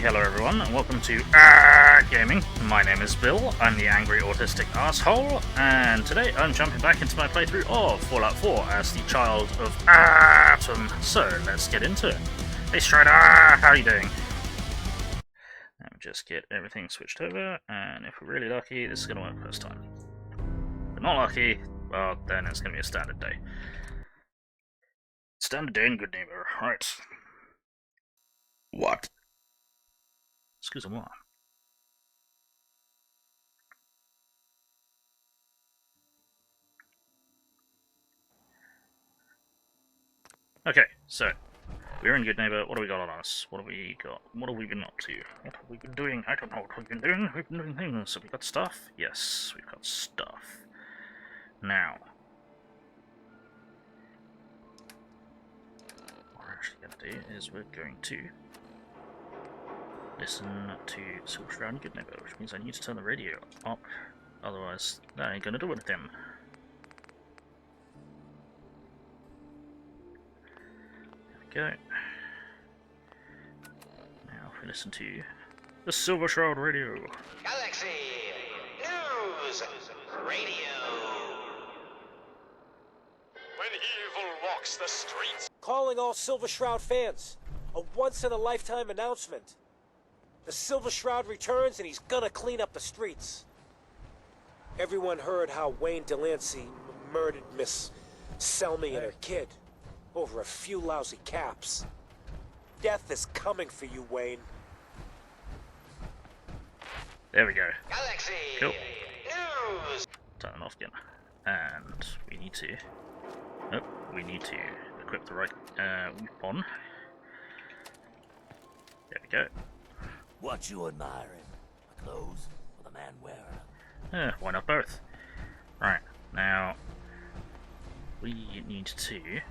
hello everyone, and welcome to Gaming. My name is Bill, I'm the angry autistic asshole, and today I'm jumping back into my playthrough of Fallout 4 as the child of Atom. So, let's get into it. Hey Strider, how are you doing? Let me just get everything switched over, and if we're really lucky, this is going to work first time. If we're not lucky, well, then it's going to be a standard day. Standard day in Goodneighbour, right. What? Excusez-moi. Okay, so we're in Goodneighbour. What do we got on us? What have we got? What have we been up to? What have we been doing? I don't know what we've been doing. We've been doing things. So we got stuff? Yes, we've got stuff. Now, what we're actually going to do is we're going to listen to Shroud and Goodneighbour, which means I need to turn the radio up. Otherwise, that ain't going to do anything. There we go. Now, if we listen to the Silver Shroud Radio. Galaxy News Radio. When evil walks the streets. Calling all Silver Shroud fans. A once-in-a-lifetime announcement. The Silver Shroud returns and he's gonna clean up the streets. Everyone heard how Wayne Delancey murdered Miss Selmy and her kid over a few lousy caps. Death is coming for you, Wayne. There we go. Galaxy Cool. News. Turn it off again. And we need to... Oh, we need to equip the right weapon. There we go. What you admiring? The clothes or the man wearing them? Why not both? Right, now... We need to...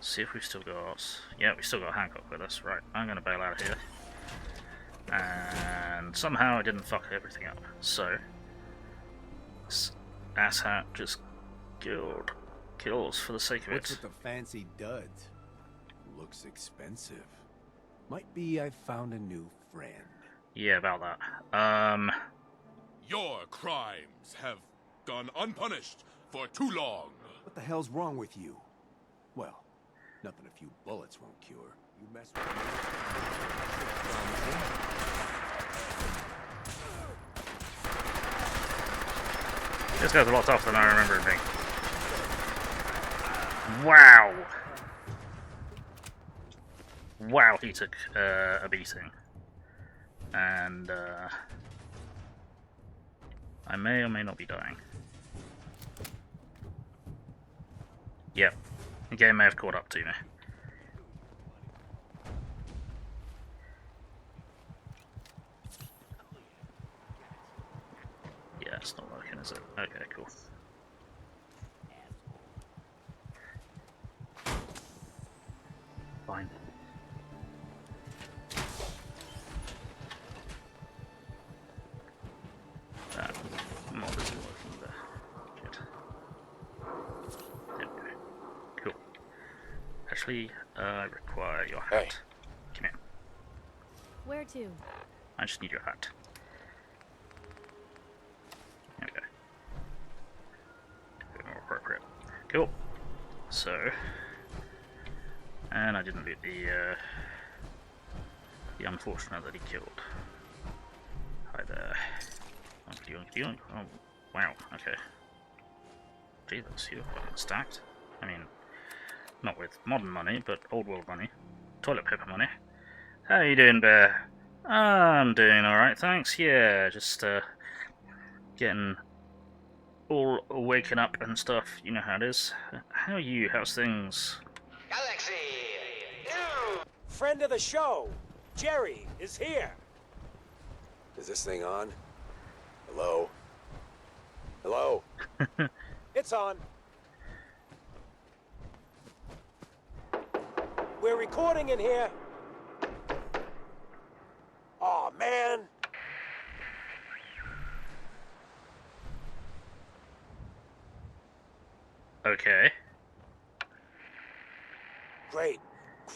see if we've still got... Yeah, we've still got Hancock with us. Right, I'm going to bail out of here. And somehow I didn't fuck everything up. So, this asshat just kills for the sake of What's it. with the fancy duds? Looks expensive. Might be I found a new friend. Yeah, about that. Your crimes have gone unpunished for too long. What the hell's wrong with you? Well, nothing a few bullets won't cure. You mess with me. This guy's a lot tougher than I remember it being. Wow! Wow, he took a beating. And, I may or may not be dying. Yep. The game may have caught up to me. Yeah, it's not working, is it? Okay, cool. Fine. That mod isn't working there. Good. There we go. Cool. Actually, I require your hat. Hey. Come here. Where to? I just need your hat. There we go. A bit more appropriate. Cool. So, and I didn't loot the unfortunate that he killed. Hi there. Oh, wow, okay. Jesus, you're fucking stacked. I mean, not with modern money, but old world money. Toilet paper money. How you doing, Bear? I'm doing alright, thanks. Yeah, just, getting all waking up and stuff. You know how it is. How are you? How's things? Galaxy News. Friend of the show, Jerry, is here. Is this thing on? Hello? Hello? It's on. We're recording in here. Aw, man. Okay. Great.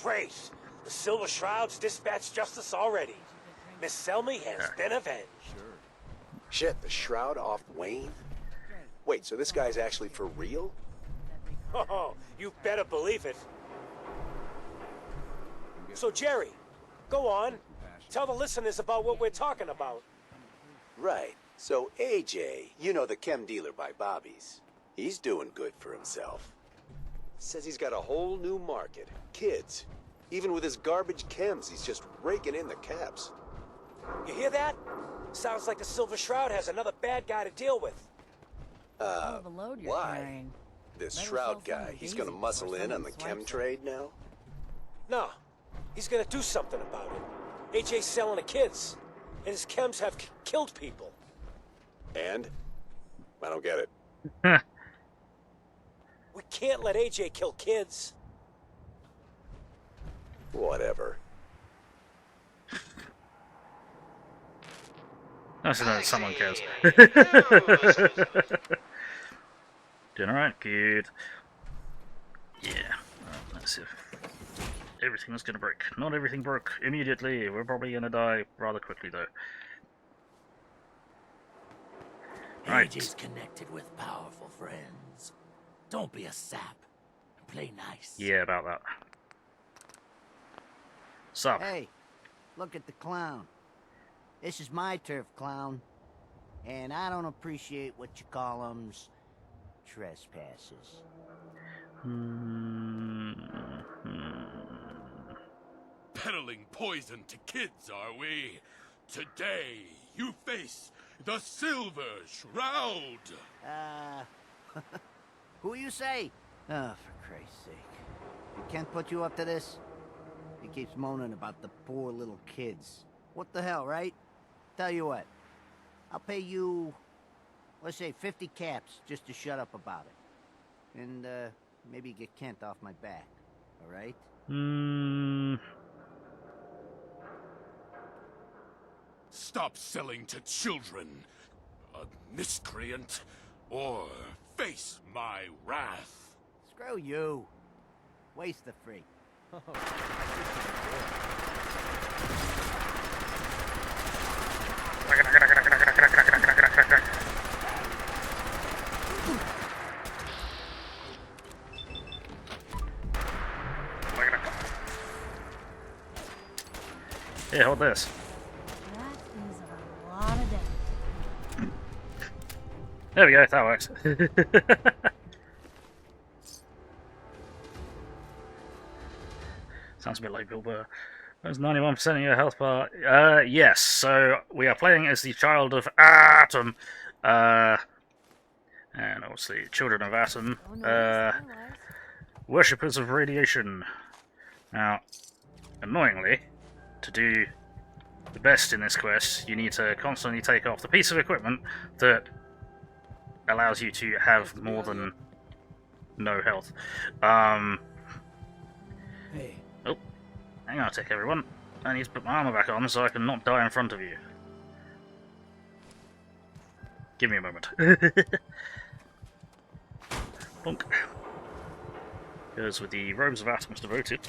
Great. The Silver Shroud's dispatched justice already. Miss Selmy has been avenged. Shit, the Shroud off Wayne? Wait, so this guy's actually for real? Oh, you better believe it. So, Jerry, go on. Tell the listeners about what we're talking about. Right. So AJ, you know, the chem dealer by Bobby's, he's doing good for himself. Says he's got a whole new market. Kids. Even with his garbage chems, he's just raking in the caps. You hear that? Sounds like the Silver Shroud has another bad guy to deal with. Hell of a load you're Why? carrying. This Better Shroud sell some guy, of he's these gonna before muscle in on someone the chem swipes it. trade now? No, he's gonna do something about it. AJ's selling to kids, and his chems have killed people. And? I don't get it. We can't let AJ kill kids. Whatever. Nice to know that someone cares. Doing alright? Good. Yeah. Let's see if everything's gonna break. Not everything broke immediately. We're probably gonna die rather quickly though. Right. AJ's connected with powerful friends. Don't be a sap. Play nice. Yeah, about that. Sup? Hey, look at the clown. This is my turf, clown. And I don't appreciate what you call 'em's trespasses. Peddling poison to kids, are we? Today, you face the Silver Shroud. Who you say? Oh, for Christ's sake. You can't put you up to this? He keeps moaning about the poor little kids. What the hell, right? Tell you what. I'll pay you, let's say 50 caps just to shut up about it. And, maybe get Kent off my back. Alright? Stop selling to children, a miscreant, or face my wrath. Screw you. Waste the free. Yeah, hold this. That is a lot of damage. There we go, that works. Sounds a bit like Bill Burr. That's 91% of your health bar. Yes, so we are playing as the child of Atom. And obviously, children of Atom. Oh, no, Starlight. Worshippers of radiation. Now, annoyingly, to do the best in this quest, you need to constantly take off the piece of equipment that allows you to have more than no health. Hey. Oh, hang on a tick, everyone. I need to put my armor back on so I can not die in front of you. Give me a moment. Bonk. Goes with the Robes of Atoms devoted,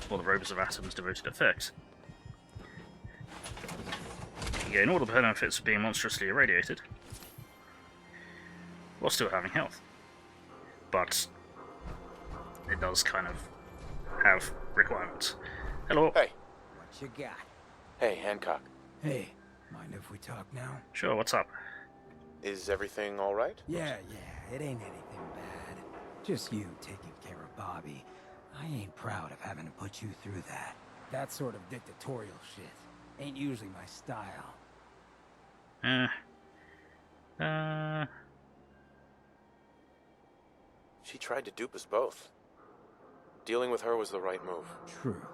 or the Robes of Atoms devoted effect. You gain all the benefits of being monstrously irradiated, while still having health. But it does kind of have requirements. Hello. Hey. What you got? Hey, Hancock. Hey, mind if we talk now? Sure, what's up? Is everything all right? Yeah, it ain't anything bad. Just you taking care of Bobby. I ain't proud of having to put you through that. That sort of dictatorial shit ain't usually my style. She tried to dupe us both. Dealing with her was the right move. True,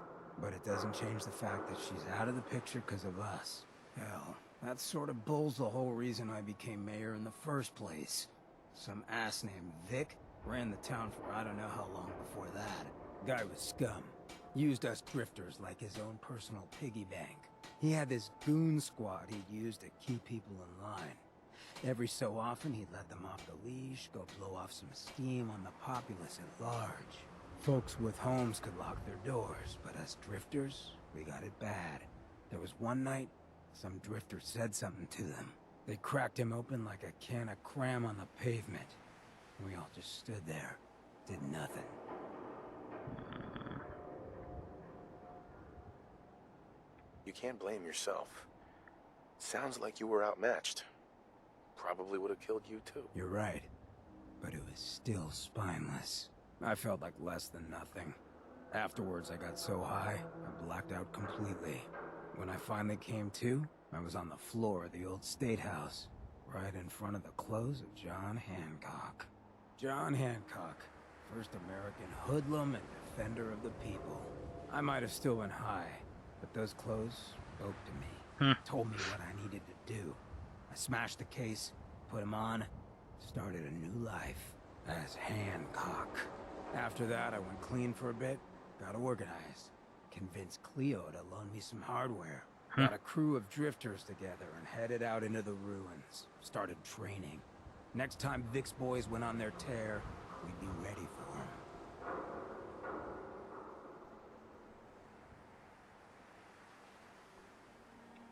but it doesn't change the fact that she's out of the picture because of us. Hell, that sort of bull's the whole reason I became mayor in the first place. Some ass named Vic ran the town for I don't know how long before that. Guy was scum. Used us drifters like his own personal piggy bank. He had this goon squad he'd use to keep people in line. Every so often, he'd let them off the leash, go blow off some steam on the populace at large. Folks with homes could lock their doors, but us drifters, we got it bad. There was one night, some drifter said something to them. They cracked him open like a can of cram on the pavement. We all just stood there, did nothing. You can't blame yourself. Sounds like you were outmatched. Probably would have killed you too. You're right, but it was still spineless. I felt like less than nothing. Afterwards, I got so high, I blacked out completely. When I finally came to, I was on the floor of the old state house, right in front of the clothes of John Hancock. John Hancock, first American hoodlum and defender of the people. I might have still been high, but those clothes spoke to me, told me what I needed to do. I smashed the case, put him on, started a new life as Hancock. After that, I went clean for a bit, got organized, convinced Cleo to loan me some hardware. Got a crew of drifters together and headed out into the ruins. Started training. Next time Vic's boys went on their tear, we'd be ready for them.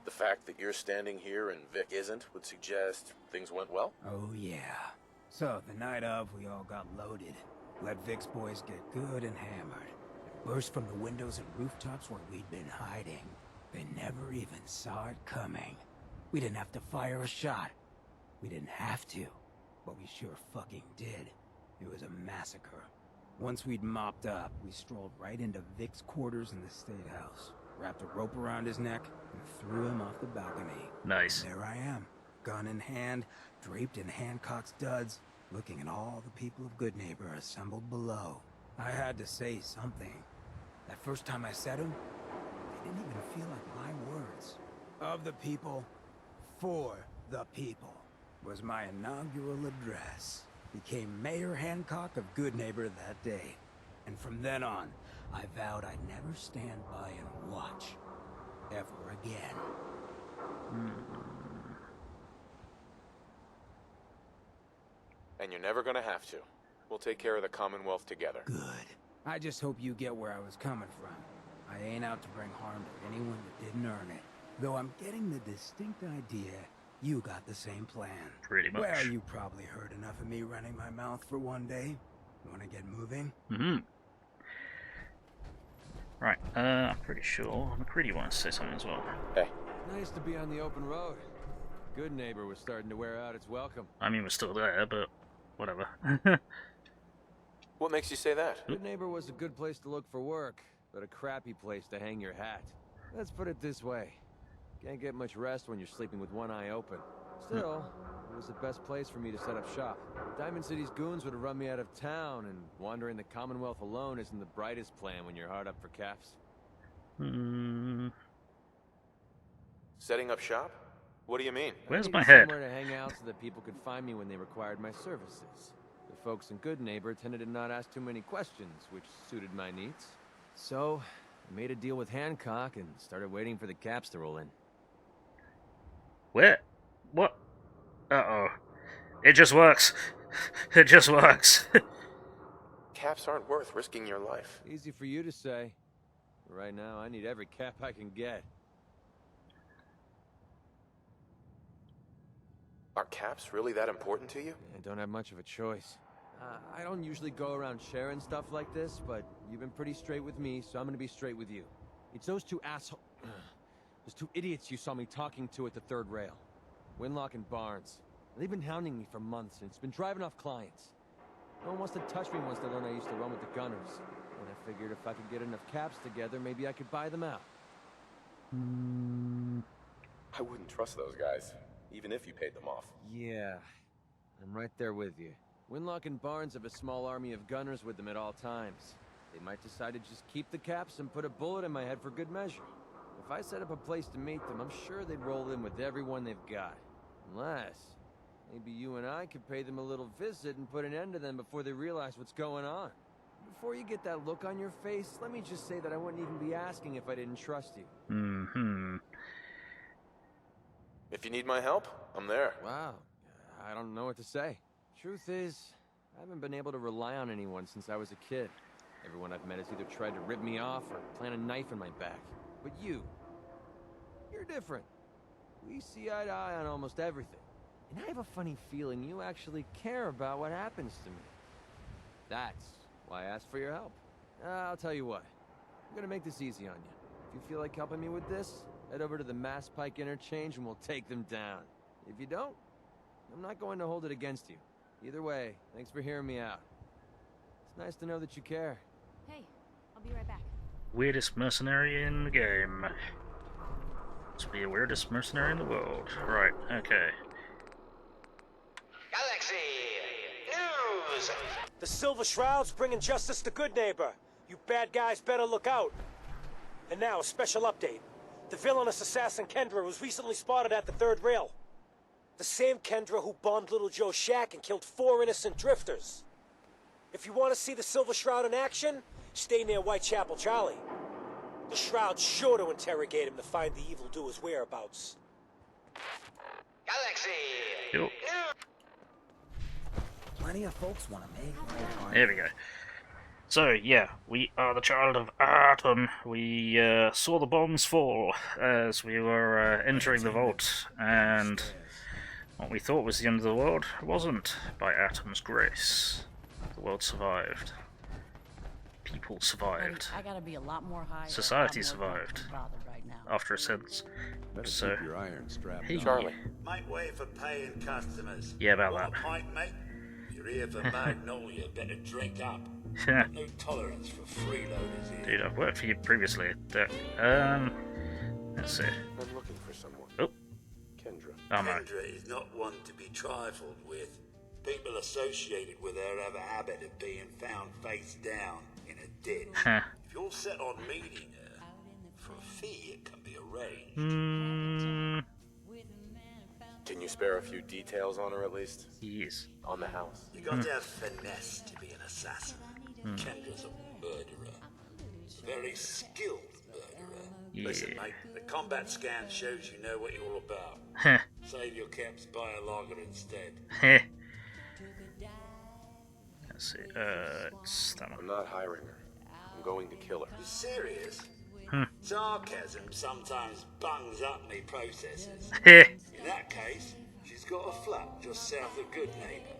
The fact that you're standing here and Vic isn't would suggest things went well? Oh yeah. So, the night of, we all got loaded. Let Vic's boys get good and hammered. Burst from the windows and rooftops where we'd been hiding. They never even saw it coming. We didn't have to fire a shot. We didn't have to, but we sure fucking did. It was a massacre. Once we'd mopped up, we strolled right into Vic's quarters in the state house, wrapped a rope around his neck, and threw him off the balcony. Nice. And there I am, gun in hand, draped in Hancock's duds, looking at all the people of Goodneighbour assembled below. I had to say something. That first time I said them, they didn't even feel like my words. Of the people, for the people, was my inaugural address. Became Mayor Hancock of Goodneighbour that day. And from then on, I vowed I'd never stand by and watch. Ever again. And you're never gonna have to. We'll take care of the Commonwealth together. Good. I just hope you get where I was coming from. I ain't out to bring harm to anyone that didn't earn it. Though I'm getting the distinct idea you got the same plan. Pretty much. Well, you probably heard enough of me running my mouth for one day. Wanna get moving? Right, I'm pretty sure McCready wants to say something as well. Hey. Nice to be on the open road. Goodneighbour was starting to wear out its welcome. I mean, we're still there, but whatever. What makes you say that? Goodneighbour was a good place to look for work, but a crappy place to hang your hat. Let's put it this way. Can't get much rest when you're sleeping with one eye open. Still, it was the best place for me to set up shop. Diamond City's goons would have run me out of town, and wandering the Commonwealth alone isn't the brightest plan when you're hard up for caps. Setting up shop? What do you mean? Where's I my needed head? somewhere to hang out so that people could find me when they required my services. The folks in Goodneighbour tended to not ask too many questions, which suited my needs. So, I made a deal with Hancock and started waiting for the caps to roll in. Where? What? Uh-oh. It just works. It just works. Caps aren't worth risking your life. Easy for you to say. Right now, I need every cap I can get. Are caps really that important to you? I don't have much of a choice. I don't usually go around sharing stuff like this, but you've been pretty straight with me, so I'm gonna be straight with you. It's those two those two idiots you saw me talking to at the third rail. Winlock and Barnes. They've been hounding me for months, and it's been driving off clients. No one wants to touch me once they learn I used to run with the Gunners. And I figured if I could get enough caps together, maybe I could buy them out. I wouldn't trust those guys, even if you paid them off. Yeah, I'm right there with you. Winlock and Barnes have a small army of gunners with them at all times. They might decide to just keep the caps and put a bullet in my head for good measure. If I set up a place to meet them, I'm sure they'd roll in with everyone they've got. Unless, maybe you and I could pay them a little visit and put an end to them before they realize what's going on. Before you get that look on your face, let me just say that I wouldn't even be asking if I didn't trust you. If you need my help, I'm there. Wow, I don't know what to say. Truth is, I haven't been able to rely on anyone since I was a kid. Everyone I've met has either tried to rip me off or plant a knife in my back. But you're different. We see eye to eye on almost everything. And I have a funny feeling you actually care about what happens to me. That's why I asked for your help. I'll tell you what. I'm gonna make this easy on you. If you feel like helping me with this, head over to the Mass Pike interchange and we'll take them down. If you don't, I'm not going to hold it against you. Either way, thanks for hearing me out. It's nice to know that you care. Hey, I'll be right back. Weirdest mercenary in the game. Must be the weirdest mercenary in the world. Right, okay. Galaxy News! The Silver Shroud's bringing justice to Goodneighbour. You bad guys better look out. And now, a special update. The villainous assassin Kendra was recently spotted at the third rail. The same Kendra who bombed Little Joe's shack and killed 4 innocent drifters. If you want to see the Silver Shroud in action, stay near Whitechapel Charlie. The Shroud's sure to interrogate him to find the evildoer's whereabouts. Galaxy Yep. News! Plenty of folks want to make my There we go. So, yeah, we are the child of AAAHtom. We saw the bombs fall as we were entering the vault, and what we thought was the end of the world wasn't, by Atom's grace. The world survived. People survived. I gotta be a lot more high. Society survived. Right now. After a sense. So, Keep your iron strapped hey, on. Charlie. Make way for paying customers. Yeah, about Want that. a pint, mate? You're here for Magnolia, better drink up. Yeah. No tolerance for freeloaders here. Dude, I've worked for you previously. Let's see. I'm looking for someone. Oh. Kendra. Oh, no. Kendra is not one to be trifled with. People associated with her have a habit of being found face down in a ditch. Huh. If you're set on meeting her, for a fee it can be arranged. Can you spare a few details on her at least? Yes. On the house. You got to have finesse to be an assassin. Kendra's a murderer. Very skilled murderer. Yeah. Listen, mate, the combat scan shows you know what you're all about. Heh. Save your caps, buy a lager instead. Heh. Let's see. It's that I'm one. not hiring her. I'm going to kill her. You serious? Hmm. Sarcasm sometimes bungs up me processes. Heh. In that case, she's got a flat just south of Goodneighbour.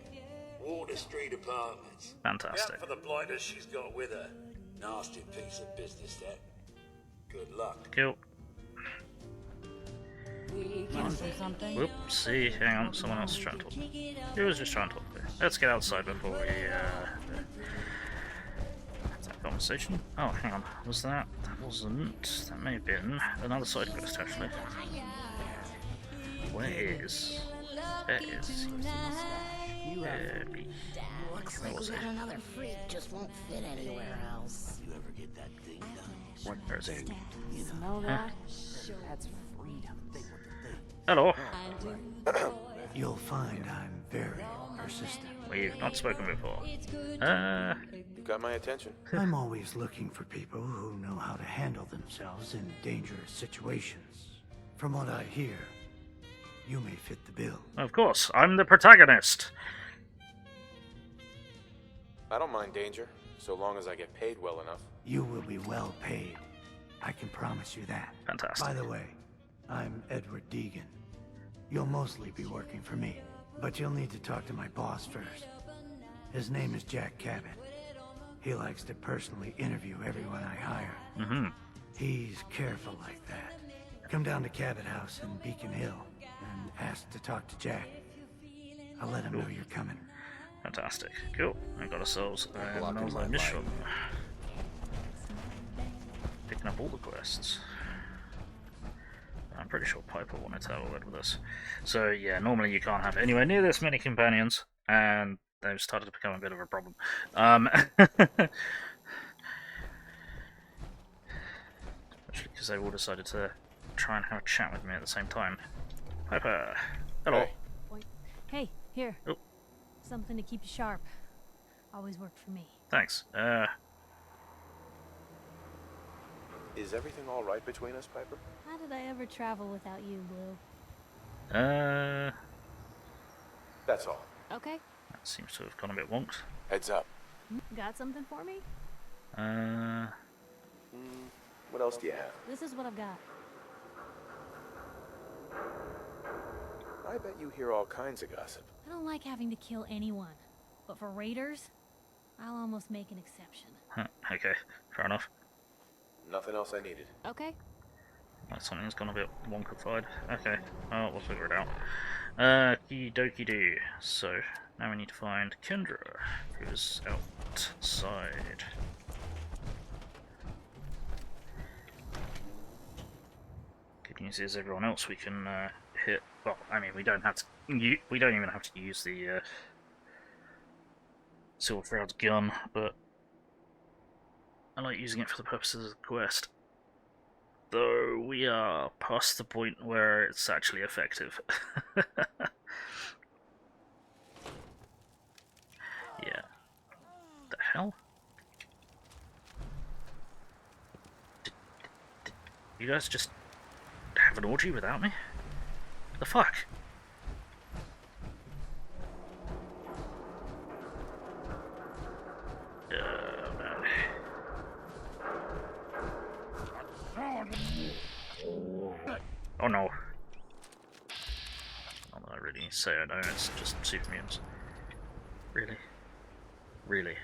Water Street Apartments. Fantastic. Look out for the blighters she's got with her. Nasty piece of business, that. Good luck. Cool. Want something? Whoopsie, hang on, someone else is trying to talk. Who was just trying to talk? Let's get outside before we, conversation. Oh, hang on, was that? That wasn't. That may have been another side quest, actually. Where is? There is. Looks Where was it? another freak just won't fit anywhere else. You ever get that thing done? Where is it? Smell that? That's freedom. Hello. You'll find I'm very persistent. We've not spoken before. You got my attention. I'm always looking for people who know how to handle themselves in dangerous situations. From what I hear, you may fit the bill. Of course, I'm the protagonist. I don't mind danger, so long as I get paid well enough. You will be well paid. I can promise you that. Fantastic. By the way, I'm Edward Deegan. You'll mostly be working for me, but you'll need to talk to my boss first. His name is Jack Cabot. He likes to personally interview everyone I hire. Mm-hmm. He's careful like that. Come down to Cabot House in Beacon Hill and ask to talk to Jack. I'll let him know you're coming. Fantastic. Cool. We got ourselves Blocking another my mission. Picking up all the quests. I'm pretty sure Piper wanted to have a word with us. So yeah, normally you can't have anywhere near this many companions, and they've started to become a bit of a problem. Especially because they all decided to try and have a chat with me at the same time. Piper! Hello! Hey. Hey, here. Oh. Something to keep you sharp. Always worked for me. Thanks. Is everything all right between us, Piper? How did I ever travel without you, Blue? That's all. Okay. That seems to have gone a bit wonked. Heads up. Got something for me? What else do you have? This is what I've got. I bet you hear all kinds of gossip. I don't like having to kill anyone. But for raiders, I'll almost make an exception. Okay, fair enough. Nothing else I needed. Okay. Something's gone a bit wonkified. Okay, we'll figure it out. Okie dokie doo. So, now we need to find Kendra, who's outside. Good news is everyone else we can hit. Well, I mean, we don't have to. We don't even have to use the Silver Shroud's gun, but I like using it for the purposes of the quest. Though we are past the point where it's actually effective. Yeah. The hell? Did you guys just have an orgy without me? The fuck? Oh no. Not that I really need to say I know, it's just super mutants. Really? Really?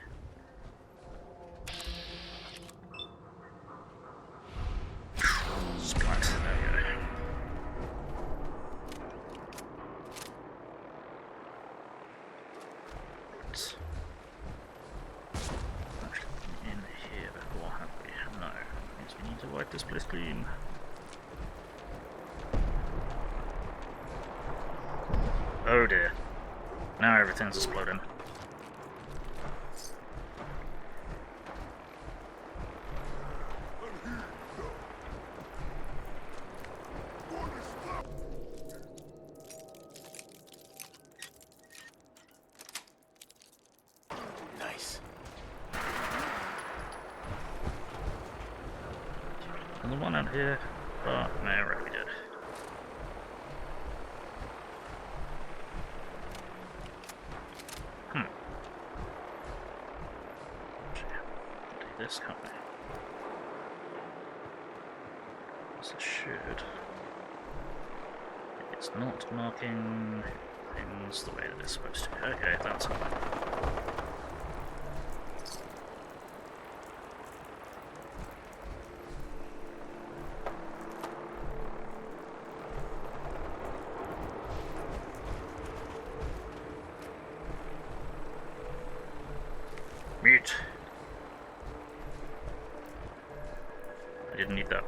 Splat, there we go. Let's actually in here before, have we? No. Means we need to wipe this place clean. Oh dear. Now everything's exploding. Nice. And the one out here, but no, right, we did. This can't we? So should. It's not marking things the way that it's supposed to. Okay, that's fine. Mute. I didn't need that.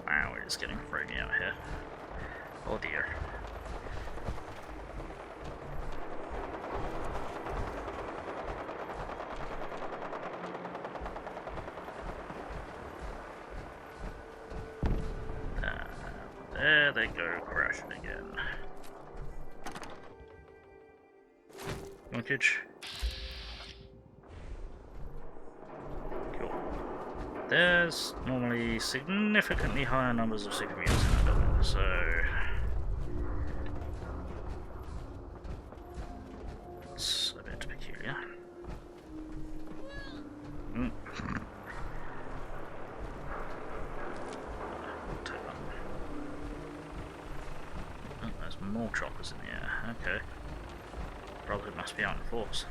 Wow, it is getting froggy out here. Oh dear. There they go, crashing again. Linkage. Cool. There's normally significantly higher numbers of super mutants in that building, so it's a bit peculiar. More choppers in the air, okay. Probably must be out in force.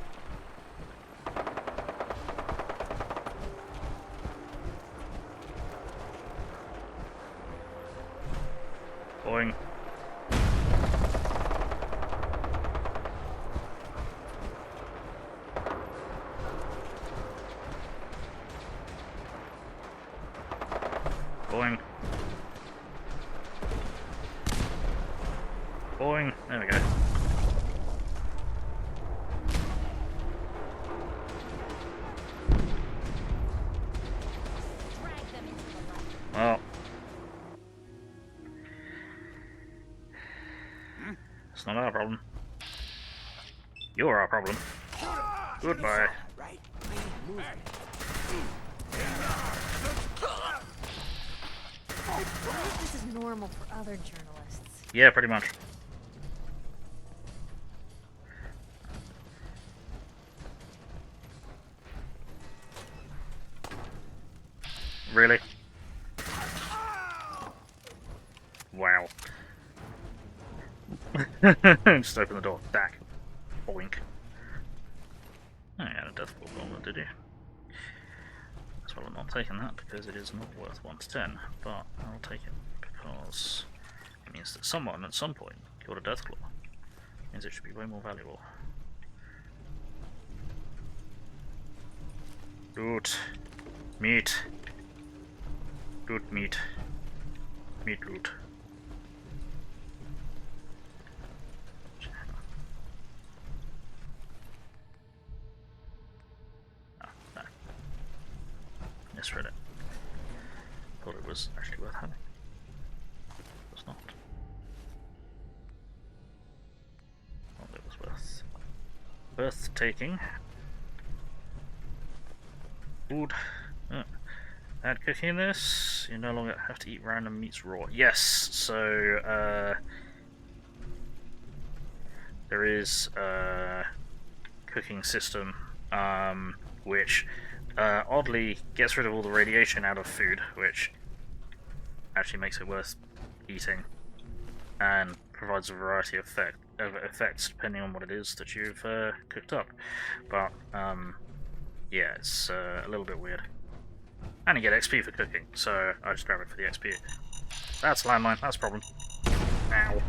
Boing. Boing. Boing. There we go. Well. It's not our problem. You're our problem. Goodbye. normal for other journalists. Yeah, pretty much. Really? Wow. Just open the door. Dack. Boink. Oh, yeah, a death ball bomber, did you? As well, I'm not taking that because it is not worth 1 to 10, but I'll take it because it means that someone at some point killed a death claw. It means it should be way more valuable. Loot. Meat. Loot meat. Meat loot. Oh, no. Misread it. Thought it was actually worth having. It was not. Thought it was worth taking. Food. Add cooking in this. You no longer have to eat random meats raw. Yes, so there is a cooking system which oddly gets rid of all the radiation out of food, which actually makes it worth eating, and provides a variety of effects depending on what it is that you've cooked up. But yeah, it's a little bit weird. And you get XP for cooking, so I just grab it for the XP. That's landmine, that's a problem. Ow.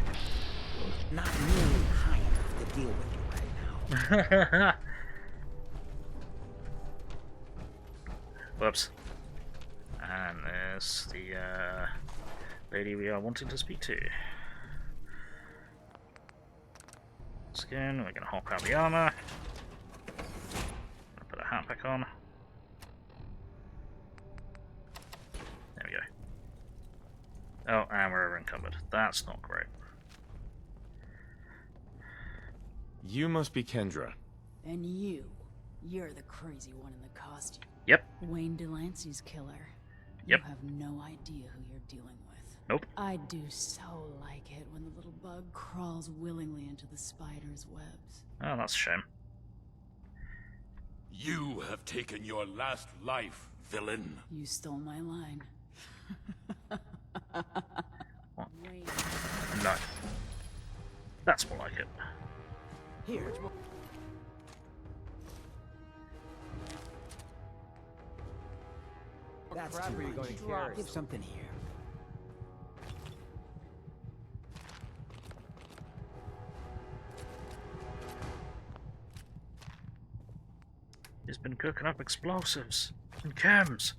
Not nearly high enough to deal with you right now. Whoops. And there's the lady we are wanting to speak to. Skin, we're gonna hop out the armor. Put a hat back on. There we go. Oh, and we're over encumbered. That's not great. You must be Kendra. And you're the crazy one in the costume. Yep. Wayne Delancey's killer. Yep. You have no idea who you're dealing with. Nope. I do so like it when the little bug crawls willingly into the spider's webs. Oh, that's a shame. You have taken your last life, villain. You stole my line. What? Wayne. No. That's more like it. Here. That's crap too are you much. going to carry? Give something here. He's been cooking up explosives, and chems,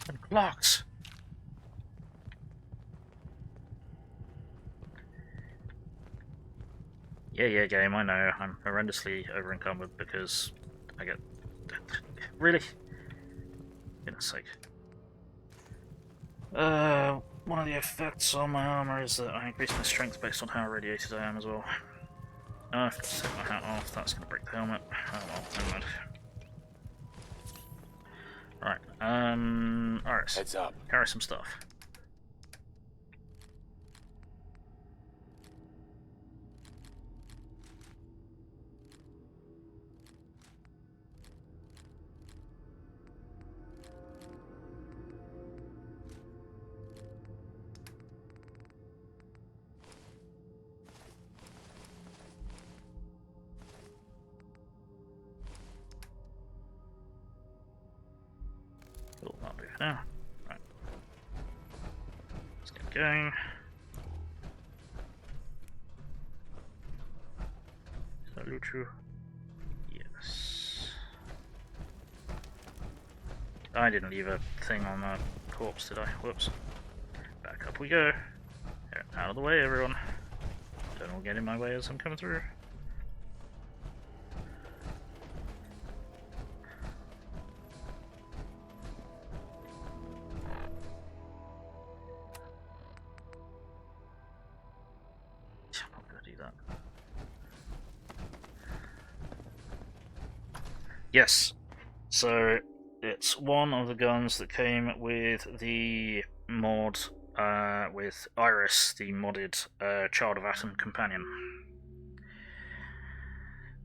and clocks. Yeah, game, I know. I'm horrendously over-encumbered because I get... Really? Goodness sake. One of the effects on my armor is that I increase my strength based on how irradiated I am as well. I have to take my hat off, that's going to break the helmet. Oh well, never mind. Alright, Iris. Heads up. Carry some stuff. Cool, that'll do for now. Right. Let's get going. Salute you. Yes. I didn't leave a thing on the corpse, did I? Whoops. Back up we go. Here, out of the way, everyone. Don't all get in my way as I'm coming through. Yes, so it's one of the guns that came with the mod with Iris, the modded Child of Atom companion.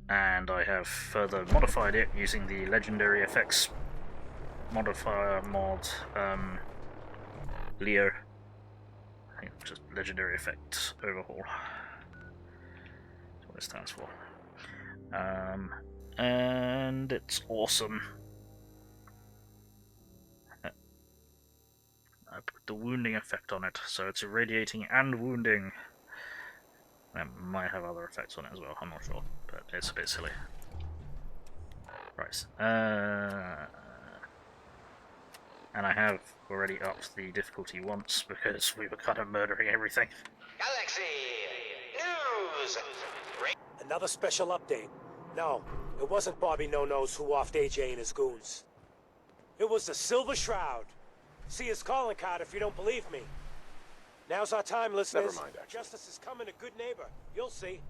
And I have further modified it using the legendary effects modifier mod Leo. I think just legendary effects overhaul. That's what it stands for. And it's awesome. I put the wounding effect on it, so it's irradiating and wounding. It might have other effects on it as well, I'm not sure, but it's a bit silly. Right. And I have already upped the difficulty once because we were kind of murdering everything. Galaxy News! Another special update. No, it wasn't Bobby No-Nose who offed AJ and his goons. It was the Silver Shroud. See his calling card if you don't believe me. Now's our time, listeners. Never mind, actually. Justice is coming to Goodneighbour. You'll see.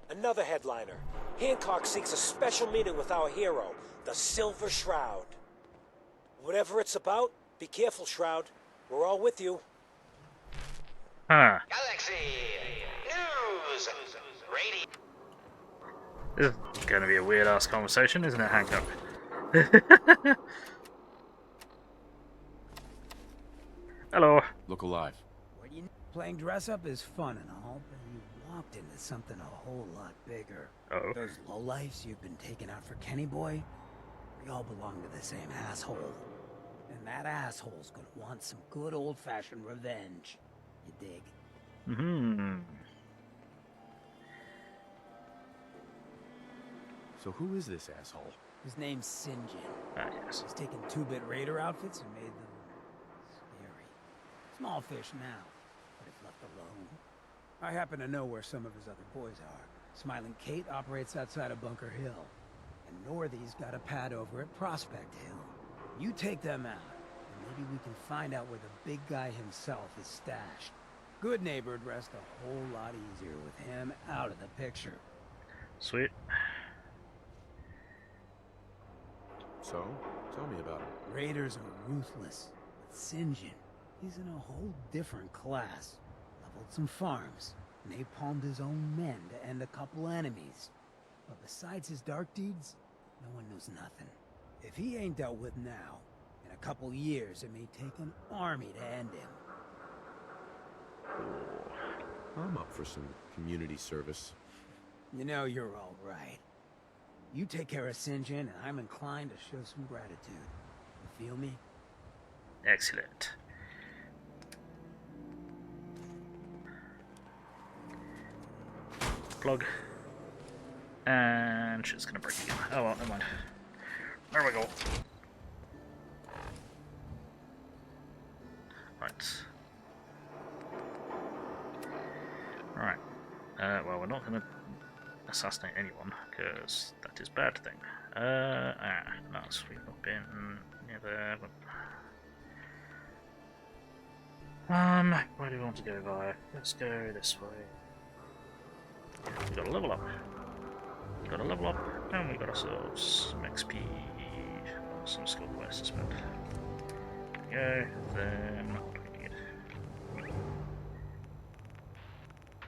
Another headliner. Hancock seeks a special meeting with our hero, the Silver Shroud. Whatever it's about, be careful, Shroud. We're all with you. Huh. Galaxy News! Radio. This is going to be a weird-ass conversation, isn't it, Hancock? Hello. Look alive. Playing dress-up is fun and all, but you walked into something a whole lot bigger. Uh-oh. Those lowlifes you've been taking out for Kenny Boy, we all belong to the same asshole. And that asshole's gonna want some good old-fashioned revenge. You dig? Mm-hmm. So who is this asshole? His name's Sinjin. Ah, yes. He's taken 2-bit raider outfits and made them scary. Small fish now, but if left alone. I happen to know where some of his other boys are. Smiling Kate operates outside of Bunker Hill, and Northy's got a pad over at Prospect Hill. You take them out, and maybe we can find out where the big guy himself is stashed. Goodneighbour'd rest a whole lot easier with him out of the picture. Sweet. So, tell me about him. Raiders are ruthless, but Sinjin, he's in a whole different class. Leveled some farms, napalmed his own men to end a couple enemies. But besides his dark deeds, no one knows nothing. If he ain't dealt with now, in a couple years it may take an army to end him. I'm up for some community service. You know you're all right. You take care of Sinjin, and I'm inclined to show some gratitude. You feel me? Excellent. Plug. And shit's gonna break again. Oh well, never mind. There we go. Right. Right. Well, we're not gonna assassinate anyone, because that is a bad thing. Nice, we've not been near there, but... where do we want to go via? Let's go this way. We gotta level up. Gotta level up, and we got ourselves some XP, some skill points to spend. There we go, then what do we need?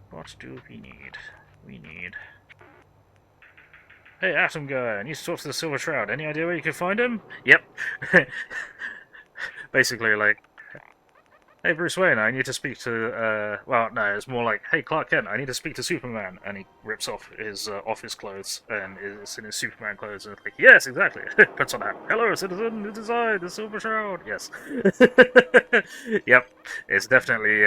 What do we need? We need... Hey, Atom guy, I need to talk to the Silver Shroud. Any idea where you can find him? Yep. Basically, like, hey, Bruce Wayne, I need to speak to, well, no, it's more like, hey, Clark Kent, I need to speak to Superman. And he rips off his office clothes and is in his Superman clothes. And it's like, yes, exactly. Puts on that. Hello, citizen, it is I, the Silver Shroud. Yes. Yep, it's definitely,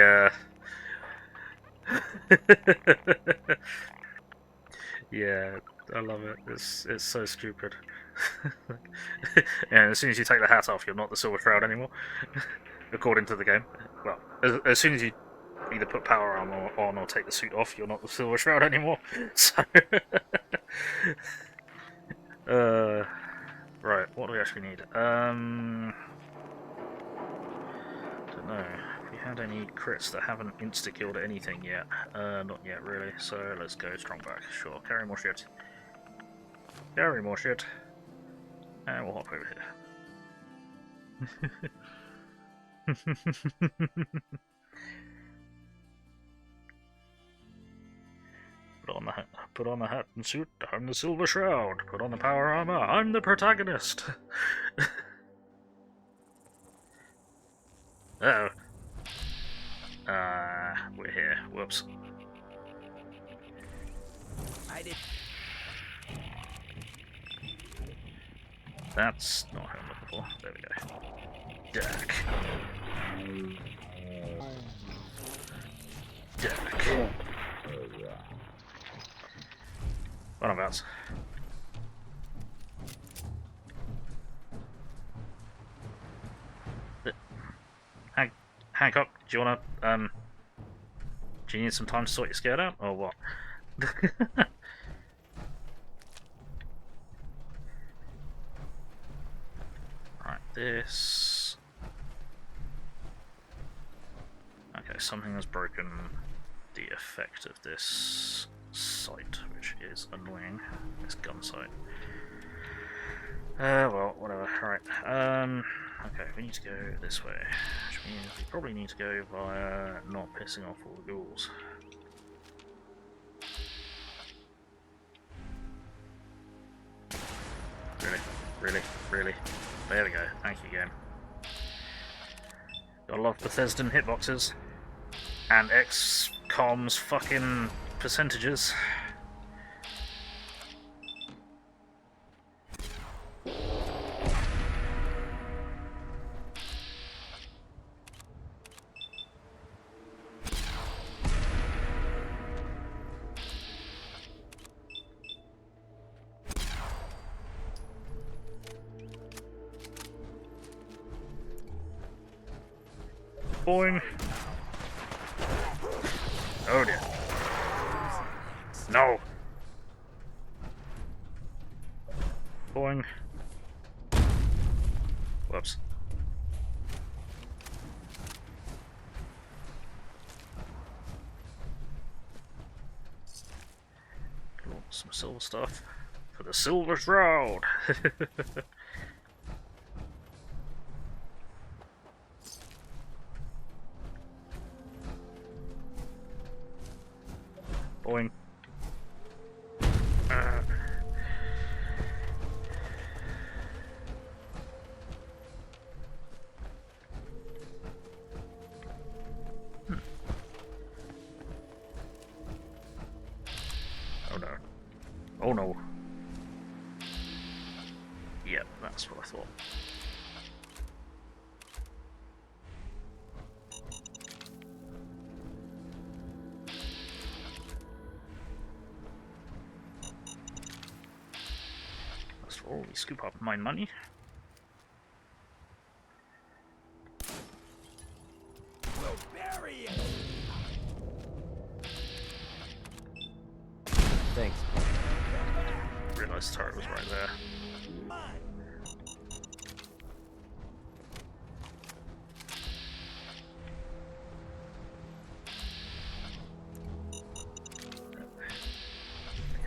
yeah, I love it. It's so stupid. And as soon as you take the hat off, you're not the Silver Shroud anymore, according to the game. Well, as soon as you either put power armor on or take the suit off, you're not the Silver Shroud anymore. So, right, what do we actually need? Don't know. Have we had any crits that haven't insta-killed anything yet? Not yet, really. So let's go strong back. Sure, carry more shit. Carry more shit. And we'll hop over here. Put on the hat and suit. I'm the Silver Shroud. Put on the power armor. I'm the protagonist. Uh-oh. We're here. Whoops. I did. That's not what I'm looking for. There we go. Dak. Dak. Whereabouts? Hancock, do you wanna, do you need some time to sort your skirt out, or what? Right, this... Okay, something has broken the effect of this sight, which is annoying. This gun sight. Well, whatever. Alright, okay, we need to go this way, which means we probably need to go via not pissing off all the ghouls. Really? Really? Really? There we go. Thank you, game. Gotta love Bethesda hitboxes. And XCOM's fucking percentages. Boing. Oh dear. No. Boing. Whoops. Cool. Some silver stuff for the Silver Shroud. Boing. Oh no. Oh no. Yep, that's what I thought. First of all, we scoop up my money. We'll bury it. Thanks. Realized the turret was right there.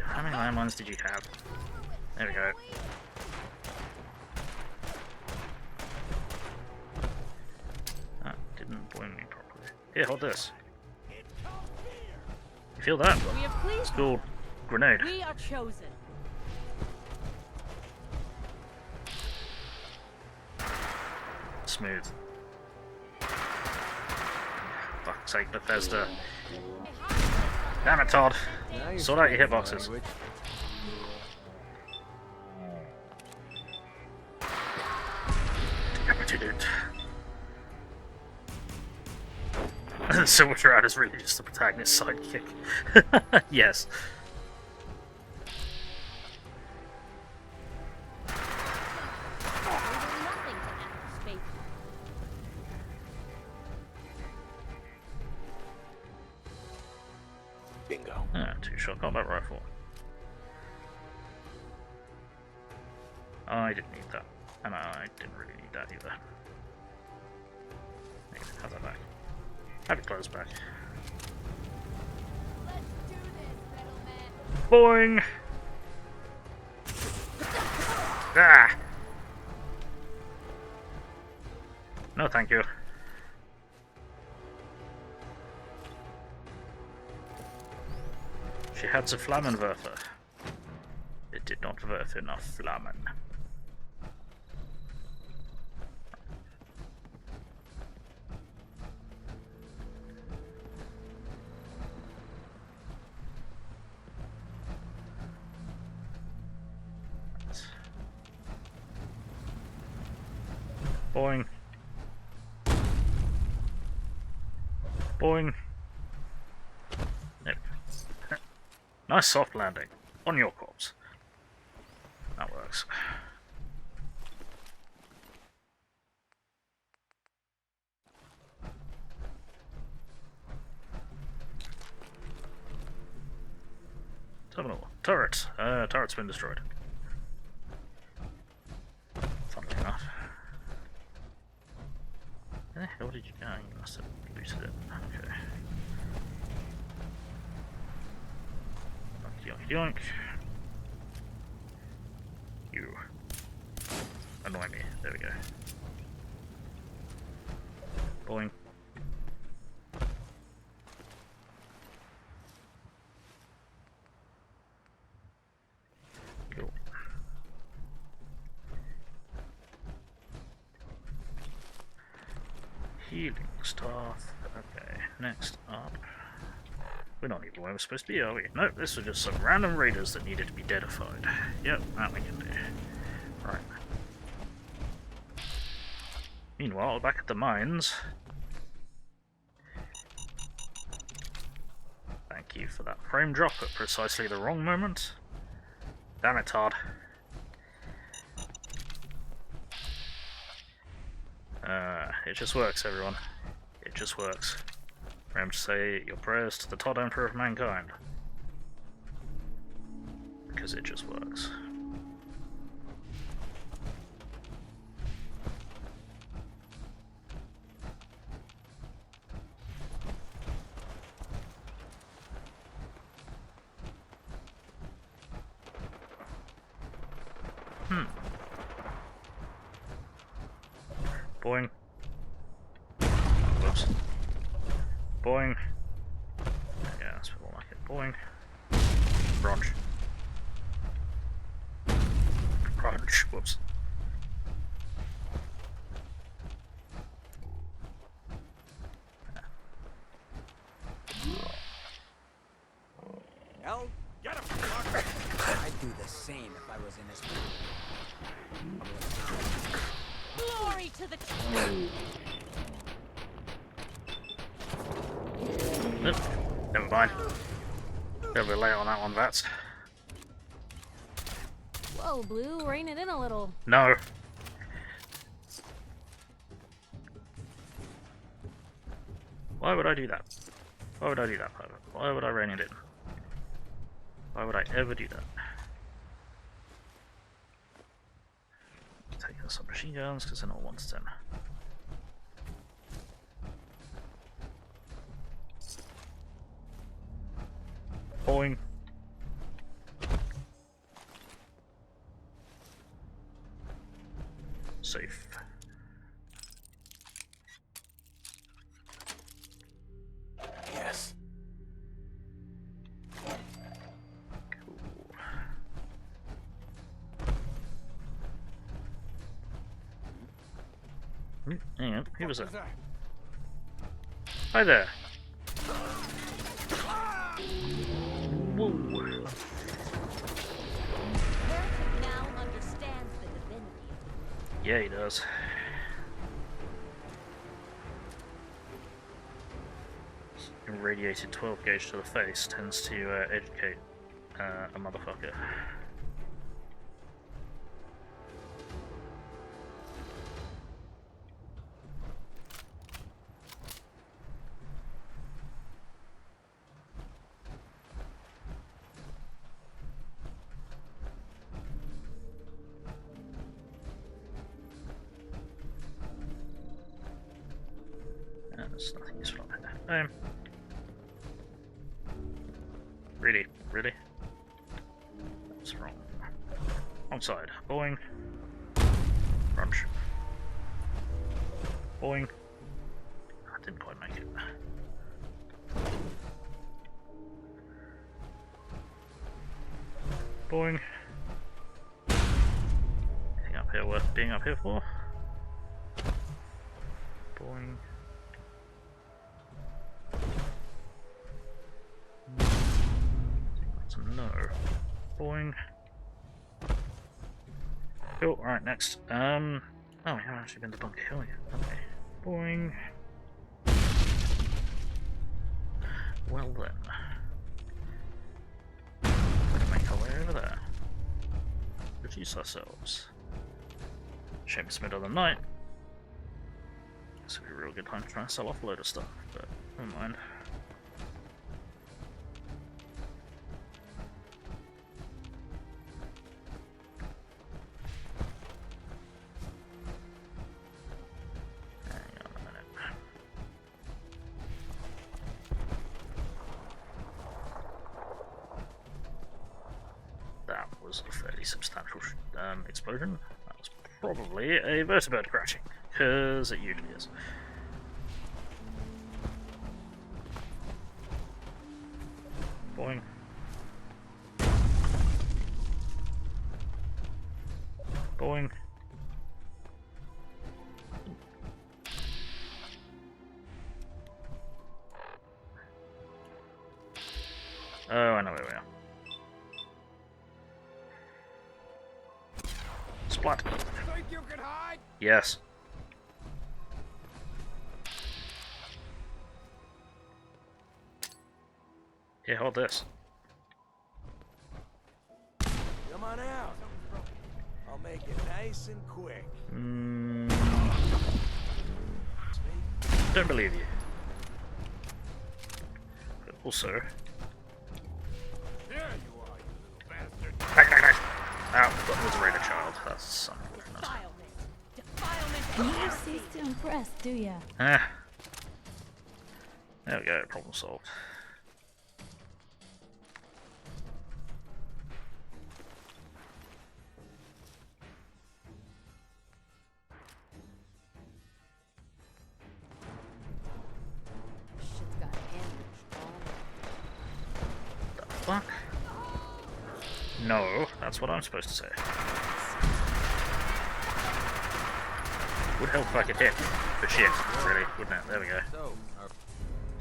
How many landmines did you have? There we go. That didn't boing me properly. Here, hold this. You feel that? We have pleased It's called grenade. We are chosen. Smooth. Fuck's sake, Bethesda. Damn it, Todd. Sort out your hitboxes. Decapitated. The Silver Shroud is really just the protagonist's sidekick. Yes. Bingo. Ah, two-shot combat rifle. I didn't need that. And I didn't really need that either. Hey, have that back. Have your clothes back. Boing! Ah! No, thank you. She had the Flammenwerfer. It did not worth enough Flammen. Boing. Boing. Nope. Nice soft landing. On your corpse. That works. Terminal. Turret. Turret's been destroyed. Funnily enough. Where the hell did you go? You must have looted it. Okay. Yoink, yoink. You annoy me. There we go. Boing. Cool. Healing staff. Okay, next up. We're not even where we're supposed to be, are we? Nope, this was just some random raiders that needed to be deadified. Yep, that we can do. Right. Meanwhile, back at the mines. Thank you for that frame drop at precisely the wrong moment. Damn it, Todd. It just works, everyone. It just works. Remember to say your prayers to the Todd Emperor of Mankind. Because it just works. Boing. Whoops. Boing. Yeah, that's more like it. Boing. Crunch. Crunch. Whoops. Hell, get him! I'd do the same if I was in his Glory to the Nope. Never mind. Never lay on that one, Vats. Whoa, Blue, rein it in a little. No. Why would I do that? Why would I do that, Pilot? Why would I rein it in? Why would I ever do that? Take some machine guns, because they're not 1 to 10. Boing. Safe. Yes. Cool. Hang on, who was that? Hi there. Whoa. Heretic now understands the divinity. Yeah, he does. Irradiated 12 gauge to the face tends to educate a motherfucker. There's nothing useful up here. Really? Really? That's wrong. Wrong side. Boing. Crunch. Boing. I didn't quite make it. Boing. Anything up here worth being up here for? Boing. That's a no. Boing. Cool, right, next. Oh, we haven't actually been to Bunker Hill yet. Okay. Boing. Well then. We're gonna make our way over there. Reduce ourselves. Shame it's middle of the night. This would be a real good time to try and sell off a load of stuff, but never mind. Was a fairly substantial explosion. That was probably a vertibird crashing, because it usually is. Boing. Boing. Oh, I know where we are. Splat. Think you can hide? Yes. Here, hold this. Come on out. I'll make it nice and quick. Don't believe you. But also... There you are, you little bastard. Back. Oh, that was a raider child. That's unfortunate. You never cease to impress, do ya? Ah. There we go, problem solved. Shit's got The fuck? No, that's what I'm supposed to say. Would help if I could hit the shit, really, wouldn't it? There we go. So,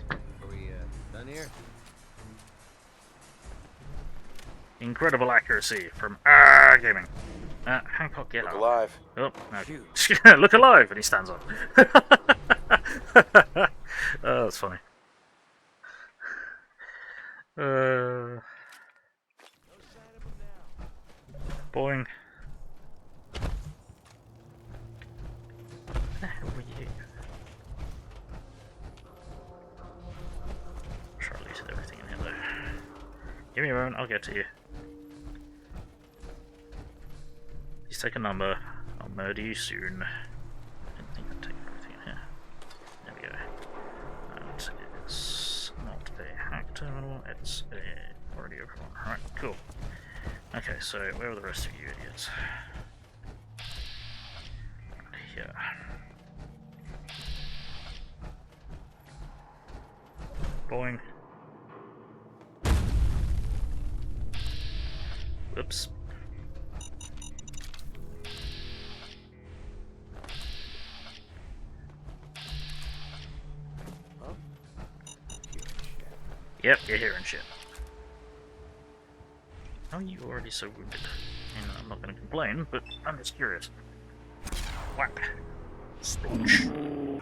are we done here? Incredible accuracy from Gaming. Hancock, get Look up. alive. Oh, no. Look alive! And he stands up. Oh, that's funny. Boing. What the hell were you? I'm sure I looted everything in here though. Give me a moment, I'll get to you. Please take a number. I'll murder you soon. I didn't think I'd take everything in here. There we go. And it's not a hack terminal, it's a radio phone. Alright, cool. Okay, so where are the rest of you idiots? Right here. Boing. Whoops. Huh? Yep, you're hearing shit. How are you already so wounded? And I'm not going to complain, but I'm just curious. Whack. Splunch.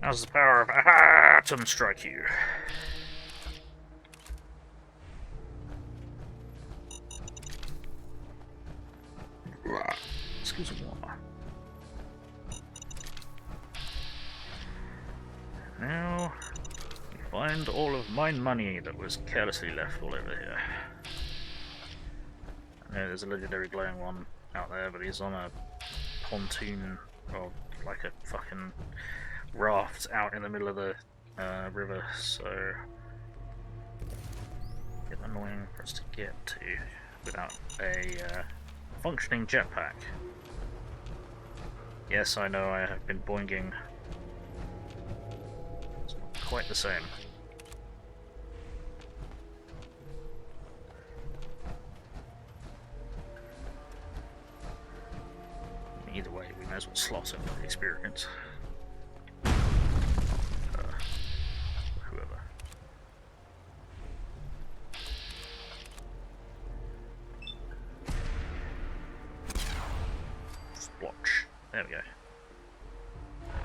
How does the power of AAAHtom strike you? Excuse me. Now, we find all of my money that was carelessly left all over here. I know there's a legendary glowing one out there, but he's on a pontoon, or like a fucking raft out in the middle of the river, so a bit annoying for us to get to without a functioning jetpack. Yes, I know I have been boinging. It's not quite the same. as well slot in with the experience. Whoever. Splotch. There we go.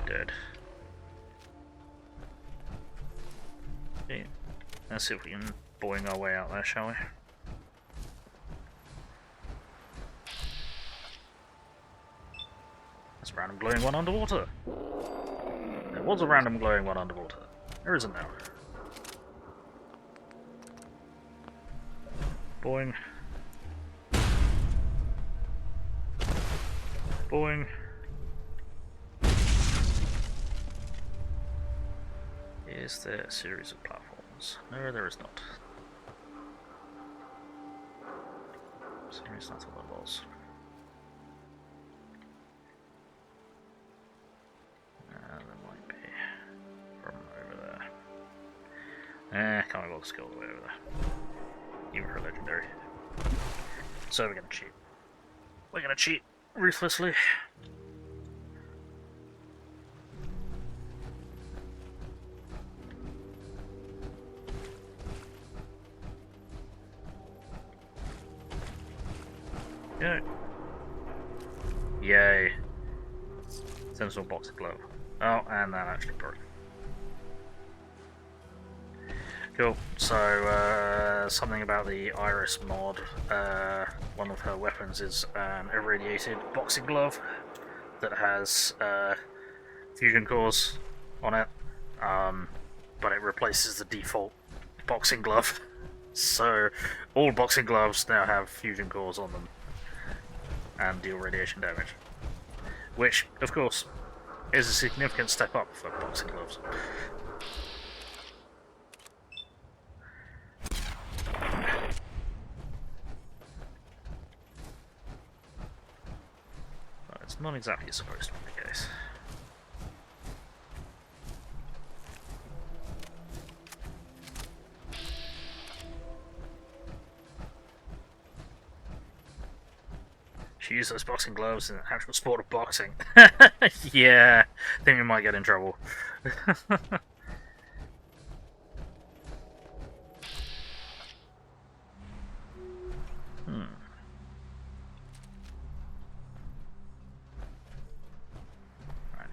Dead. Okay. Let's see if we can boing our way out there, shall we? That's a random glowing one underwater. There was a random glowing one underwater. There isn't now. Boing. Boing. Is there a series of platforms? No, there is not. Series, that's all it was. There might be from over there. Can't be bothered to go all the way over there. Even for legendary. So we're gonna cheat. We're gonna cheat ruthlessly. Yeah. Yay. Sensible box of glove. Oh, and that actually broke. Cool. So, something about the Iris mod. One of her weapons is an irradiated boxing glove that has fusion cores on it, but it replaces the default boxing glove. So, all boxing gloves now have fusion cores on them and deal radiation damage, which, of course, is a significant step up for boxing gloves. Well, it's not exactly supposed to be the case. She used those boxing gloves in the actual sport of boxing. Yeah, I think we might get in trouble. Right,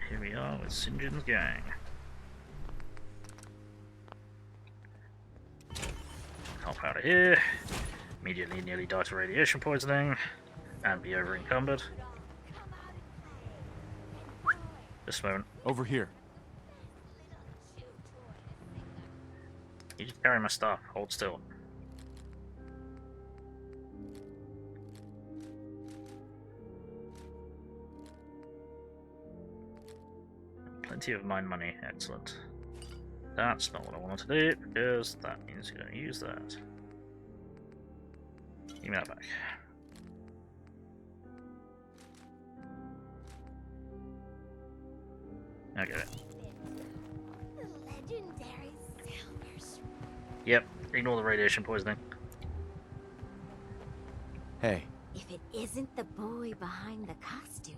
here we are with St. John's gang. Hop out of here. Immediately nearly die to radiation poisoning. And be over encumbered. Just a moment. Over here. You just carry my stuff. Hold still. Plenty of mine money. Excellent. That's not what I wanted to do, because that means you're going to use that. Give me that back. I get it. Legendary silvers. Yep, ignore the radiation poisoning. Hey. If it isn't the boy behind the costume.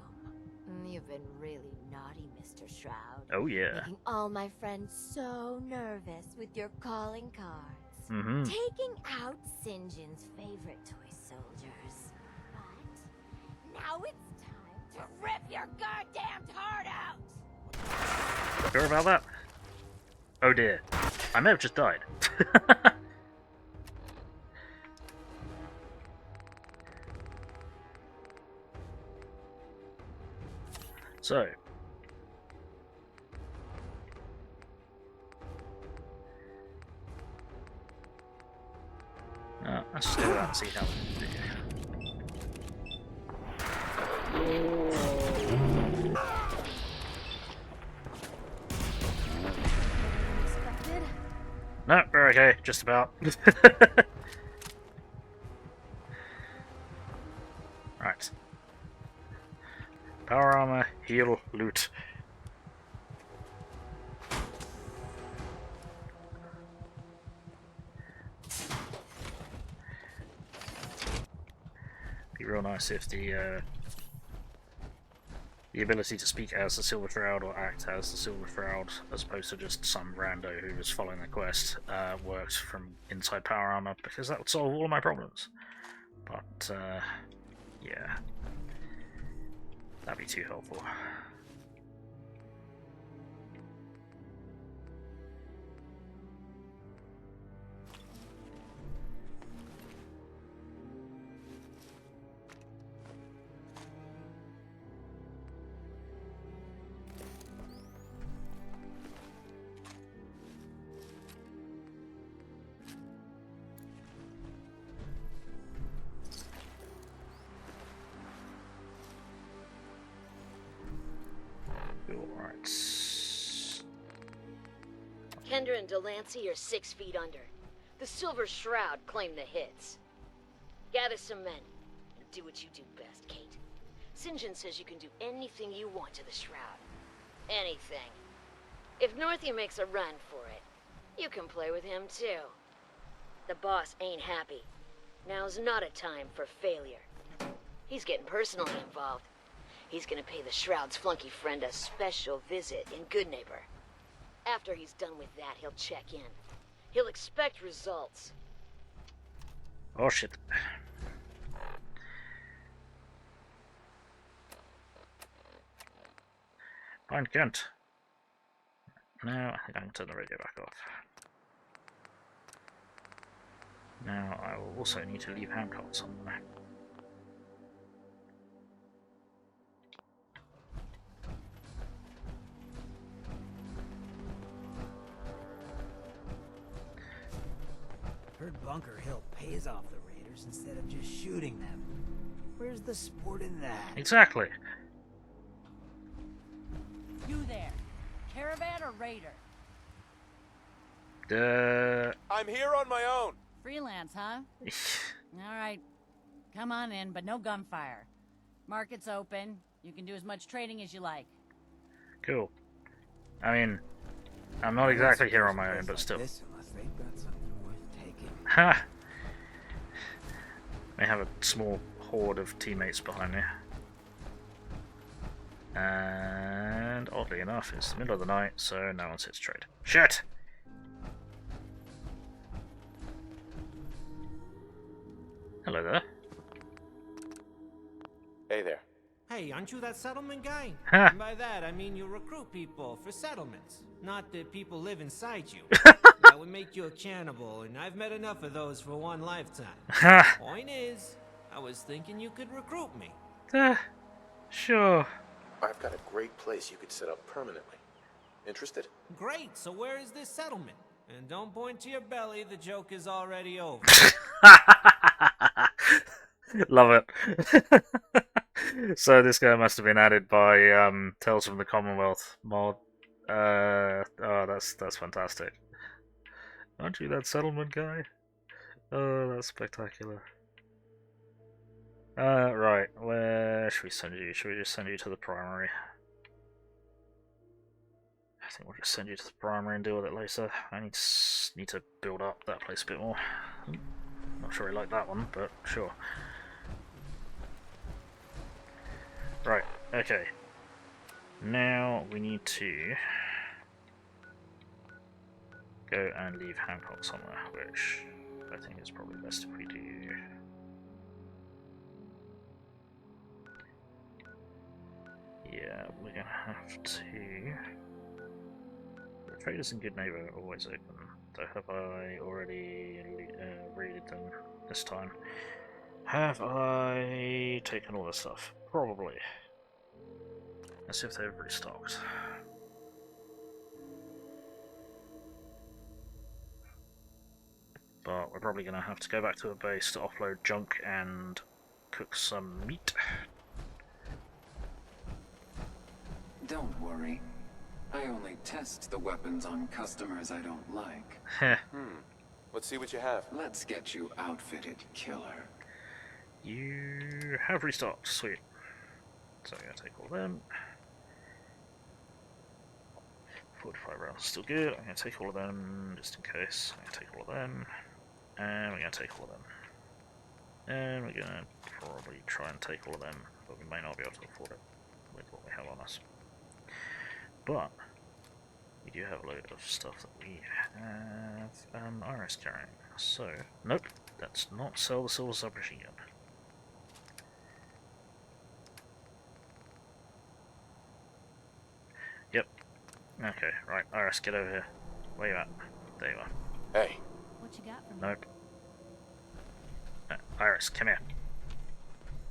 You've been really naughty, Mr. Shroud. Oh yeah. Making all my friends so nervous with your calling cards. Mm-hmm. Taking out St. John's favorite toy soldiers. But now it's time to rip your goddamn heart out! Sure about that? Oh dear. I may have just died. So. Let's just do that and see how we do. No, we're okay, just about. Right. Power armor, heal, loot. Be real nice if the the ability to speak as the Silver Shroud or act as the Silver Shroud, as opposed to just some rando who was following the quest, works from inside power armor, because that would solve all of my problems. But, yeah. That'd be too helpful. Kendra and Delancey are 6 feet under. The Silver Shroud claimed the hits. Gather some men, and do what you do best, Kate. St. John says you can do anything you want to the Shroud. Anything. If Northie makes a run for it, you can play with him too. The boss ain't happy. Now's not a time for failure. He's getting personally involved. He's gonna pay the Shroud's flunky friend a special visit in Goodneighbour. After he's done with that, he'll check in. He'll expect results. Oh shit. Find Kent. Now I think I can turn the radio back off. Now I will also need to leave Hancock somewhere. Heard Bunker Hill pays off the raiders instead of just shooting them. Where's the sport in that? Exactly. You there. Caravan or raider? I'm here on my own. Freelance, huh? Alright. Come on in, but no gunfire. Market's open. You can do as much trading as you like. Cool. I mean, I'm not exactly here on my own, but still. Ha! May have a small horde of teammates behind me. And oddly enough, it's the middle of the night, so no one sits trade. Shit! Hello there. Hey there. Hey, aren't you that settlement guy? Huh. And by that, I mean you recruit people for settlements, not that people live inside you. That would make you a cannibal, and I've met enough of those for one lifetime. Point is, I was thinking you could recruit me. Sure. I've got a great place you could set up permanently. Interested? Great, so where is this settlement? And don't point to your belly, the joke is already over. Love it. So this guy must have been added by Tales from the Commonwealth mod. Oh, that's fantastic. Aren't you that settlement guy? Oh, that's spectacular. Right, where should we send you? Should we just send you to the primary? I think we'll just send you to the primary and deal with it later. I need to build up that place a bit more. Not sure I like that one, but sure. Right, okay. Now we need to go and leave Hancock somewhere, which I think is probably best if we do. Yeah, we're gonna have to. The traders in Goodneighbour are always open. So have I already raided them this time? Have I taken all this stuff? Probably. Let's see if they've restocked. But we're probably going to have to go back to a base to offload junk and cook some meat. Don't worry. I only test the weapons on customers I don't like. Let's see what you have. Let's get you outfitted, killer. You have restocked. Sweet. So I'm going to take all of them. 45 rounds still good. I'm going to take all of them just in case. I'm going to take all of them. And we're going to take all of them. And we're going to probably try and take all of them, but we may not be able to afford it with what we have on us. But we do have a load of stuff that we have Iris carrying. So, nope, that's not sell the silver submachine gun. Yep. Okay, right, Iris, get over here. Where you at? There you are. Hey. What you got for me? Nope. No, Iris, come here.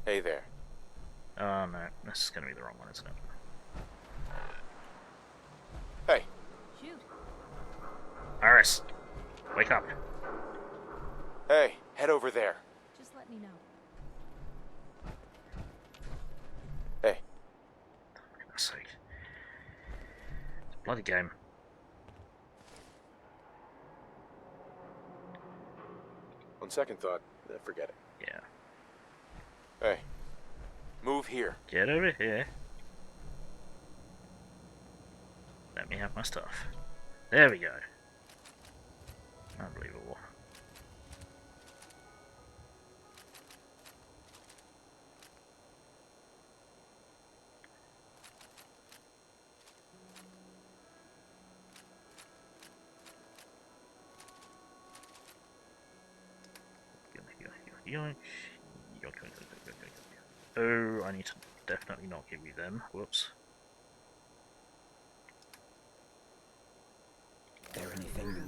Hey there. Oh no, this is gonna be the wrong one, isn't it? Hey. Shoot. Iris, wake up. Hey, head over there. Just let me know. Hey. For goodness sake. It's a bloody game. On second thought, forget it. Yeah. Hey. Move here. Get over here. Let me have my stuff. There we go. Unbelievable. Yoink. Oh, I need to definitely not give you them. Whoops.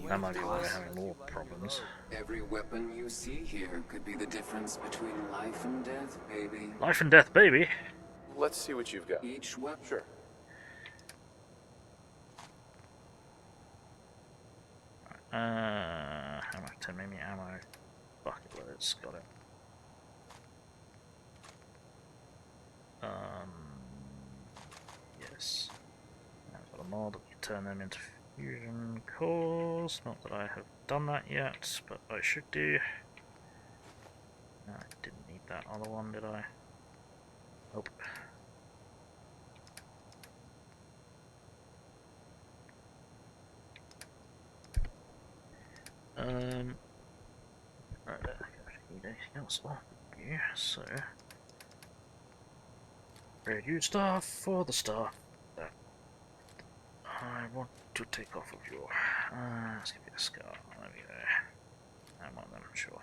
That might be why we're having more problems. Every weapon you see here could be the difference between life and death, baby. Life and death, baby. Let's see what you've got. Each weapon. Sure. How much? 10 maybe ammo. Bucket loads, got it. Yes. I've got a mod that can turn them into fusion cores. Not that I have done that yet, but I should do. No, I didn't need that other one, did I? Nope. Right, I don't need anything else on you, so trade you stuff for the stuff that I want to take off of you. Let's give you a scar. There we go. I want them, sure.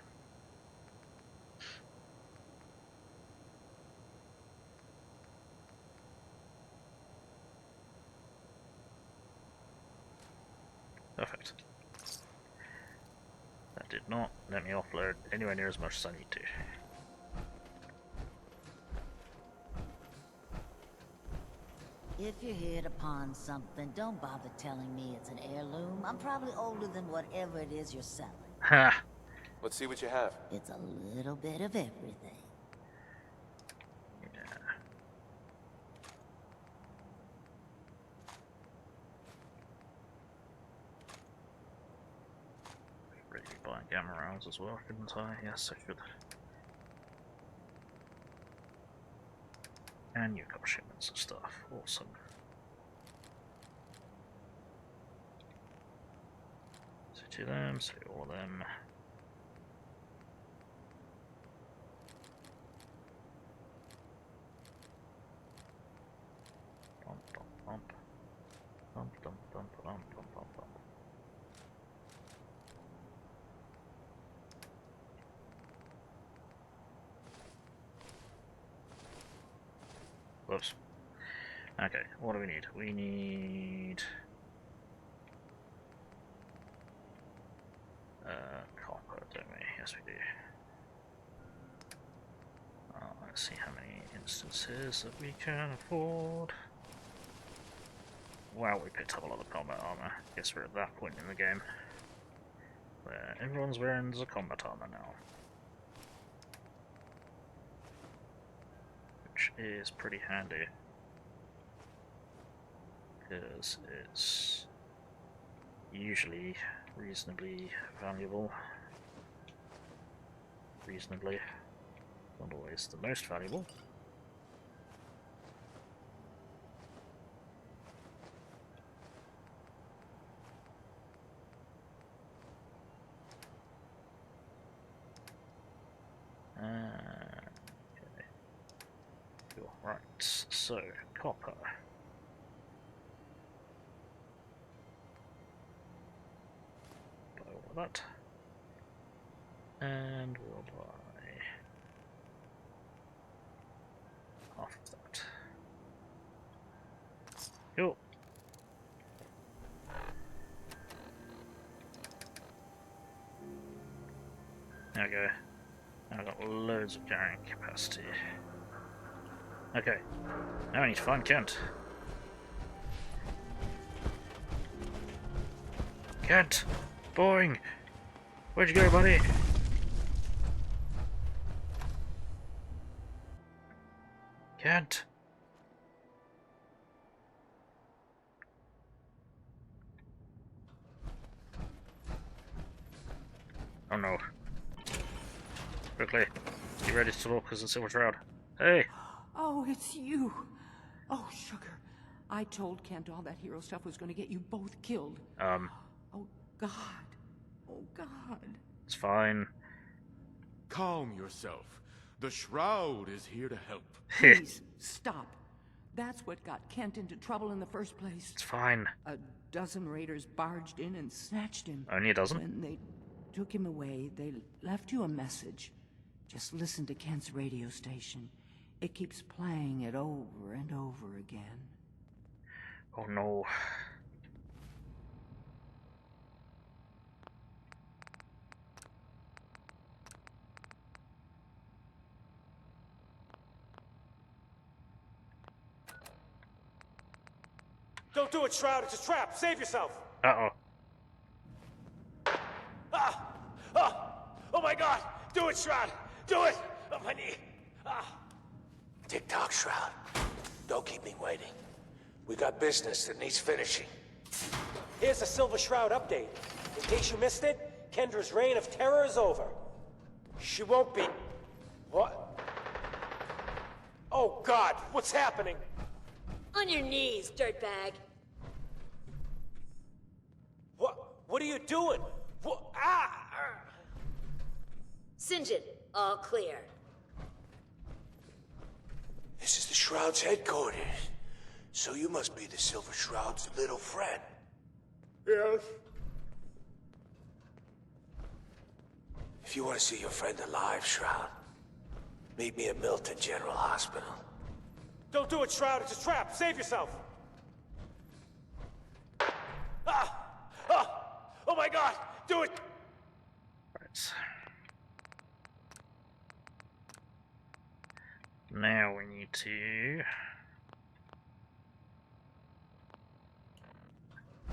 Perfect. That did not let me offload anywhere near as much as I need to. If you hit upon something, don't bother telling me it's an heirloom. I'm probably older than whatever it is you're selling. Ha! Let's see what you have. It's a little bit of everything. Yeah. Ready to buy gamma rounds as well, shouldn't I? Yes, I should. And you've got shipments of stuff. Awesome. So to them, so all of them. Bump, bump, bump. Bump, bump, bump, bump, bump, bump, bump. Whoops. Okay, what do we need? We need copper, don't we? Yes, we do. Let's see how many instances that we can afford. Wow, we picked up a lot of combat armor. Guess we're at that point in the game where everyone's wearing the combat armor now, which is pretty handy because it's usually reasonably valuable. Reasonably, not always the most valuable. Okay. Cool. Right, so copper. that. And we'll buy half of that. Cool. There we go. I've got loads of carrying capacity. Okay. Now I need to find Kent. Kent! Boring! Where'd you go, buddy? Kent! Oh no. Quickly, get ready to look as a Silver Shroud. Hey! Oh, it's you. Oh, sugar. I told Kent all that hero stuff was going to get you both killed. Oh, God. Oh, God. It's fine. Calm yourself. The Shroud is here to help. Please, stop. That's what got Kent into trouble in the first place. It's fine. A dozen raiders barged in and snatched him. Only a dozen? When they took him away, they left you a message. Just listen to Kent's radio station. It keeps playing it over and over again. Oh no. Don't do it, Shroud. It's a trap. Save yourself. Uh-oh. Ah! Ah! Oh my God! Do it, Shroud! Do it! Oh, my knee! Ah! Tick-tock, Shroud. Don't keep me waiting. We got business that needs finishing. Here's a Silver Shroud update. In case you missed it, Kendra's reign of terror is over. She won't be... What? Oh, God! What's happening? On your knees, dirtbag. What are you doing? What? Ah! St. John, all clear. This is the Shroud's headquarters. So you must be the Silver Shroud's little friend. Yes. If you want to see your friend alive, Shroud, meet me at Milton General Hospital. Don't do it, Shroud. It's a trap. Save yourself. Ah! Ah! Oh my God! Do it! Right. Now we need to...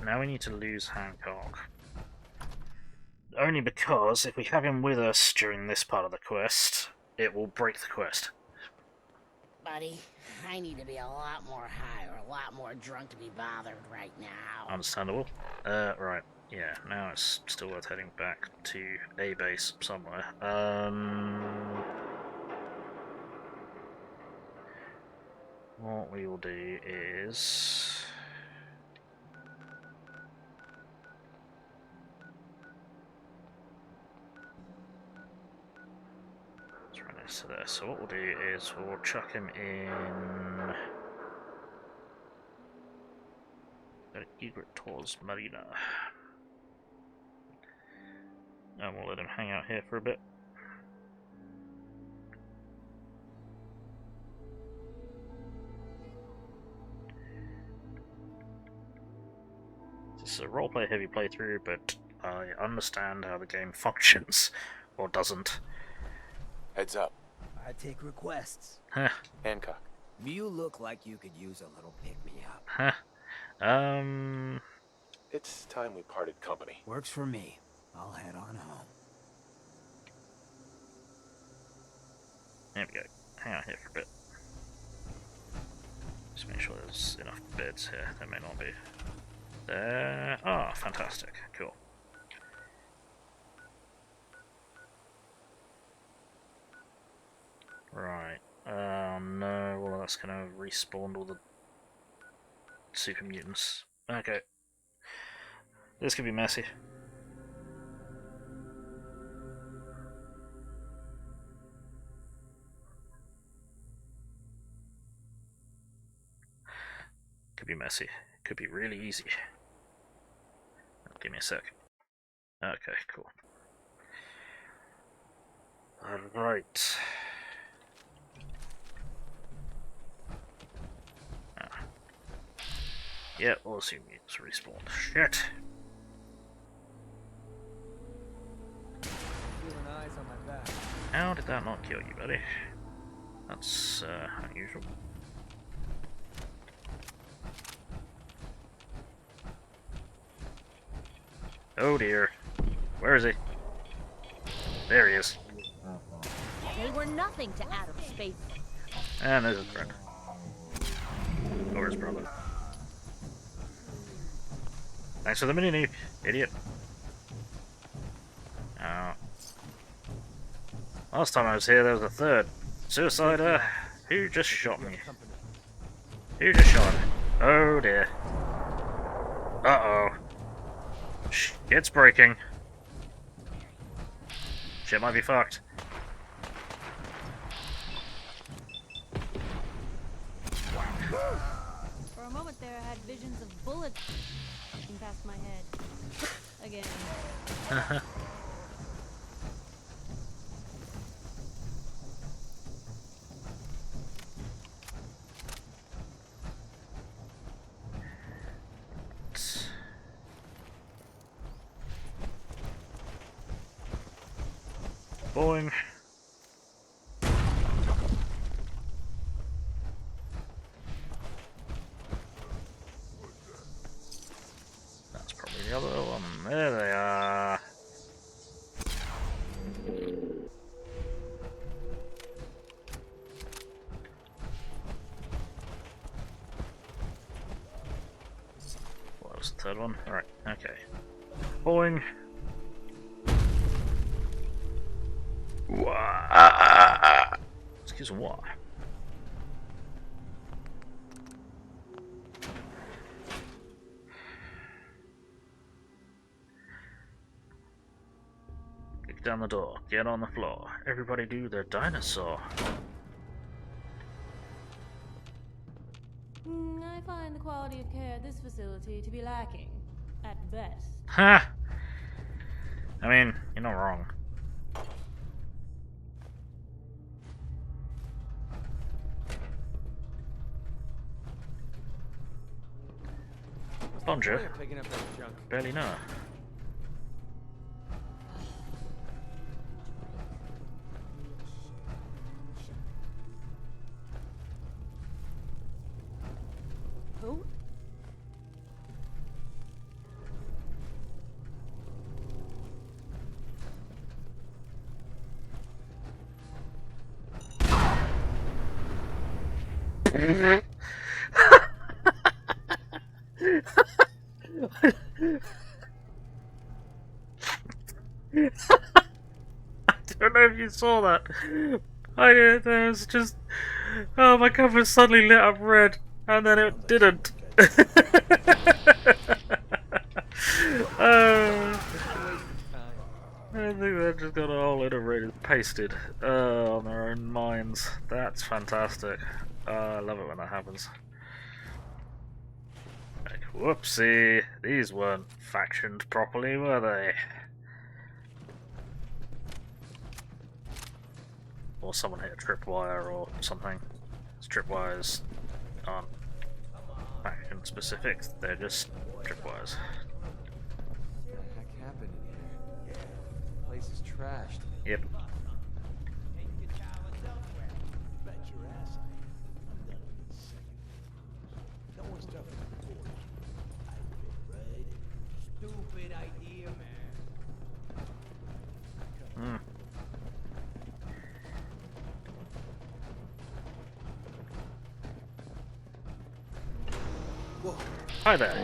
Now we need to lose Hancock. Only because if we have him with us during this part of the quest, it will break the quest. Buddy, I need to be a lot more high or a lot more drunk to be bothered right now. Understandable. Right. Yeah, now it's still worth heading back to a base somewhere. What we will do is... Let's run into this. So what we'll do is we'll chuck him in... Egret towards Marina. And we'll let him hang out here for a bit. This is a roleplay heavy playthrough, but I understand how the game functions, or doesn't. Heads up. I take requests. Huh. Hancock. You look like you could use a little pick-me-up. Huh. It's time we parted company. Works for me. I'll head on home. There we go. Hang out here for a bit. Just make sure there's enough beds here. There may not be. There. Ah, fantastic. Cool. Right. No. Well, that's gonna respawn all the super mutants. Okay. This could be messy. Could be messy. Could be really easy. Give me a sec. Okay, cool. Alright. Yeah, we'll assume it's respawned. Shit! Feeling eyes on my back. How did that not kill you, buddy? That's unusual. Oh dear. Where is he? There he is. They were nothing to Atom's space. And there's his friend. Or his brother. Thanks for the mini, idiot. Oh. Last time I was here, there was a third suicider. Who just shot me? Who just shot me? Oh dear. Uh-oh. Shit's breaking. Shit might be fucked. For a moment there, I had visions of bullets passing past my head. Again. Boing. That's probably the other one. There they are. What was the third one? Alright, okay. Boing. Excuse me, what? Kick down the door, get on the floor. Everybody do the dinosaur. I find the quality of care at this facility to be lacking, at best. Ha! I mean, you're not wrong. Bonjour. Picking up that junk. Barely know. Who? I don't know if you saw that. There was just... Oh, my cover suddenly lit up red, and then it didn't. I think they just got it all iterated, pasted on their own minds. That's fantastic. I love it when that happens. Like, whoopsie, these weren't factioned properly, were they? Or someone hit a tripwire or something. Tripwires aren't faction specific, they're just tripwires. What the heck happened in here? The place is trashed. Yep. Stupid idea, man. Whoa. Hi there.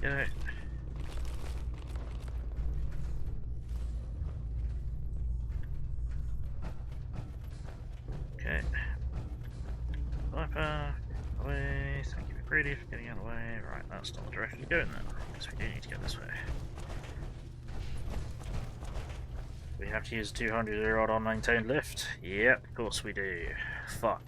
go. Okay. Viper, away. Thank you, Brady, for getting out of the way. Right, that's not the direction to go in then. Guess we do need to go this way. We have to use a 200-year-old unmaintained lift? Yep, of course we do. Fuck.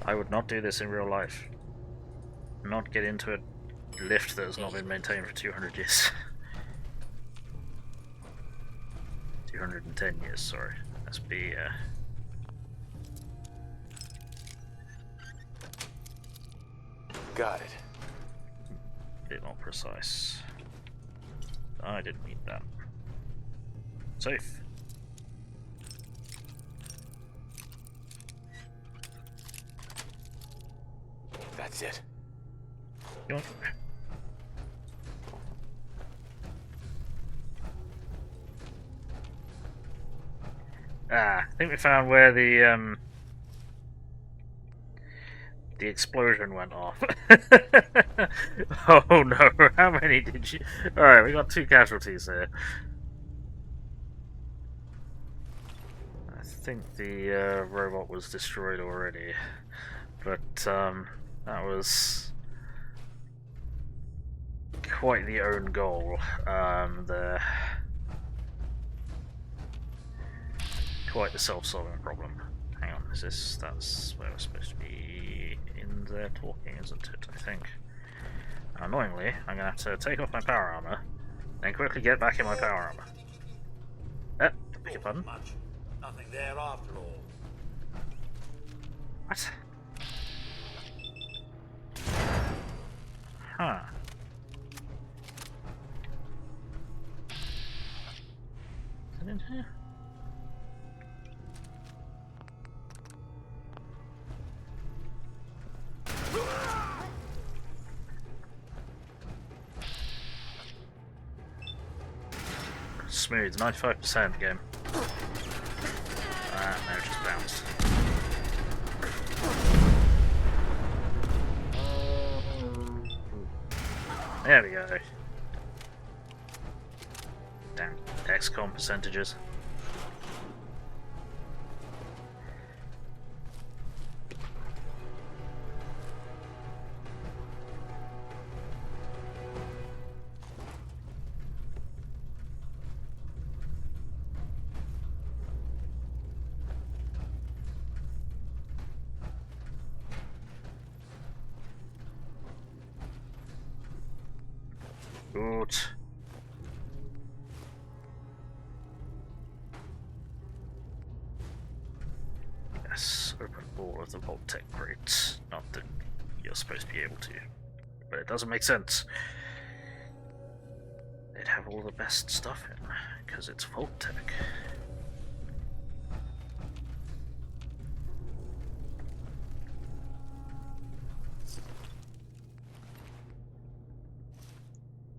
I would not do this in real life. Not get into a lift that has not been maintained for 200 years. 210 years, sorry. Let's be, Got it. a bit more precise. I didn't need that. Safe. That's it. Yoink. I think we found where the explosion went off. Oh no, how many did you... Alright, we got 2 casualties here. I think the robot was destroyed already, but that was quite the own goal. Quite the self-solving problem. Hang on, that's where we're supposed to be in there talking, isn't it? I think. Annoyingly, I'm gonna have to take off my power armor, then quickly get back in my power armor. Beg your pardon? Nothing there after all. What? Huh. Is it in here? Smooth, 95% game. No, it just bounced. There we go. Damn, XCOM percentages. Good. Yes, open all of the vault tech crates. Not that you're supposed to be able to, but it doesn't make sense. They'd have all the best stuff in, because it's vault tech.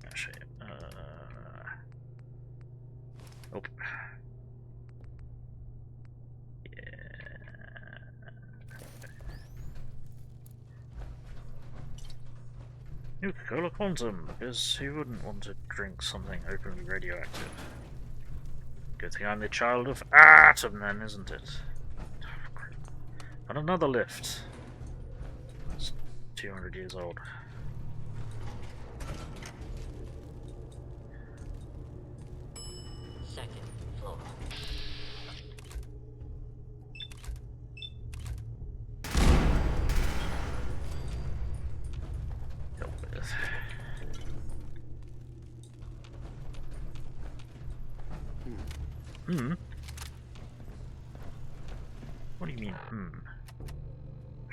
Actually, nope. Coca-Cola Quantum, because who wouldn't want to drink something openly radioactive? Good thing I'm the child of Atom then, isn't it? And another lift. It's 200 years old. Second floor. What do you mean,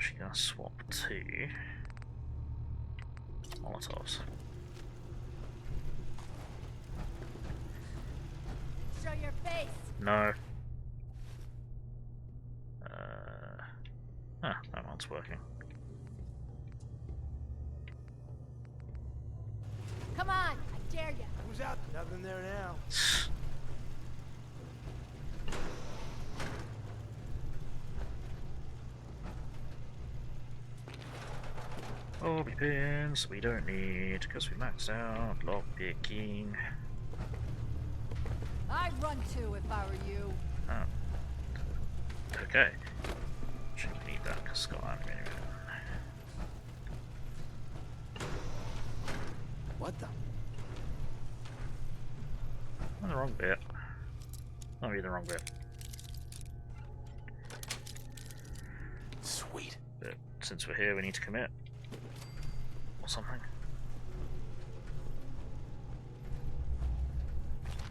Actually gonna swap to Molotovs. Show your face. No. That one's working. Come on, I dare you. Who's out? Nothing there now. Bobby pins we don't need because we maxed out lock picking. I'd run too if I were you. Oh. Okay. Shouldn't need that because Scott anyway. What the? I'm the wrong bit. I'll be the wrong bit. Sweet. But since we're here, we need to commit. Or something.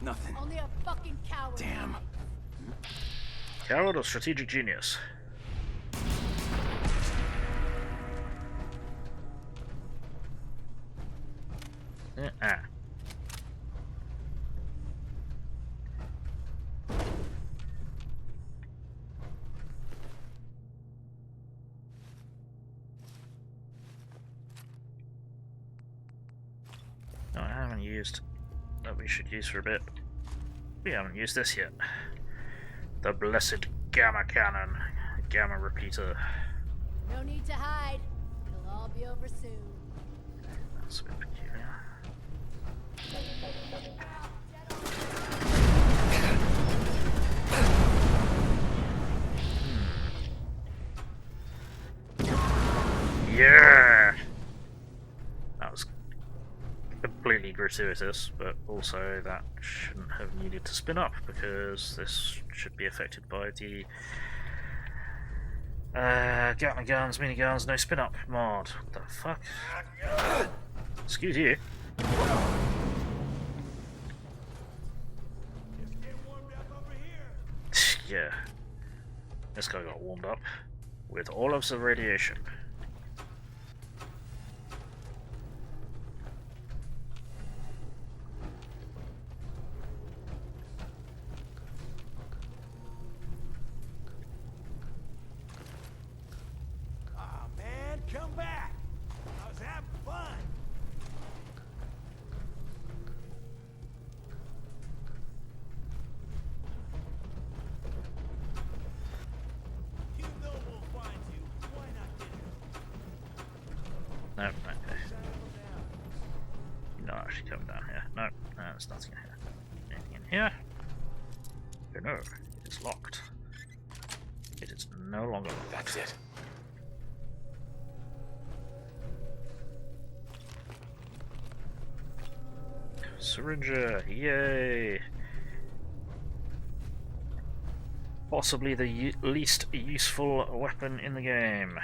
Nothing. Only a fucking coward. Damn. Coward or strategic genius? Ah. No, I haven't used that we should use for a bit. We haven't used this yet. The blessed gamma cannon, gamma repeater. No need to hide. It'll all be over soon. That's a bit peculiar. Yeah! That was completely gratuitous, but also that shouldn't have needed to spin up because this should be affected by the Gatling guns, miniguns, no spin up mod. What the fuck? Excuse you. Yeah. This guy got warmed up with all of the radiation. Ah, man, come back! I was having fun! You know we'll find you. Why not get it? No, okay. You're not actually coming down here. No, there's nothing in here. Anything in here? Oh no, it is locked. It is no longer locked. That's it. Syringer, yay! Possibly the least useful weapon in the game.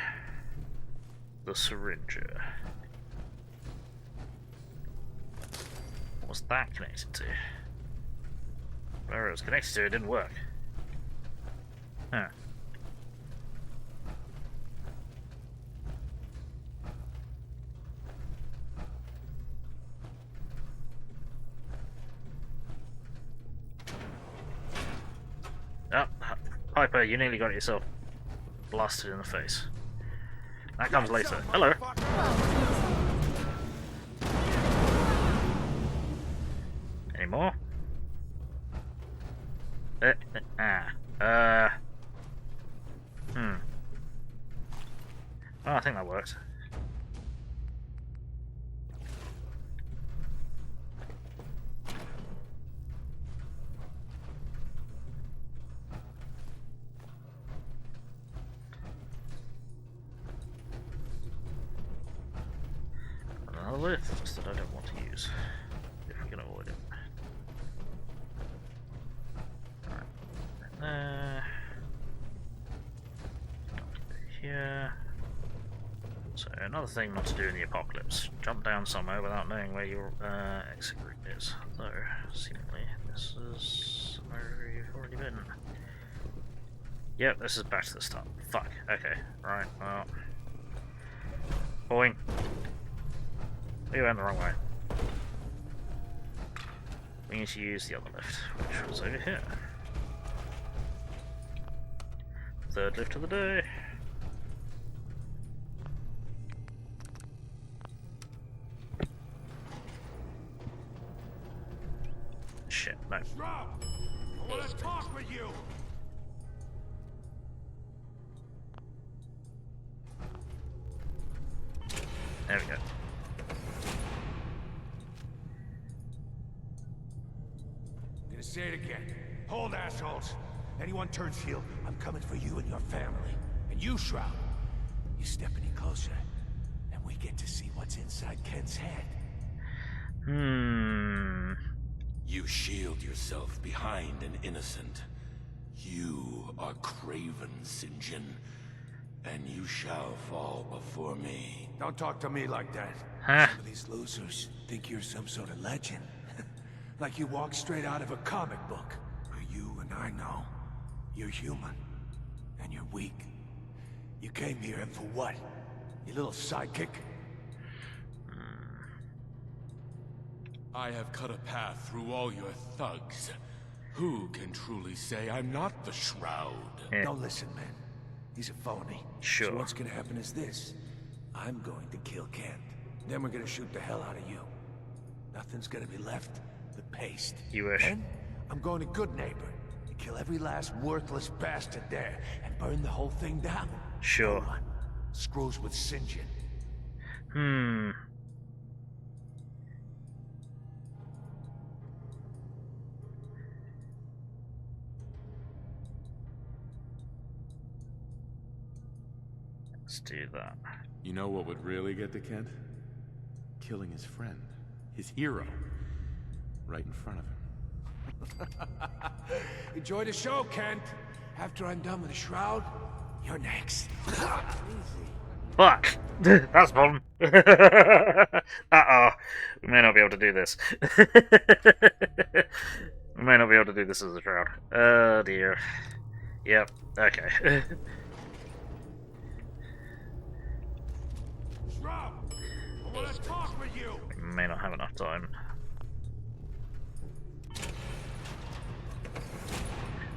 The Syringer. What was that connected to? Where it was connected to, it didn't work. Huh. Oh, Piper, you nearly got yourself blasted in the face. That comes later. Hello. Any more? Oh, I think that worked. Another lift that I don't want to use, if we can avoid it. Alright, here. So another thing not to do in the apocalypse: jump down somewhere without knowing where your exit route is. Though seemingly this is somewhere you've already been. Yep, this is back to the start. Fuck. Okay. Right. Well. Boing. We went the wrong way. We need to use the other lift, which was over here. Third lift of the day. Shit, no. Shroud! I want to talk with you! There we go. I'm gonna say it again. Hold, assholes. Anyone turns heel, I'm coming for you and your family. And you, Shroud, you step any closer, and we get to see what's inside Ken's head. You shield yourself behind an innocent. You are craven, St. John, and you shall fall before me. Don't talk to me like that. Huh? Some of these losers think you're some sort of legend. Like you walked straight out of a comic book. But you and I know, you're human. And you're weak. You came here and for what? Your little sidekick? I have cut a path through all your thugs. Who can truly say I'm not the Shroud? Don't listen, man. He's a phony. Sure. So what's gonna happen is this. I'm going to kill Kent. Then we're gonna shoot the hell out of you. Nothing's gonna be left but paste. You wish. Then I'm going to Goodneighbour and kill every last worthless bastard there and burn the whole thing down. Sure. No one screws with St. John. Let's do that. You know what would really get to Kent? Killing his friend, his hero, right in front of him. Enjoy the show, Kent. After I'm done with the Shroud, you're next. Fuck! That's a problem. Uh-oh. We may not be able to do this. We may not be able to do this as a Shroud. Oh dear. Yep, okay. Shroud, I want to talk with you. We may not have enough time.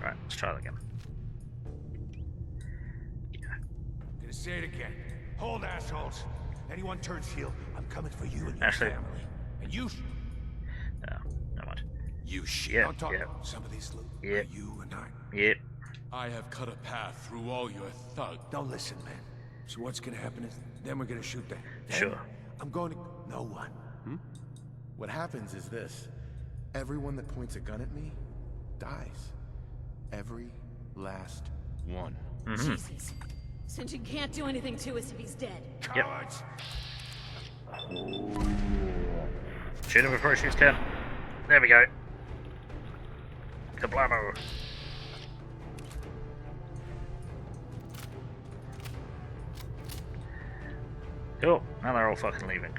Right, let's try that again. Gonna say it again. Hold, assholes. Anyone turns heel, I'm coming for you and your Actually, family. And you. No, never mind. You shit. Yep, Don't talk yep. about some of these Yep. you and I. Yep. I have cut a path through all your thugs. Don't listen, man. So what's gonna happen is, then we're gonna shoot them. Sure. I'm going to. No one. What happens is this. Everyone that points a gun at me dies. Every last one. Jesus. St. John can't do anything to us if he's dead. Cowards! Shoot him before he shoots Ken. There we go. Kablamo. Cool. Now they're all fucking leaving.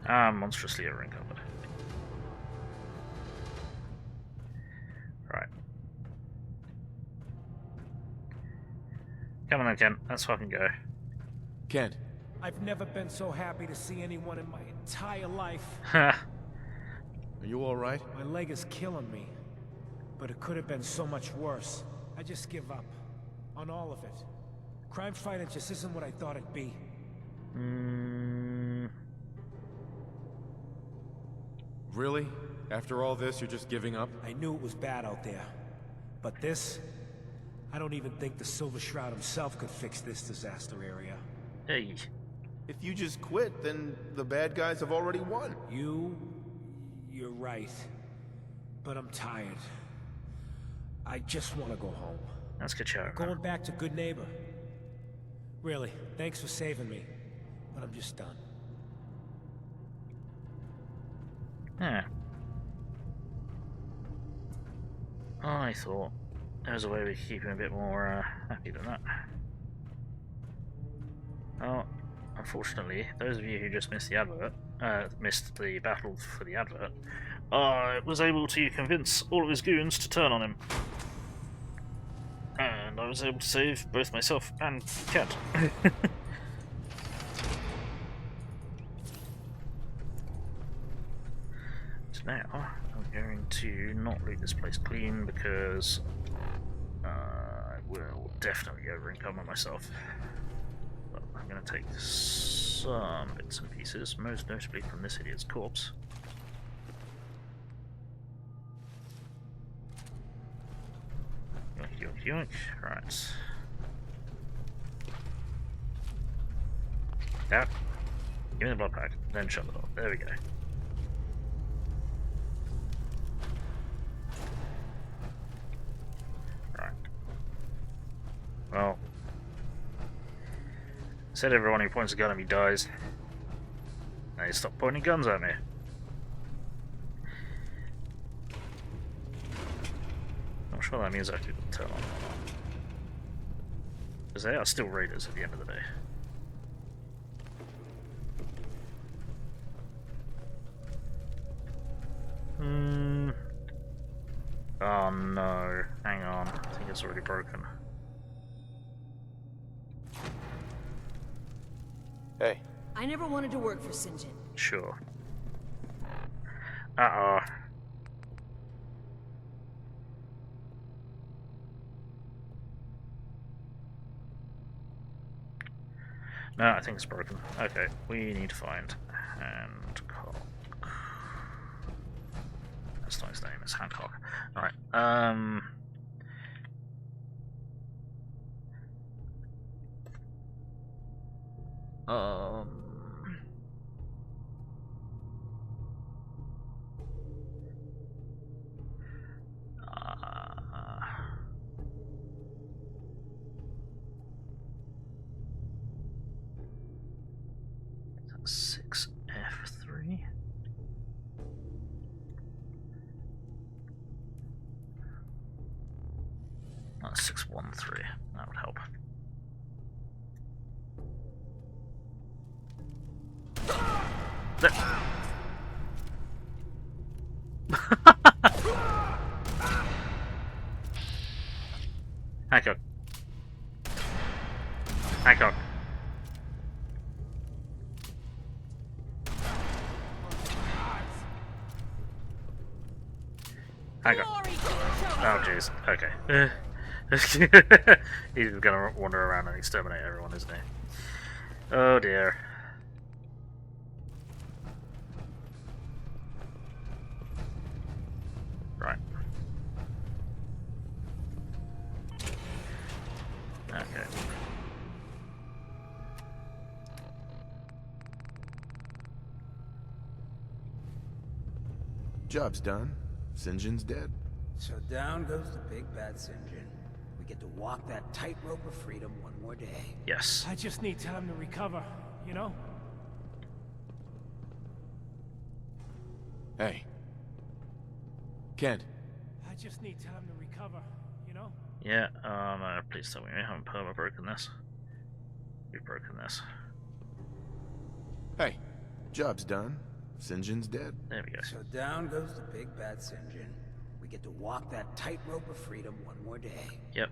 Monstrously over-encumbered. Right. Come on then, Ken. Let's fucking go. Kent. I've never been so happy to see anyone in my entire life. Are you alright? My leg is killing me. But it could have been so much worse. I just give up. On all of it. Crime fighting just isn't what I thought it'd be. Really? After all this, you're just giving up? I knew it was bad out there. But this? I don't even think the Silver Shroud himself could fix this disaster area. Hey. If you just quit, then the bad guys have already won. You're right. But I'm tired. I just want to go home. That's good show. Going back to Goodneighbour. Really, thanks for saving me. But I'm just done. Yeah. I thought there was a way we could keep him a bit more happy than that. Oh, unfortunately, those of you who just missed the advert, missed the battle for the advert, I was able to convince all of his goons to turn on him. And I was able to save both myself and Kent. So now, I'm going to not loot this place clean because I will definitely over-encumber myself. But I'm going to take some bits and pieces, most notably from this idiot's corpse. Yoink, yoink, yoink. Right. Yeah. Give me the blood pack, then shut the door. There we go. Right. Well. Said everyone who points a gun at me dies. Now you stop pointing guns at me. I'm sure that means I could turn on or not. Because they are still raiders at the end of the day. Oh no. Hang on. I think it's already broken. Hey. I never wanted to work for St. John. Sure. Uh-oh. No, I think it's broken. Okay, we need to find Hancock. That's not his name, it's Hancock. Alright, that's 6F3. That's 613. That would help. Hancock. Hancock. Hancock. Oh jeez. Okay. He's gonna wander around and exterminate everyone, isn't he? Oh dear. Right. Okay. Job's done. St. John's dead. So down goes the big bad St. John. We get to walk that tightrope of freedom one more day. Yes. I just need time to recover, you know? Hey. Kent. I just need time to recover, you know? Yeah, please tell me we haven't perma broken this. We've broken this. Hey. Job's done. St. John's dead. There we go. So down goes the big bad St. John. We get to walk that tightrope of freedom one more day. Yep.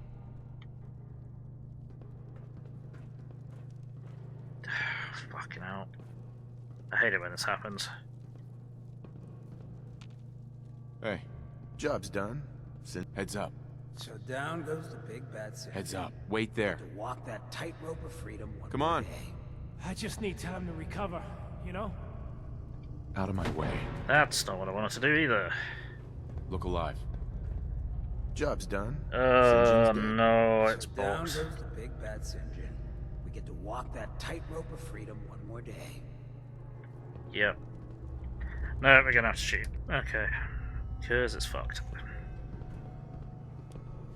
Fucking hell. I hate it when this happens. Hey. Job's done. Heads up. So down goes the big bad St. Heads John. up. Wait there. We get to walk that tightrope of freedom one Come more on. day. I just need time to recover, you know? Out of my way. That's not what I wanted to do either. Look alive. Job's done. No, it's down box. goes the big bad St. John. We get to walk that tightrope of freedom one more day. Yep. No, we're gonna have to shoot. Okay. Because it's fucked.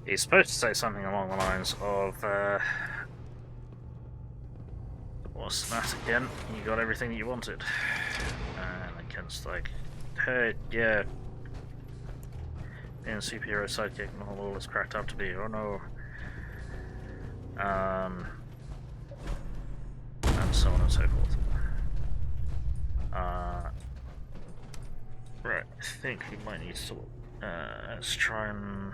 He's supposed to say something along the lines of, what's that again? You got everything that you wanted. And then Kent's like, hey, yeah. Being a superhero sidekick not all it's cracked up to be, oh no. And so on and so forth. Right, I think we might need to let's try and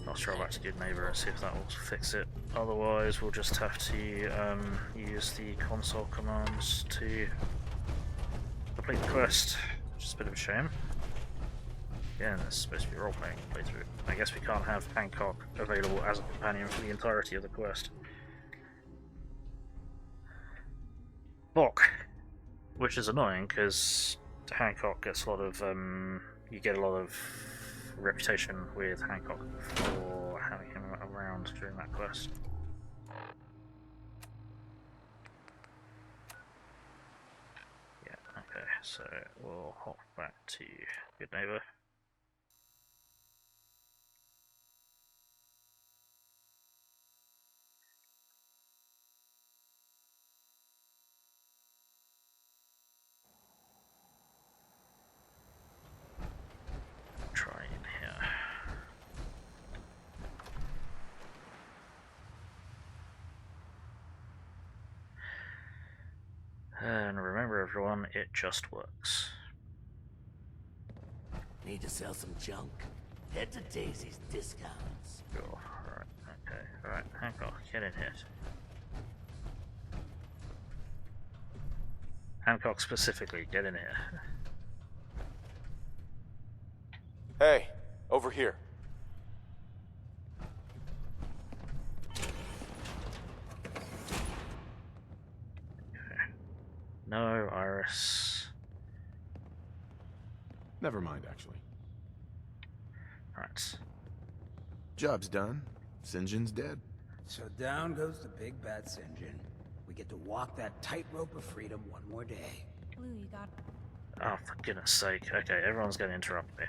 I'll try back to Goodneighbour and see if that will fix it. Otherwise we'll just have to use the console commands to complete the quest, which is a bit of a shame. Yeah, and it's supposed to be a role-playing playthrough. I guess we can't have Hancock available as a companion for the entirety of the quest. Bok, which is annoying because Hancock gets a lot of you get a lot of reputation with Hancock for having him around during that quest. so we'll hop back to Goodneighbour. Try in here. And remember everyone, it just works. Need to sell some junk? Head to Daisy's Discounts. Cool. Alright, okay. Alright, Hancock, get in here. Hancock specifically, get in here. Hey, over here. No, Iris. Never mind, actually. Alright. Job's done. St. John's dead. So down goes the big bad St. John. We get to walk that tightrope of freedom one more day. Blue, you got... Oh, for goodness sake. Okay, everyone's going to interrupt me.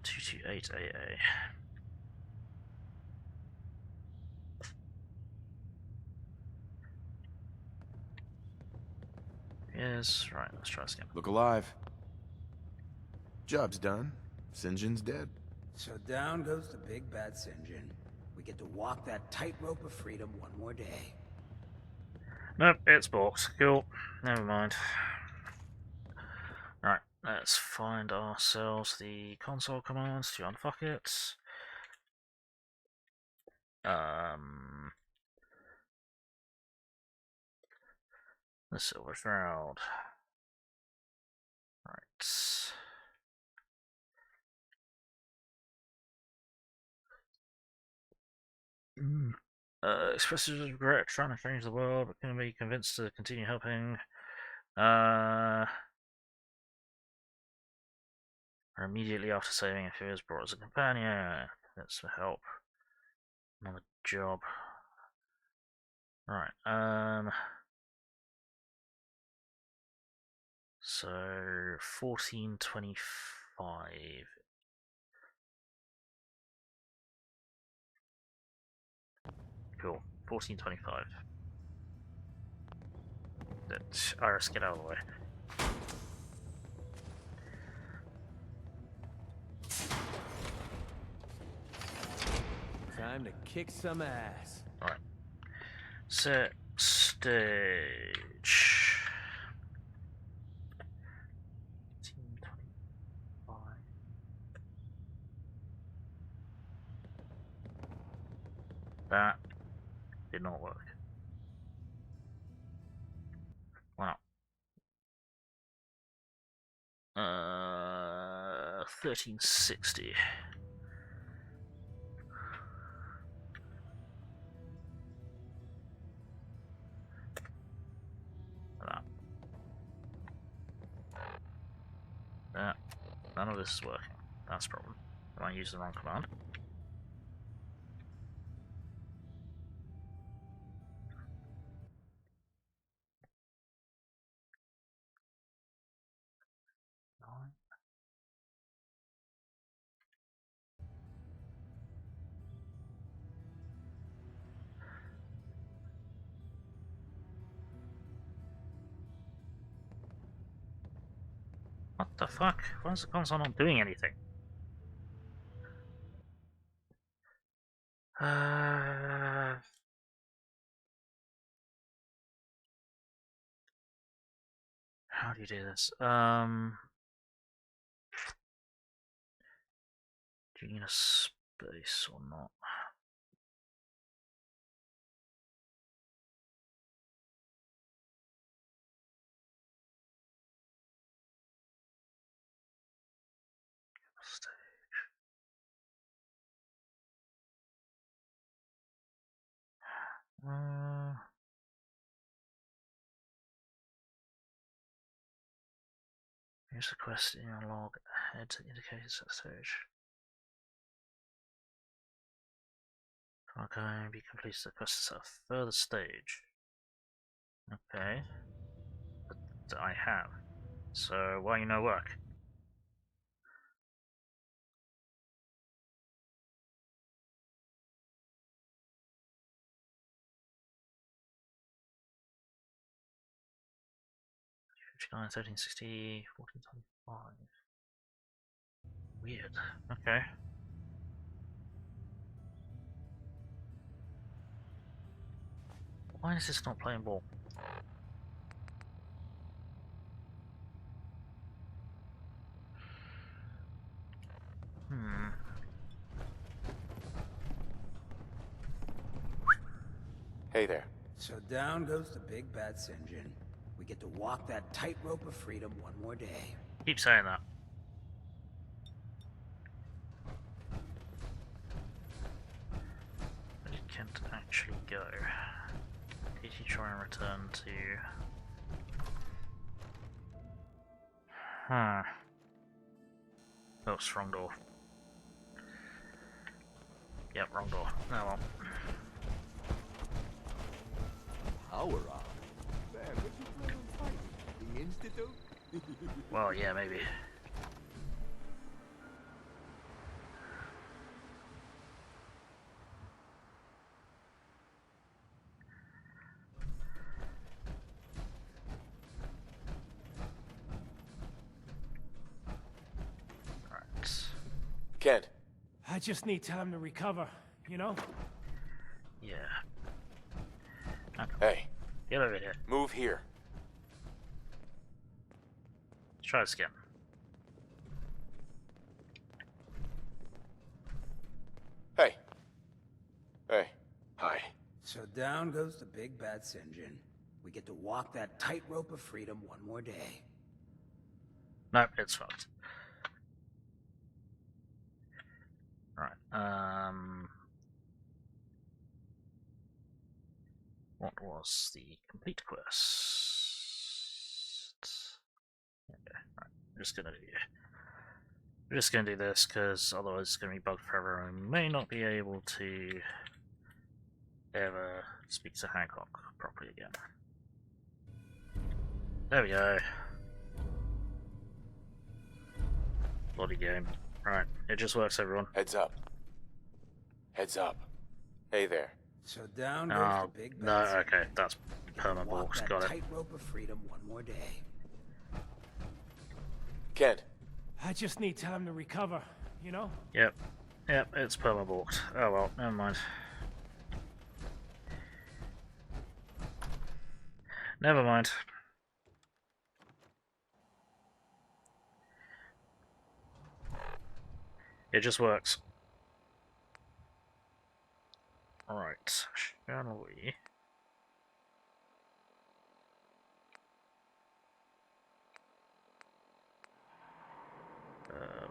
$228 AA. Yes, right, let's try this again. Look alive. Job's done. St. John's dead. So down goes the big bad St. John. We get to walk that tightrope of freedom one more day. Nope, it's blocked. Cool. Never mind. Right, let's find ourselves the console commands to unfuck it. The Silver Shroud. Right. Expresses regret trying to change the world, but can be convinced to continue helping. Immediately after saving, if he was brought as a companion, that's for help. Another job. Right. So 1425. Cool. 1425. That Iris, get out of the way. Time to kick some ass. Alright. Set stage. 1425. That did not work. Wow. 1360. That. None of this is working. That's a problem. I used the wrong command. What the fuck? Why is the console not doing anything? How do you do this? Do you need a space or not? Use the quest in your log ahead to indicate that stage. Okay, be completed the quest at a further stage. Okay. But I have. So why you no work? '59, 1360, 1425. Weird. Okay. Why is this not playing ball? Hey there. So down goes the big bad St. John. We get to walk that tightrope of freedom one more day. Keep saying that. But it can't actually go. Did you try and return to... Oh, wrong door. Yep, wrong door. Oh well. Power on. Man, what you plan on fighting? The Institute? Well, yeah, maybe. Alright. Kent. I just need time to recover, you know? Yeah. Hey. Get over here. Move here. Let's try this again. Hey. Hey. Hi. So down goes the big bad St. John. We get to walk that tightrope of freedom one more day. Nope, it's fucked. Right, what was the complete quest? Okay, right, I'm just gonna do this because otherwise it's gonna be bugged forever and we may not be able to ever speak to Hancock properly again. There we go. Bloody game. Right, it just works, everyone. Heads up. Heads up. Hey there. So down goes the big bad no, St. okay, that's perma-balks, got it. Tightrope of freedom one more day. Kent. I just need time to recover, you know? Yep, it's perma-balked. Oh well, never mind. Never mind. It just works. Alright, shall we?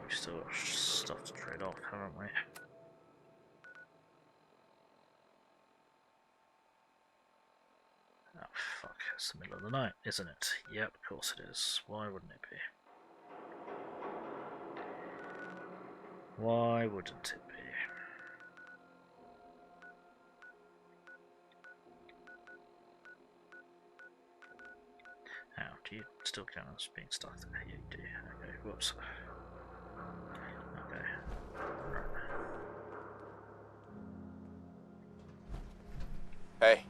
We've still got stuff to trade off, haven't we? Oh fuck, it's the middle of the night, isn't it? Yep, of course it is. Why wouldn't it be? Why wouldn't it be? How do you still count as being stuck there? You do. Okay, whoops. Okay. Right. Hey.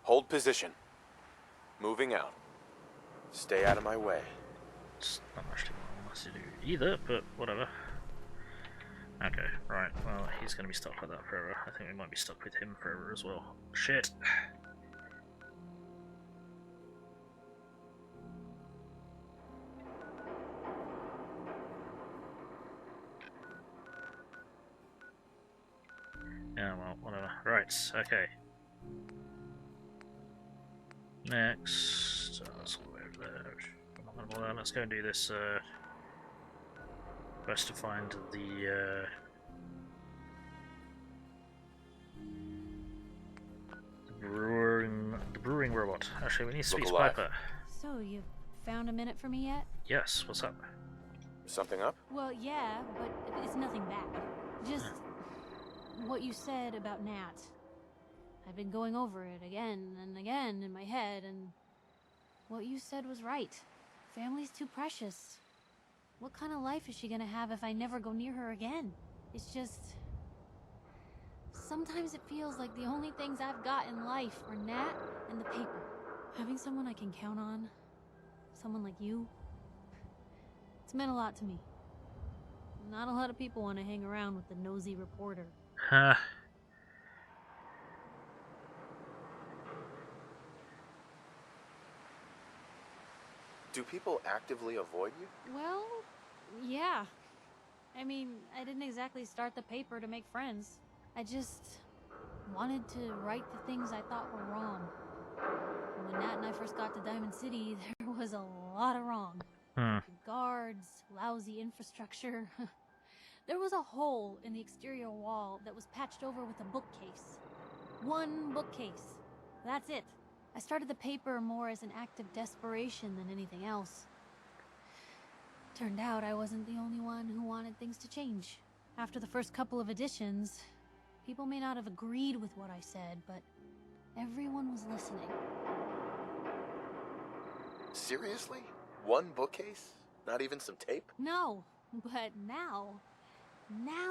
Hold position. Moving out. Stay out of my way. It's not much to do either, but whatever. Okay, right, well, he's gonna be stuck like that forever. I think we might be stuck with him forever as well. Shit. Yeah, well, whatever. Right, okay. Next, that's all the way over there. I'm not gonna bother. Let's go and do this, quest to find the brewing robot. Actually, we need to speak to alive. Piper. So, you found a minute for me yet? Yes, what's up? Something up? Well, yeah, but it's nothing bad. Just what you said about Nat. I've been going over it again and again in my head, and what you said was right. Family's too precious. What kind of life is she gonna have if I never go near her again? It's just... sometimes it feels like the only things I've got in life are Nat and the paper. Having someone I can count on, someone like you, it's meant a lot to me. Not a lot of people want to hang around with the nosy reporter. Huh. Do people actively avoid you? Well, yeah. I mean, I didn't exactly start the paper to make friends. I just wanted to right the things I thought were wrong. When Nat and I first got to Diamond City, there was a lot of wrong. Guards, lousy infrastructure. There was a hole in the exterior wall that was patched over with a bookcase. One bookcase. That's it. I started the paper more as an act of desperation than anything else. Turned out I wasn't the only one who wanted things to change. After the first couple of editions, people may not have agreed with what I said, but everyone was listening. Seriously? One bookcase? Not even some tape? No, but now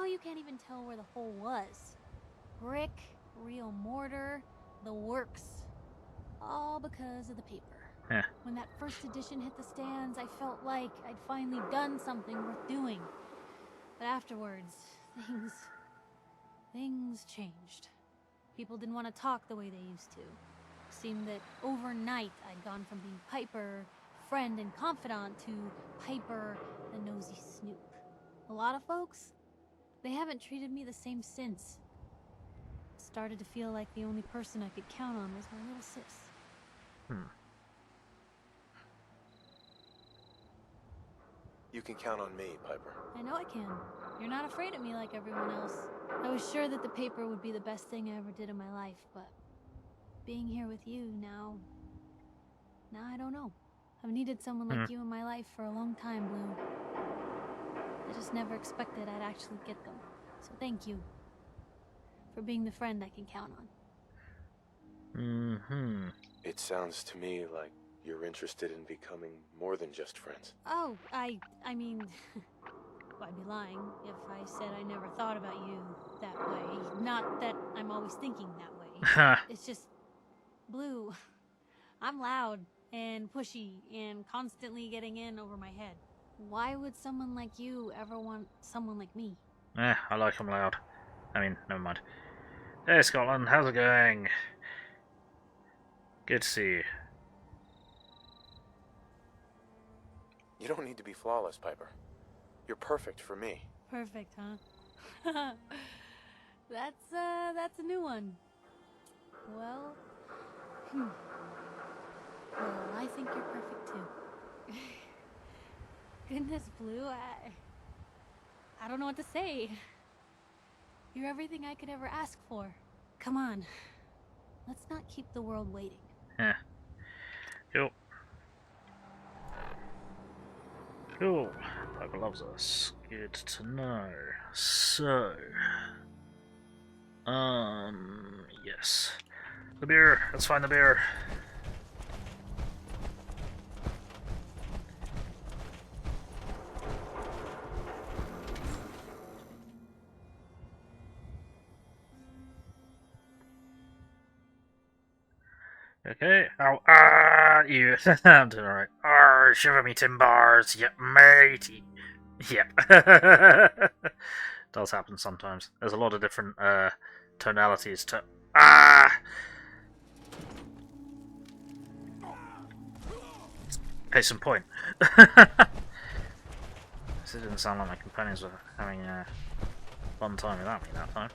you can't even tell where the hole was. Brick, real mortar, the works. All because of the paper. When that first edition hit the stands, I felt like I'd finally done something worth doing. But afterwards, things changed. People didn't want to talk the way they used to. It seemed that overnight I'd gone from being Piper, friend and confidant, to Piper, the nosy snoop. A lot of folks, they haven't treated me the same since. Started to feel like the only person I could count on was my little sis. You can count on me, Piper. I know I can. You're not afraid of me like everyone else. I was sure that the paper would be the best thing I ever did in my life, but being here with you now I don't know. I've needed someone like you in my life for a long time, Blue. I just never expected I'd actually get them. So thank you for being the friend I can count on. It sounds to me like you're interested in becoming more than just friends. Oh, I mean, I'd be lying if I said I never thought about you that way. Not that I'm always thinking that way. It's just, Blue, I'm loud and pushy and constantly getting in over my head. Why would someone like you ever want someone like me? I like him loud. I mean, never mind. Hey Scotland, how's it going? Good to see you. You don't need to be flawless, Piper. You're perfect for me. Perfect, huh? That's a new one. Well, well, I think you're perfect too. Goodness, Blue, I don't know what to say. You're everything I could ever ask for. Come on, let's not keep the world waiting. Cool. Cool. Piper loves us. Good to know. So, yes. The beer. Let's find the beer. Okay. Oh, you. I'm doing alright. Oh, shiver me timbers. Yep, matey. Yep. Does happen sometimes. There's a lot of different tonalities to. Case in point. This didn't sound like my companions were having a fun time without me that time.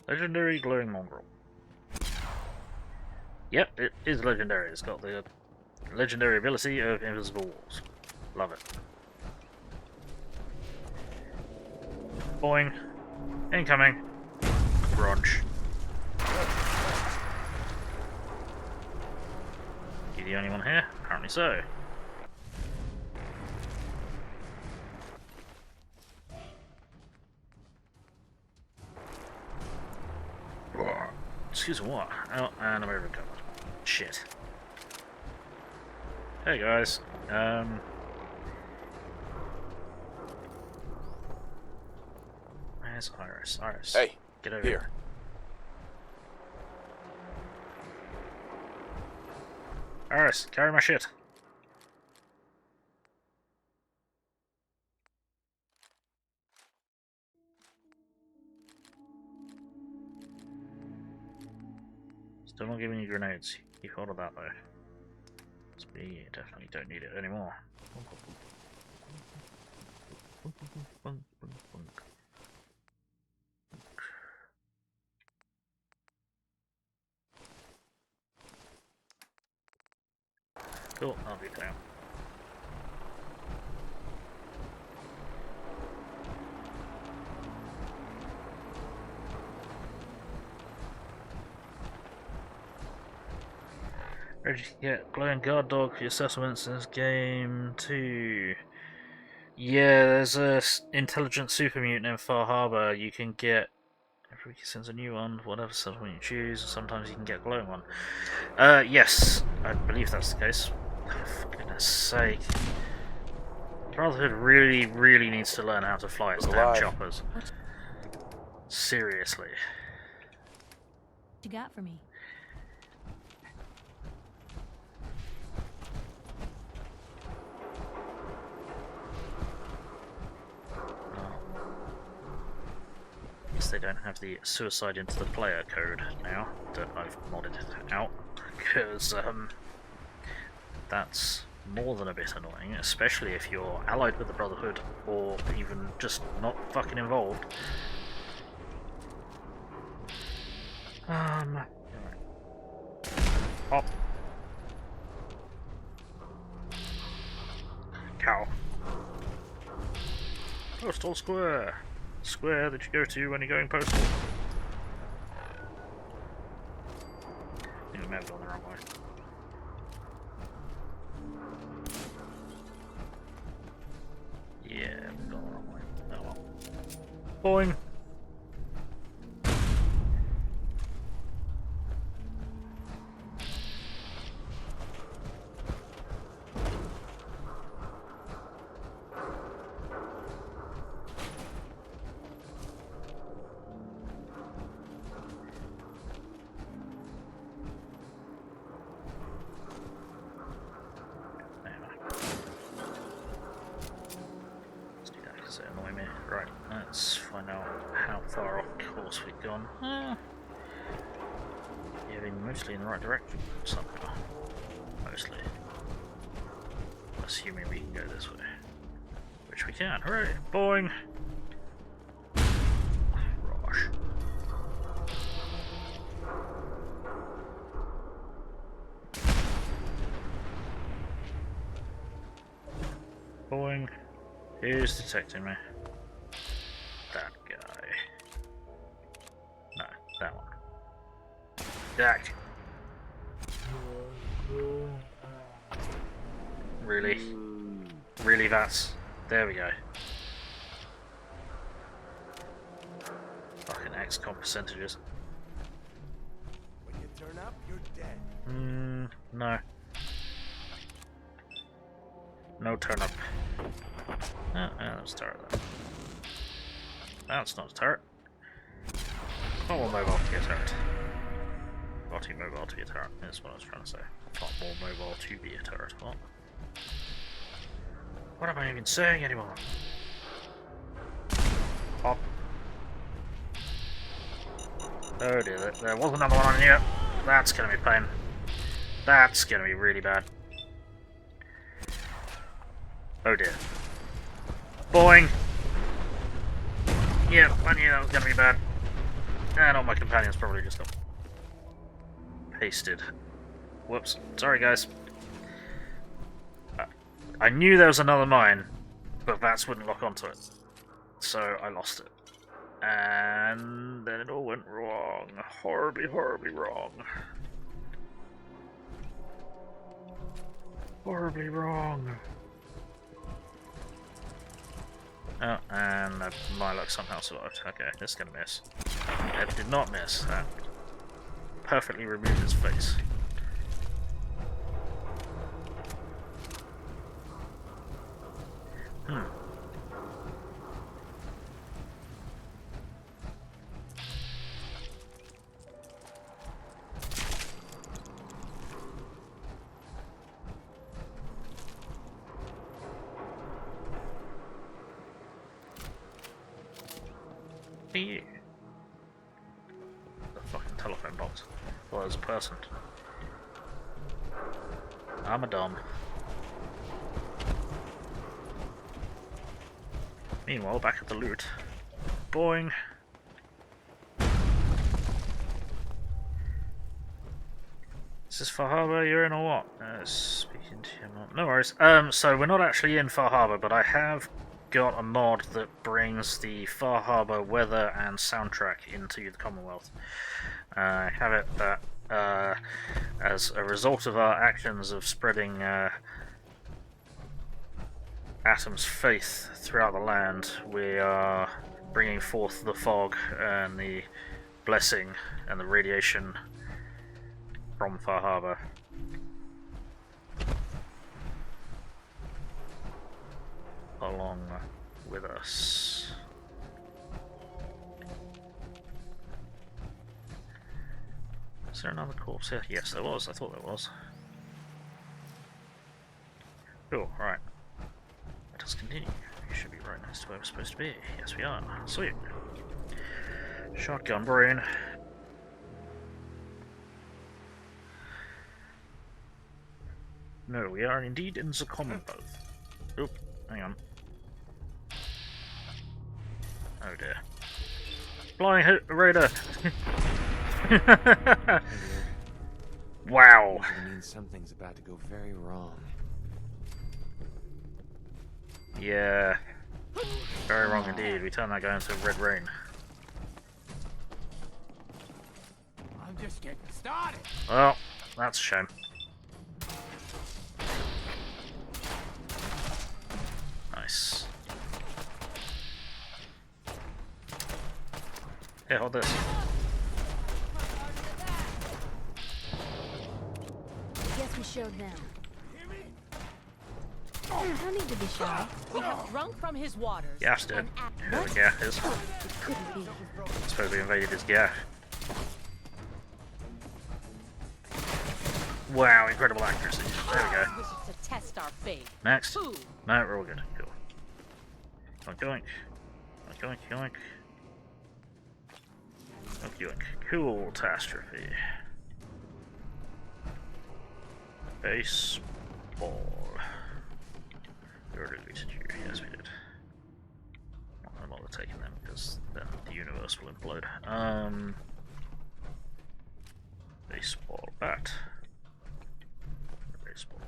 Legendary glowing mongrel. Yep, it is legendary. It's got the legendary ability of invisible walls. Love it. Boing. Incoming. Crunch. You the only one here? Apparently so. Excuse me, what? Oh, and I'm overcovered. Shit. Hey guys. Where's Iris? Iris. Hey, get over here. Iris, carry my shit. Still not giving you grenades. Keep hold of that though. We definitely don't need it anymore. Cool, I'll be down. Ready to get glowing guard dog for your settlements in this game too. Yeah, there's a intelligent super mutant in Far Harbor. You can get every week it sends a new one, whatever settlement you choose. Sometimes you can get a glowing one. Yes, I believe that's the case. For goodness sake. Brotherhood really needs to learn how to fly its damn choppers. Seriously. What you got for me? They don't have the suicide into the player code now that I've modded it out, because that's more than a bit annoying, especially if you're allied with the Brotherhood or even just not fucking involved. Alright. Hop. Cow. Postal Square. Square that you go to when you're going postal. I think we may have gone the wrong way. Yeah, we've gone the wrong way. Oh well. Boing! Mostly in the right direction, somehow. Mostly. Assuming we can go this way. Which we can. Hooray! Boing! Rosh. Boing. Who's detecting me? That guy. No, that one. Jack. Really? Really, that's... There we go. Fucking XCOM percentages. When you turn up, you're dead. No. No turn up. Oh, that's a turret then. That's not a turret. Not more mobile to be a turret. Far too mobile to be a turret, that's what I was trying to say. Far more mobile to be a turret. What am I even saying anymore? Pop. Oh dear, there was another one on here. That's gonna be pain. That's gonna be really bad. Oh dear. Boing! Yep, I knew that was gonna be bad. And all my companions probably just got pasted. Whoops. Sorry, guys. I knew there was another mine, but VATS wouldn't lock onto it. So I lost it. And then it all went wrong. Horribly, horribly wrong. Horribly wrong. Oh, and my luck somehow survived. Okay, this is gonna miss. It did not miss. That perfectly removed its face. You. The fucking telephone box. Well, as a person. I'm a dom. Meanwhile, back at the loot. Boing. Is this Far Harbor you're in or what? Speaking to your mom. No worries. So we're not actually in Far Harbor, but I have got a mod that brings the Far Harbor weather and soundtrack into the Commonwealth. I have it that as a result of our actions of spreading Atom's faith throughout the land, we are bringing forth the fog and the blessing and the radiation from Far Harbor. Along with us. Is there another corpse here? Yes, there was. I thought there was. Cool, right. Let us continue. We should be right next to where we're supposed to be. Yes, we are. Sweet. Shotgun brain. No, we are indeed in the Commonwealth. Oop, hang on. Oh dear. Flying hit raider! Wow! It means something's about to go very wrong. Yeah. Very wrong indeed. We turned that guy into red rain. I'm just getting started. Well, that's a shame. Nice. Here, hold this. I guess we showed them. No need to be shy. We have drunk from his waters. Gas did. You know what gas is? It couldn't be. I suppose we invaded his gas. Wow, incredible accuracy. There we go. To test our faith. Next. Who? No, we're all good. Cool. Oink oink. Oink oink oink. Oink oink. Cool catastrophe. Baseball. We already looted you. Yes, we did. Not gonna bother taking them because then the universe will implode. Baseball bat. Baseball.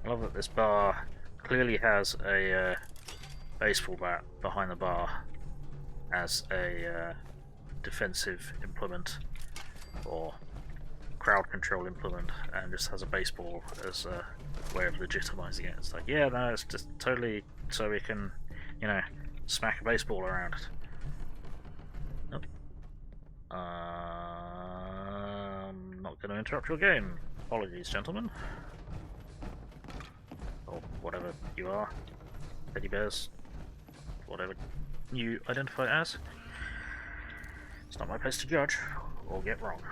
I love that this bar clearly has a baseball bat behind the bar as a defensive implement or crowd control implement, and just has a baseball as a way of legitimizing it. It's like, yeah, no, it's just totally so we can, you know, smack a baseball around it. Nope. I'm not going to interrupt your game. Apologies, gentlemen. Or whatever you are. Teddy bears. Whatever you identify as. It's not my place to judge or get wrong.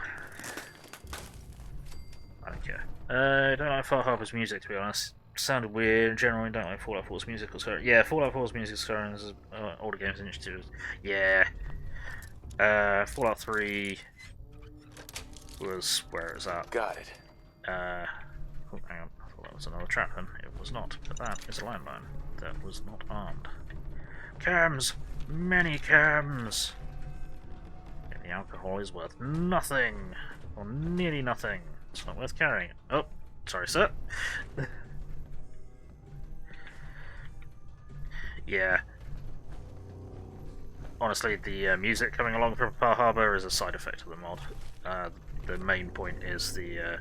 I don't care. I don't like Far Harbor's music, to be honest. Sounded weird. Generally, don't like Fallout 4's musical scoring. Yeah, Fallout 4's music scoring is older games initiatives. Yeah. Fallout 3 was where it was at. Got it. Oh, hang on. I thought that was another trap, and it was not. But that is a landmine that was not armed. Cams! Many cams! And the alcohol is worth nothing! Or nearly nothing. It's not worth carrying it. Oh, sorry, sir. Yeah. honestly, the music coming along from Pearl Harbor is a side effect of the mod. The main point is the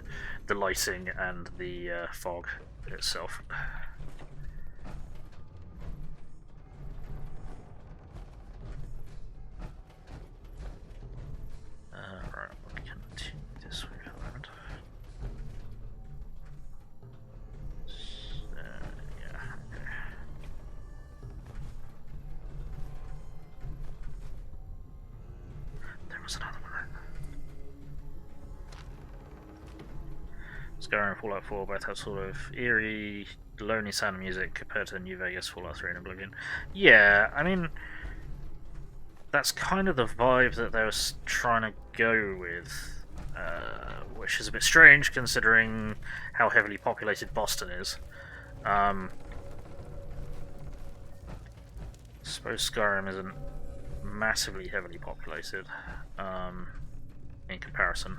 lighting and the fog itself. Right, we can continue this way for the moment. Yeah, okay. There was another one. Skyrim and Fallout 4 both have sort of eerie, lonely sound music compared to New Vegas, Fallout 3 and Oblivion. Yeah, I mean, that's kind of the vibe that they were trying to go with, which is a bit strange considering how heavily populated Boston is. I suppose Skyrim isn't massively heavily populated in comparison.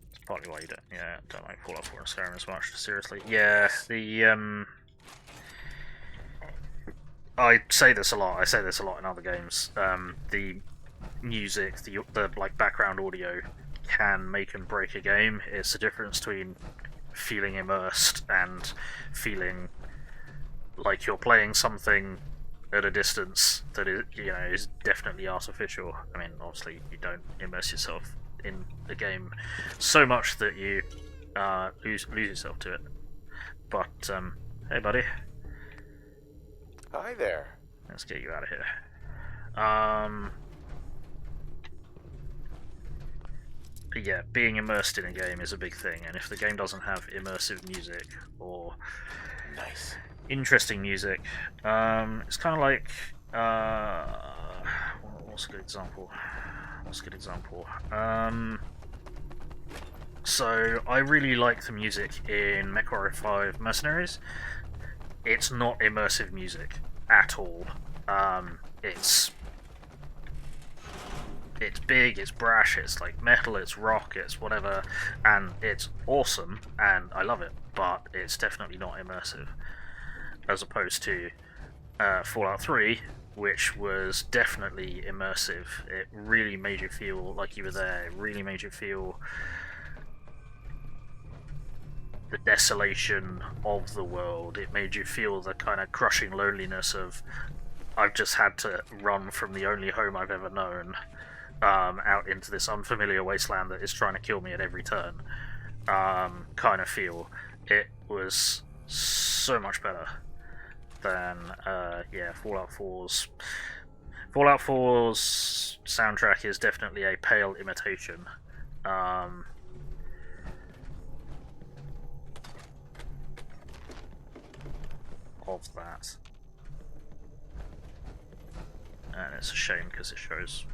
It's partly why you don't like Fallout 4 and Skyrim as much. Seriously, yeah, the I say this a lot. I say this a lot in other games. The music, the like background audio, can make and break a game. It's the difference between feeling immersed and feeling like you're playing something at a distance that is definitely artificial. I mean, obviously, you don't immerse yourself in a game so much that you lose yourself to it. But hey, buddy. Hi there. Let's get you out of here. But yeah, being immersed in a game is a big thing, and if the game doesn't have immersive music or interesting music, it's kind of like what's a good example? So I really like the music in MechWarrior 5 Mercenaries. It's not immersive music at all. It's big, it's brash, it's like metal, it's rock, it's whatever, and it's awesome, and I love it, but it's definitely not immersive. As opposed to Fallout 3, which was definitely immersive. It really made you feel like you were there, it really made you feel the desolation of the world. It made you feel the kind of crushing loneliness of, I've just had to run from the only home I've ever known out into this unfamiliar wasteland that is trying to kill me at every turn kind of feel. It was so much better than Fallout 4's. Fallout 4's soundtrack is definitely a pale imitation. Of that, and it's a shame because it shows.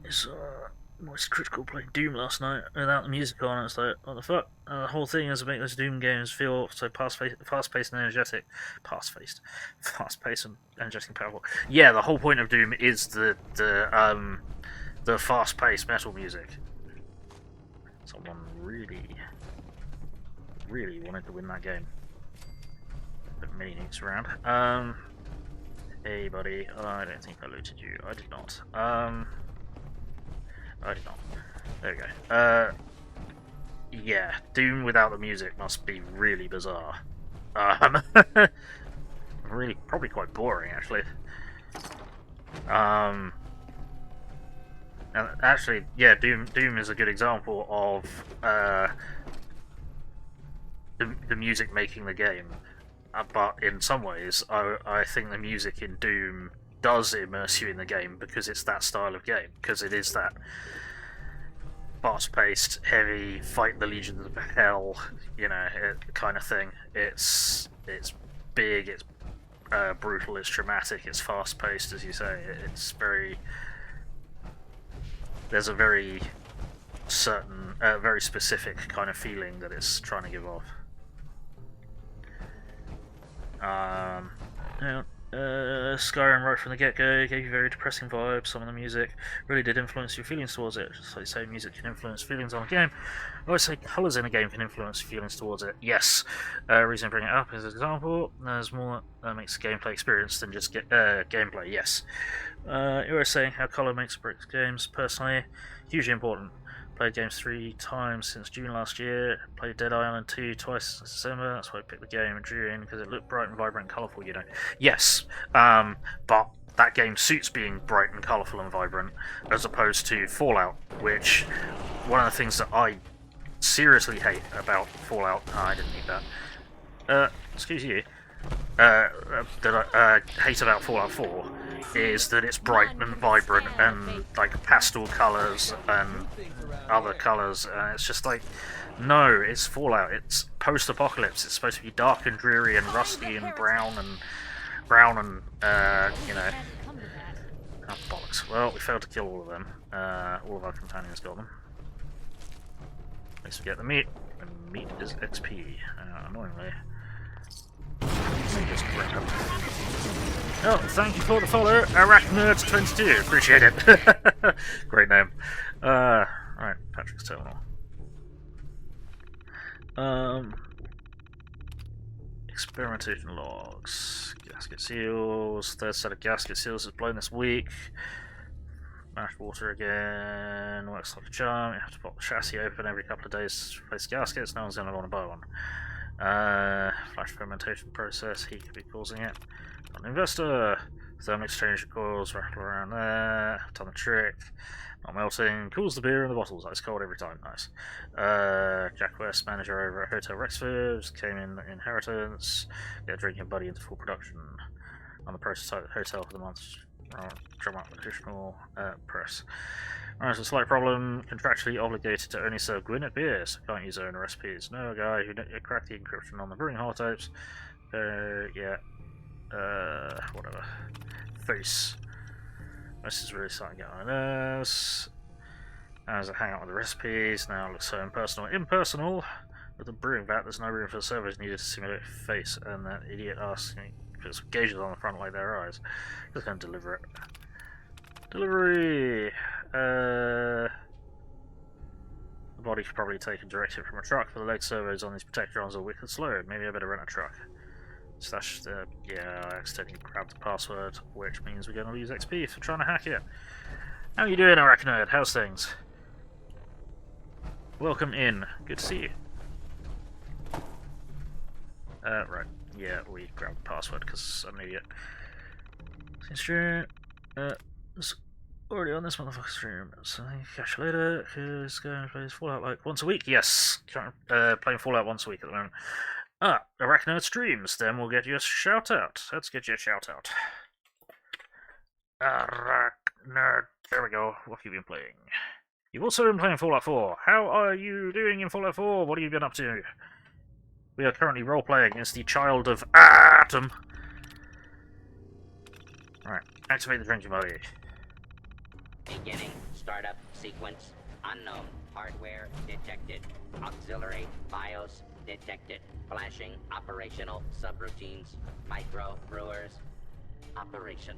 It's Moist Critical playing Doom last night without the music on. It's like, what the fuck? The whole thing is to make those Doom games feel so fast-paced and energetic. Fast-paced and energetic and powerful. Yeah, the whole point of Doom is the fast-paced metal music. Someone really wanted to win that game. But many nukes around. Hey buddy, I don't think I looted you. I did not. I did not. There we go. Yeah, Doom without the music must be really bizarre. Really, probably quite boring actually. And actually, yeah, Doom is a good example of the music making the game. But in some ways, I think the music in Doom does immerse you in the game because it's that style of game. Because it is that fast-paced, heavy, fight the legions of hell, kind of thing. It's big, it's brutal, it's dramatic, it's fast-paced, as you say. It's very... There's a very certain, very specific kind of feeling that it's trying to give off. Skyrim right from the get-go gave you very depressing vibes. Some of the music really did influence your feelings towards it. Just like you say, music can influence feelings on a game. I always say colours in a game can influence feelings towards it. Yes. Reason I bring it up as an example, there's more that makes a gameplay experience than just gameplay. Yes. You were saying how colour makes or breaks games. Personally, hugely important. Played games 3 times since June last year. Played Dead Island 2 twice since December. That's why I picked the game and drew in, because it looked bright and vibrant and colourful, you know. Yes, but that game suits being bright and colourful and vibrant, as opposed to Fallout, which, one of the things that I seriously hate about Fallout... Oh, I didn't need that. Excuse you. That I hate about Fallout 4 is that it's bright and vibrant and like pastel colours and other colours, and it's just like, no, it's Fallout, it's post-apocalypse, it's supposed to be dark and dreary and rusty and brown and you know. Oh, bollocks. Well, we failed to kill all of them. All of our companions got them. At least we get the meat, and meat is XP, annoyingly. Oh, thank you for the follow, Arachnerd22. Appreciate it. Great name. Right, Patrick's terminal. Experimentation logs. Gasket seals. Third set of gasket seals is blown this week. Mashed water again. Works like a charm. You have to pop the chassis open every couple of days to replace gaskets. No one's going to want to buy one. Flash fermentation process, heat could be causing it. Got an investor. Thermal exchange coils rattle around there. Done the trick. Not melting. Cools the beer in the bottles. Ice cold every time. Nice. Jack West, manager over at Hotel Rexford, came in inheritance. Get Drinkin Buddy into full production. On the prototype hotel for the month. Drum up additional press. There's a slight problem. Contractually obligated to only serve Goodneighbour beer, so can't use their own recipes. No guy who cracked the encryption on the brewing holotapes. Yeah. Whatever. Face. This is really starting to get on my nerves. As I hang out with the recipes, now it looks so impersonal. Impersonal! With the brewing vat, there's no room for the servers needed to simulate face, and that idiot asks me if there's gauges on the front like their eyes. Just gonna deliver it. Delivery! The body could probably take a directive from a truck, but the leg servos on these protectrons are wicked slow. Maybe I better rent a truck. Slash the... yeah, I accidentally grabbed the password, which means we're going to lose XP for trying to hack it. How you doing, Arachnerd? How's things? Welcome in. Good to see you. Right. Yeah, we grabbed the password because I'm an idiot. Stream. It's already on this motherfucking stream, so catch you later. Who's going to play Fallout like once a week? Yes. Playing Fallout once a week at the moment. Arachnerd streams, then we'll get you a shout out. Let's get you a shout out. Arachnerd. There we go. What have you been playing? You've also been playing Fallout 4. How are you doing in Fallout 4? What have you been up to? We are currently role-playing as the child of AAAHtom. Right, activate the Drinkin Buddy. Beginning startup sequence unknown. Hardware detected. Auxiliary BIOS detected. Flashing operational subroutines. Micro brewers operational.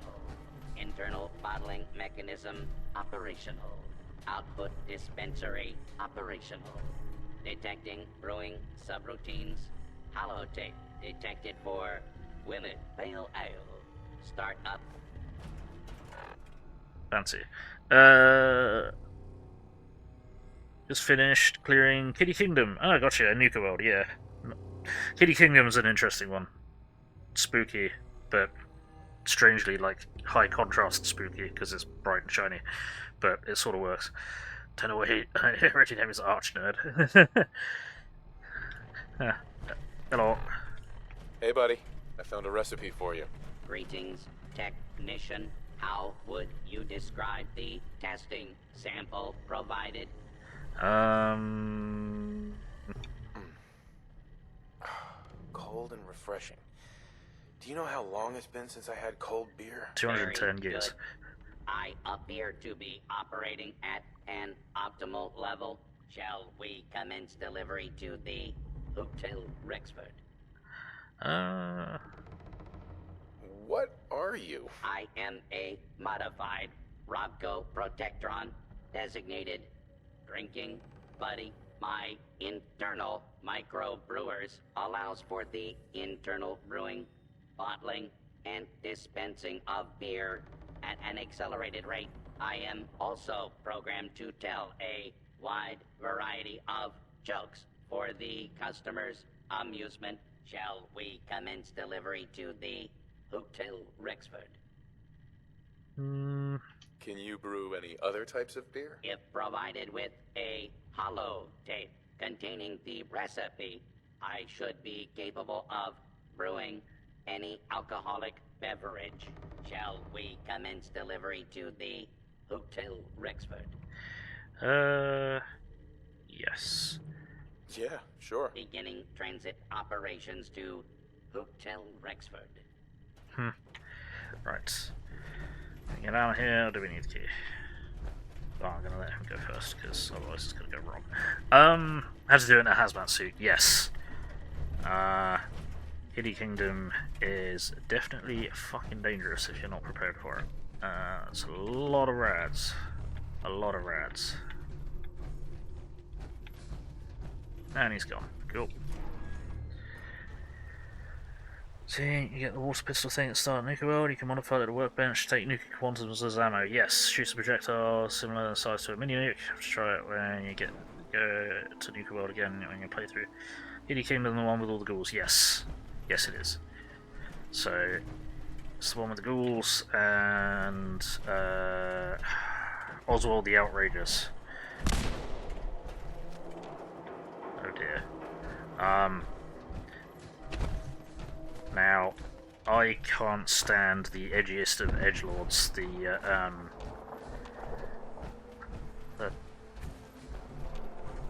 Internal bottling mechanism operational. Output dispensary operational. Detecting brewing subroutines. Holotape detected for Willet Pale Ale. Start up. Fancy. Just finished clearing Kitty Kingdom. Oh, gotcha. Nuka World, yeah. Kitty Kingdom's an interesting one. Spooky, but strangely, like, high contrast spooky, because it's bright and shiny. But it sort of works. Don't know what he... Reggie name is Archnerd. Hello. Hey, buddy. I found a recipe for you. Greetings, technician. How would you describe the testing sample provided? Cold and refreshing. Do you know how long it's been since I had cold beer? 210 years. I appear to be operating at an optimal level. Shall we commence delivery to the Hotel Rexford? What are you? I am a modified Robco Protectron, designated Drinking Buddy. My internal microbrewers allows for the internal brewing, bottling, and dispensing of beer at an accelerated rate. I am also programmed to tell a wide variety of jokes for the customer's amusement. Shall we commence delivery to the Hotel Rexford? Can you brew any other types of beer? If provided with a hollow tape containing the recipe, I should be capable of brewing any alcoholic beverage. Shall we commence delivery to the Hotel Rexford? Yes. Yeah, sure. Beginning transit operations to Hotel Rexford. Right. Get out of here, or do we need the key? Oh, I'm gonna let him go first, because otherwise it's gonna go wrong. How to do it in a hazmat suit, yes. Kitty Kingdom is definitely fucking dangerous if you're not prepared for it. It's a lot of rads. A lot of rads. And he's gone. Cool. See, you get the water pistol thing at the start of Nuka World. You can modify it at a workbench, take nuka quantums as ammo. Yes, shoots a projectile similar in size to a mini nuke. Have to try it when you go to Nuka World again when you play through. Kitty Kingdom, the one with all the ghouls. Yes. Yes, it is. So, it's the one with the ghouls and Oswald the Outrageous. Oh dear. Now, I can't stand the edgiest of edgelords,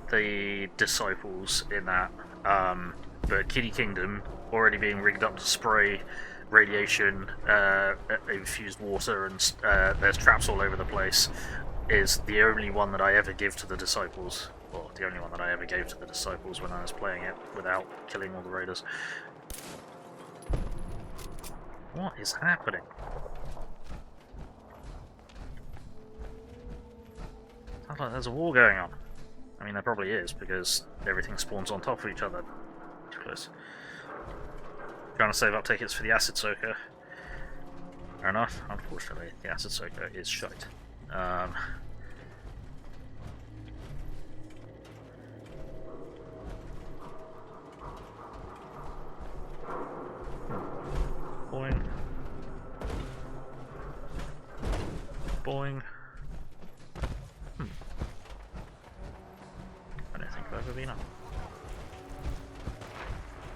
the disciples in that. But Kitty Kingdom, already being rigged up to spray radiation, infused water, and there's traps all over the place, is the only one that I ever give to the disciples. Well, the only one that I ever gave to the disciples when I was playing it without killing all the raiders. What is happening? Sounds like there's a war going on. I mean, there probably is, because everything spawns on top of each other. Too close. Trying to save up tickets for the acid soaker. Fair enough. Unfortunately, the acid soaker is shite. Boing. Boing. I don't think I've ever been up.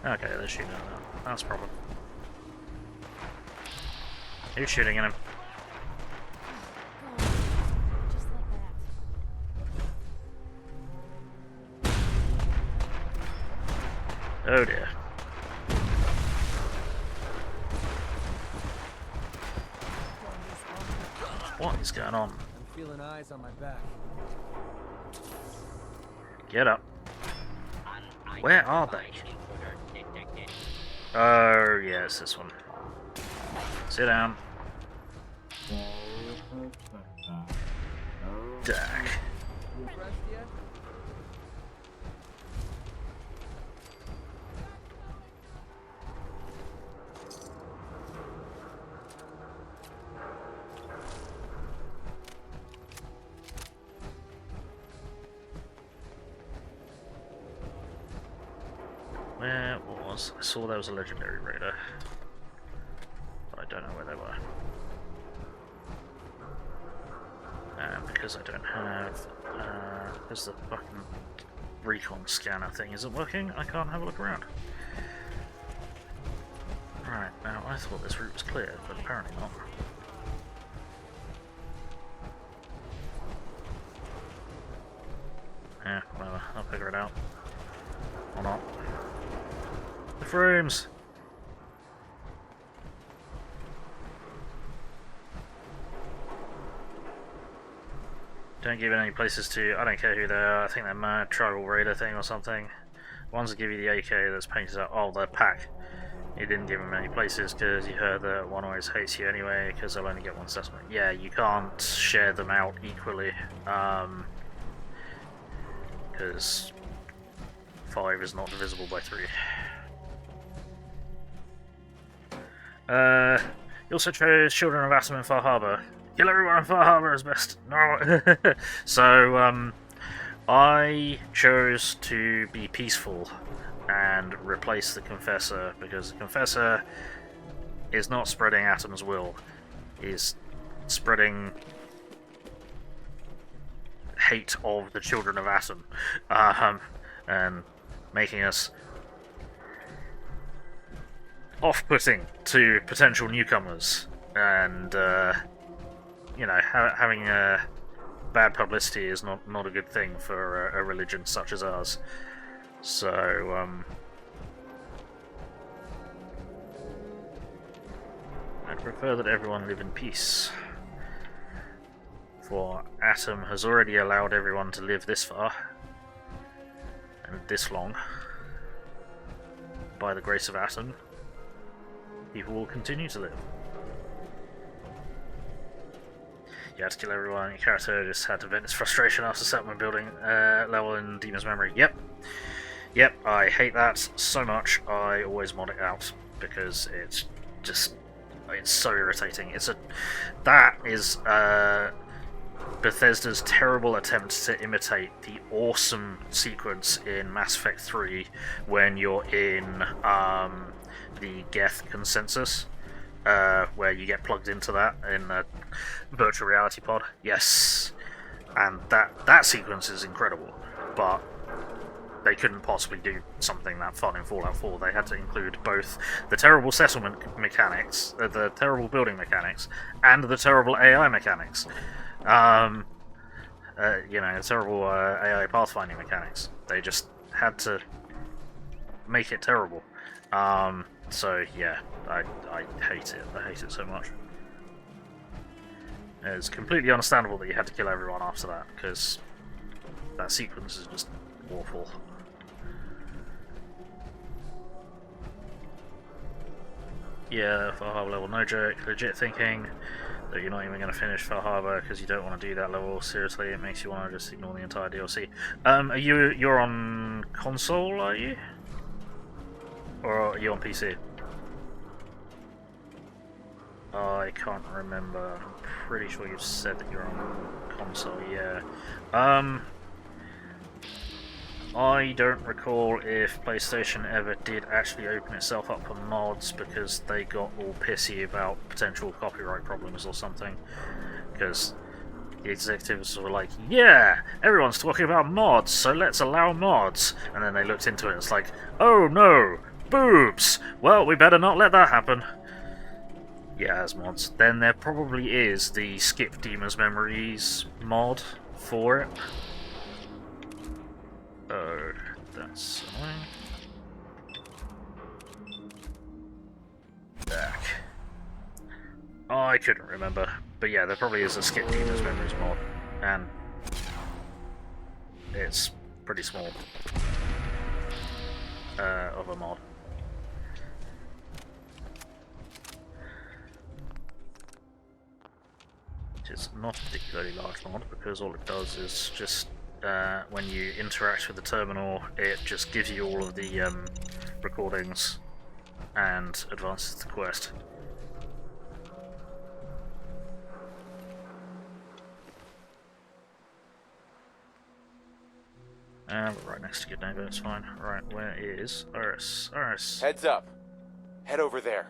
Okay, they're shooting at him now. That's a problem. Who's shooting at him? Oh dear. What is going on? I'm feeling eyes on my back. Get up. Where are they? Oh, yeah, it's this one. Sit down. Dak. Where was... I saw there was a legendary raider, but I don't know where they were. And because I don't have... because the fucking recon scanner thing isn't working, I can't have a look around. Right, now I thought this route was clear, but apparently not. Yeah, whatever, I'll figure it out. Or not. The frames! Don't give it any places to... I don't care who they are. I think they're mad tribal raider thing or something. The ones that give you the AK that's painted out... Oh, the pack. You didn't give him many places because you heard that one always hates you anyway because they'll only get one settlement. Yeah, you can't share them out equally because 5 is not divisible by 3. You also chose Children of Atom in Far Harbor. Kill everyone in Far Harbor is best. No. So I chose to be peaceful and replace the Confessor, because the Confessor is not spreading Atom's will, is spreading hate of the Children of Atom, and making us off-putting to potential newcomers, and you know, having bad publicity is not a good thing for a religion such as ours. So I'd prefer that everyone live in peace, for Atom has already allowed everyone to live this far and this long. By the grace of Atom, people will continue to live. You had to kill everyone. Your character just had to vent his frustration after settlement building level in Demon's Memory. Yep, I hate that so much. I always mod it out because it's just, it's so irritating. That is Bethesda's terrible attempt to imitate the awesome sequence in Mass Effect 3 when you're in the Geth consensus, where you get plugged into that in a virtual reality pod. Yes, and that sequence is incredible, but they couldn't possibly do something that fun in Fallout 4. They had to include both the terrible settlement mechanics, the terrible building mechanics, and the terrible AI mechanics. You know, terrible AI pathfinding mechanics. They just had to make it terrible. So yeah, I hate it. I hate it so much. It's completely understandable that you had to kill everyone after that, because that sequence is just awful. Yeah, Far Harbor level, no joke. Legit thinking that you're not even going to finish Far Harbor because you don't want to do that level. Seriously, it makes you want to just ignore the entire DLC. You're on console, are you? Or are you on PC? I can't remember. I'm pretty sure you've said that you're on console, yeah. I don't recall if PlayStation ever did actually open itself up for mods because they got all pissy about potential copyright problems or something. Because the executives were like, yeah, everyone's talking about mods, so let's allow mods. And then they looked into it and it's like, oh no, boobs! Well, we better not let that happen. Yeah, as mods. Then there probably is the Skip Demon's Memories mod for it. Oh, that's annoying. Back. Oh, I couldn't remember. But yeah, there probably is a Skip Demon's Memories mod. And it's pretty small of a mod. It's not a particularly large mod because all it does is just when you interact with the terminal, it just gives you all of the recordings and advances the quest. We're right next to Goodneighbour, it's fine. Right, where is Iris? Iris! Heads up. Head over there.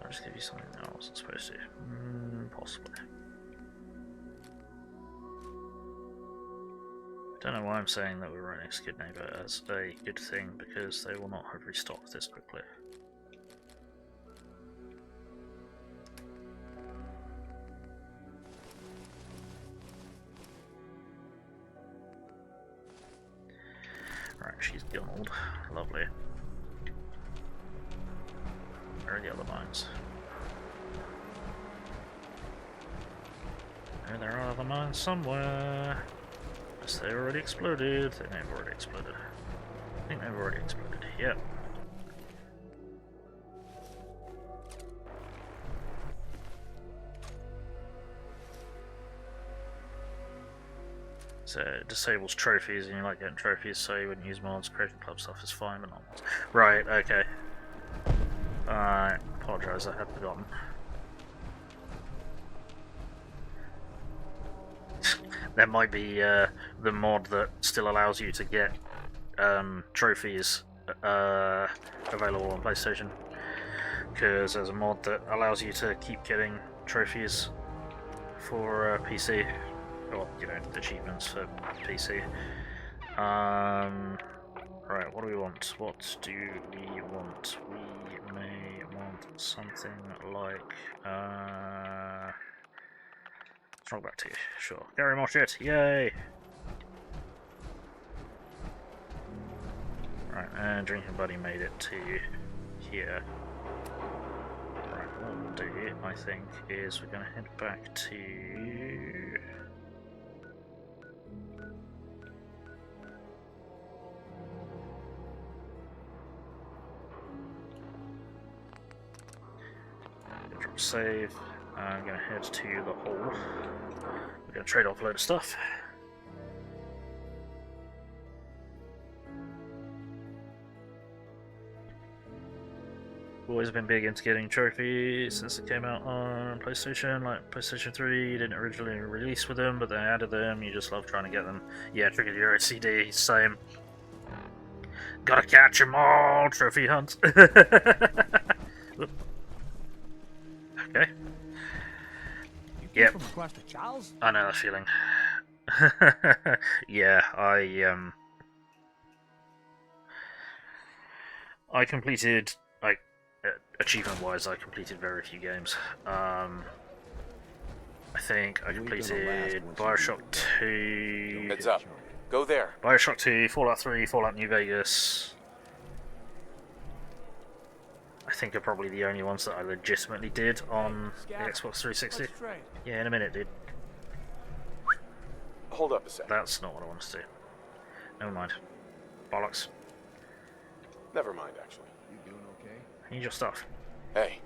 I'll just give you something that I wasn't supposed to. Possibly. I don't know why I'm saying that we're right next to Goodneighbour as a good thing, because they will not have restocked this quickly. Right, she's gone. Lovely. Where are the other mines? There are other mines somewhere. unless they already exploded. They may have already exploded. I think they've already exploded. Yep. So it disables trophies, and you like getting trophies, so you wouldn't use mods. Creating club stuff is fine, but not mods. Right, okay. I apologise, I had forgotten. There might be the mod that still allows you to get trophies available on PlayStation, because there's a mod that allows you to keep getting trophies for PC, or you know, achievements for PC. Right, what do we want? What do we want? We may want something like Strong back to you, sure. Carry more shit, yay! Right, and Drinkin Buddy made it to here. Right, what we'll do, I think, is we're going to head back to... Drop save. I'm going to head to the hall. We're going to trade off a load of stuff. Always been big into getting trophies since it came out on PlayStation. Like PlayStation 3 didn't originally release with them, but they added them. You just love trying to get them. Yeah, Trigger Your CD, same. Gotta catch 'em all, trophy hunt. Okay. Yep. From across the Charles? I know that feeling. Yeah, I completed, like, achievement-wise, I completed very few games. I think I completed Bioshock 2... Heads up. Go there. Bioshock 2, Fallout 3, Fallout New Vegas. I think are probably the only ones that I legitimately did on the Xbox 360. Yeah, in a minute, dude. Hold up a sec. That's not what I want to do. Never mind. Bollocks. Never mind, actually. You doing okay? I need your stuff. Hey.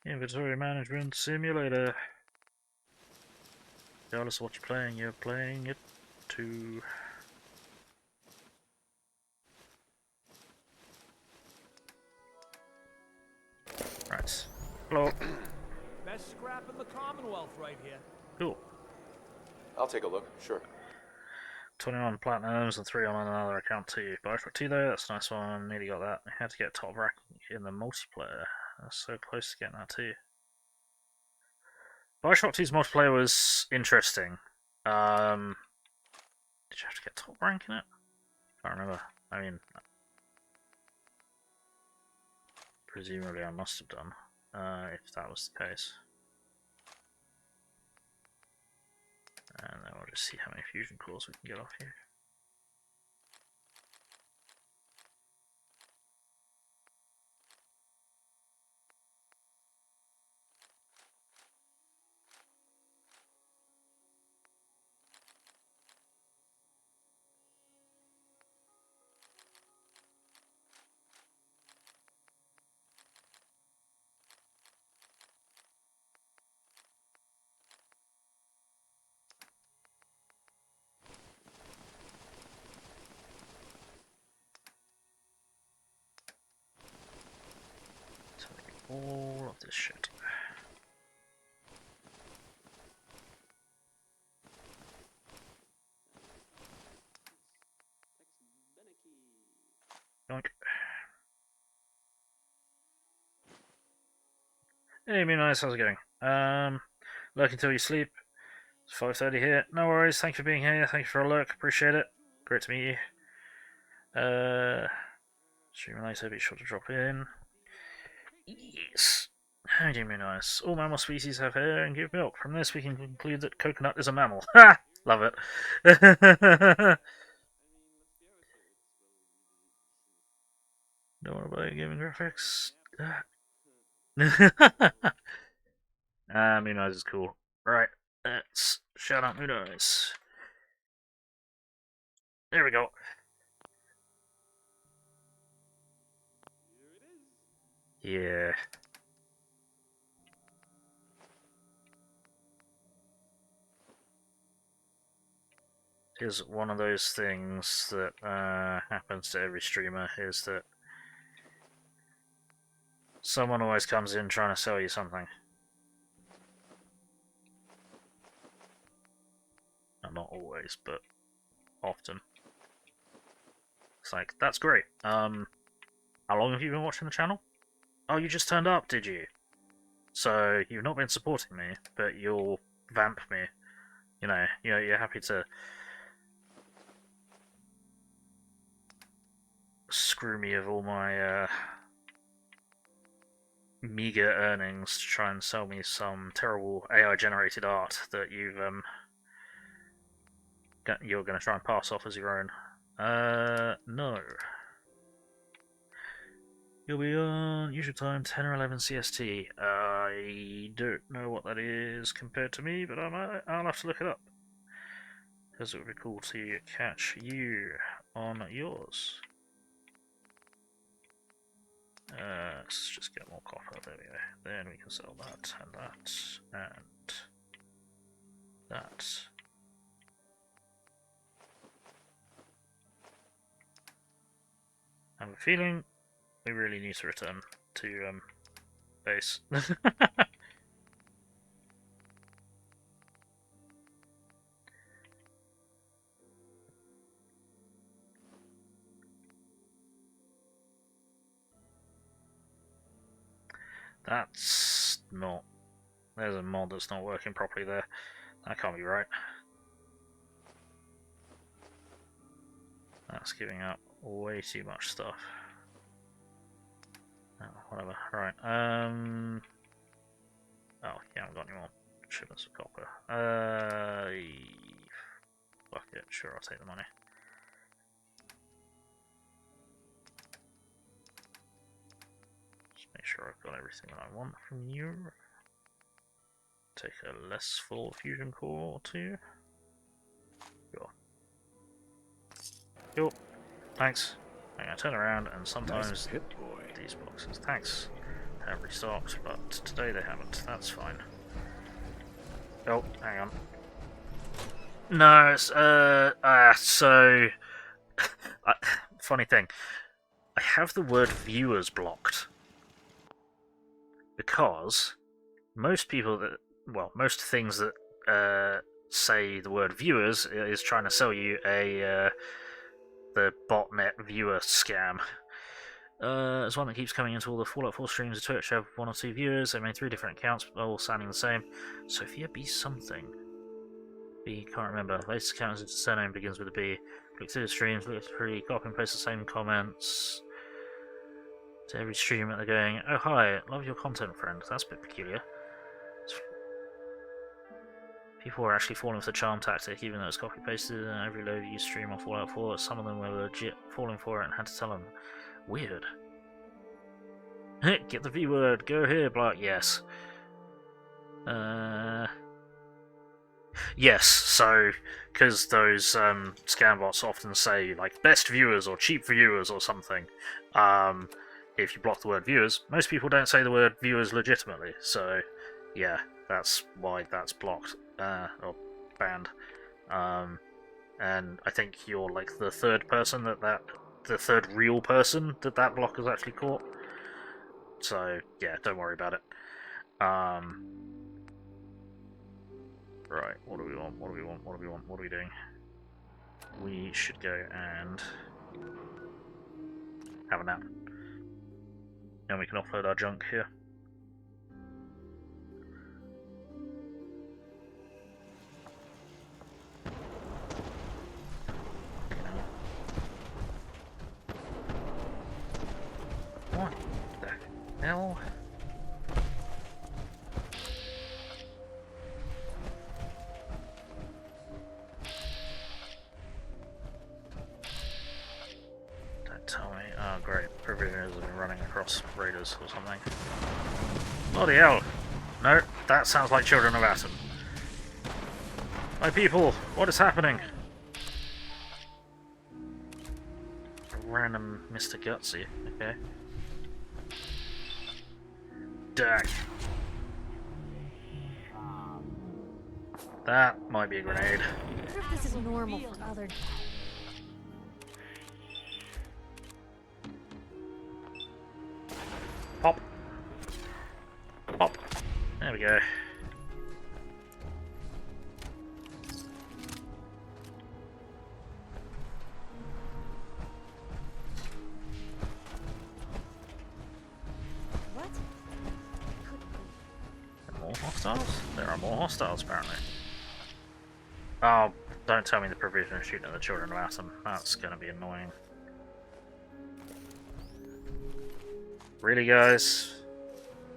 Inventory Management Simulator. Regardless of what you're playing it too. Right. Hello. Best scrap in the Commonwealth right here. Cool. I'll take a look, sure. 21 platinums and 3 on another account too. Bioshock 2 though, that's a nice one. Nearly got that. I had to get top rank in the multiplayer. I was so close to getting that too. Bioshock 2's multiplayer was interesting. Did you have to get top rank in it? I can't remember. I mean, presumably I must have done, if that was the case. And then we'll just see how many fusion cores we can get off here. All of this shit. Yoink. Hey, me nice, how's it going? Lurk until you sleep. It's 5:30 here. No worries, thank you for being here. Thank you for a look, appreciate it. Great to meet you. Streaming later, be sure to drop in. Yes. How do you mean nice? All mammal species have hair and give milk. From this, we can conclude that coconut is a mammal. Ha! Love it. Don't want to buy gaming graphics. Moon Eyes is cool. Right, let's shout out Moon Eyes. There we go. Yeah. Is one of those things that happens to every streamer, is that someone always comes in trying to sell you something. Not always, but often. It's like, that's great. How long have you been watching the channel? Oh, you just turned up, did you? So, you've not been supporting me, but you'll vamp me. You know, you're happy to screw me of all my meager earnings to try and sell me some terrible AI-generated art that you're going to try and pass off as your own. No. You'll be on usual time 10 or 11 CST. I don't know what that is compared to me, but I'll have to look it up. Because it would be cool to catch you on yours. Let's just get more copper, there we go. Then we can sell that, and that, and that. I have a feeling we really need to return to base. That's not... There's a mod that's not working properly there. That can't be right. That's giving up way too much stuff. Oh, whatever. Right. Oh, yeah, I haven't got any more shipments of copper. Fuck it. Sure, I'll take the money. Make sure I've got everything that I want from you. Take a less full fusion core or two. Sure. Cool. Thanks. I'm gonna turn around and sometimes Nice pit, boy. These boxes. Thanks. They have restocked, but today they haven't. That's fine. Oh, hang on. No, it's so funny thing. I have the word viewers blocked. Because most people that, well, most things that say the word viewers is trying to sell you the botnet viewer scam. There's one that keeps coming into all the Fallout 4 streams of Twitch. I have 1 or 2 viewers. They made 3 different accounts, all sounding the same. Sophia B something. B, can't remember. Latest account is surname begins with a B. Click through the streams, look through, copy and paste the same comments. To every stream that they're going, oh hi, love your content, friend. That's a bit peculiar. People are actually falling for the charm tactic, even though it's copy pasted in every low view stream on Fallout 4. Some of them were legit falling for it and had to tell them. Weird. Get the V word, go here, Black. Yes. Yes, so, because those scam bots often say, like, best viewers or cheap viewers or something, if you block the word viewers, most people don't say the word viewers legitimately, so, yeah, that's why that's blocked, or banned. And I think you're, like, the third person the third real person that block has actually caught. So, yeah, don't worry about it. Right, what do we want? What do we want? What do we want? What are we doing? We should go and have a nap. And we can offload our junk here. What the hell? Don't tell me. Oh, great. Provisioners have been running across raiders or something. Bloody hell! No, that sounds like Children of Atom. My people, what is happening? Random Mr. Gutsy, okay. Dag. That might be a grenade. I wonder if this is normal for other. Pop. Pop. There we go. What? More hostiles? There are more hostiles, apparently. Oh, don't tell me the provision is shooting at the Children of Atom. That's gonna be annoying. Really, guys?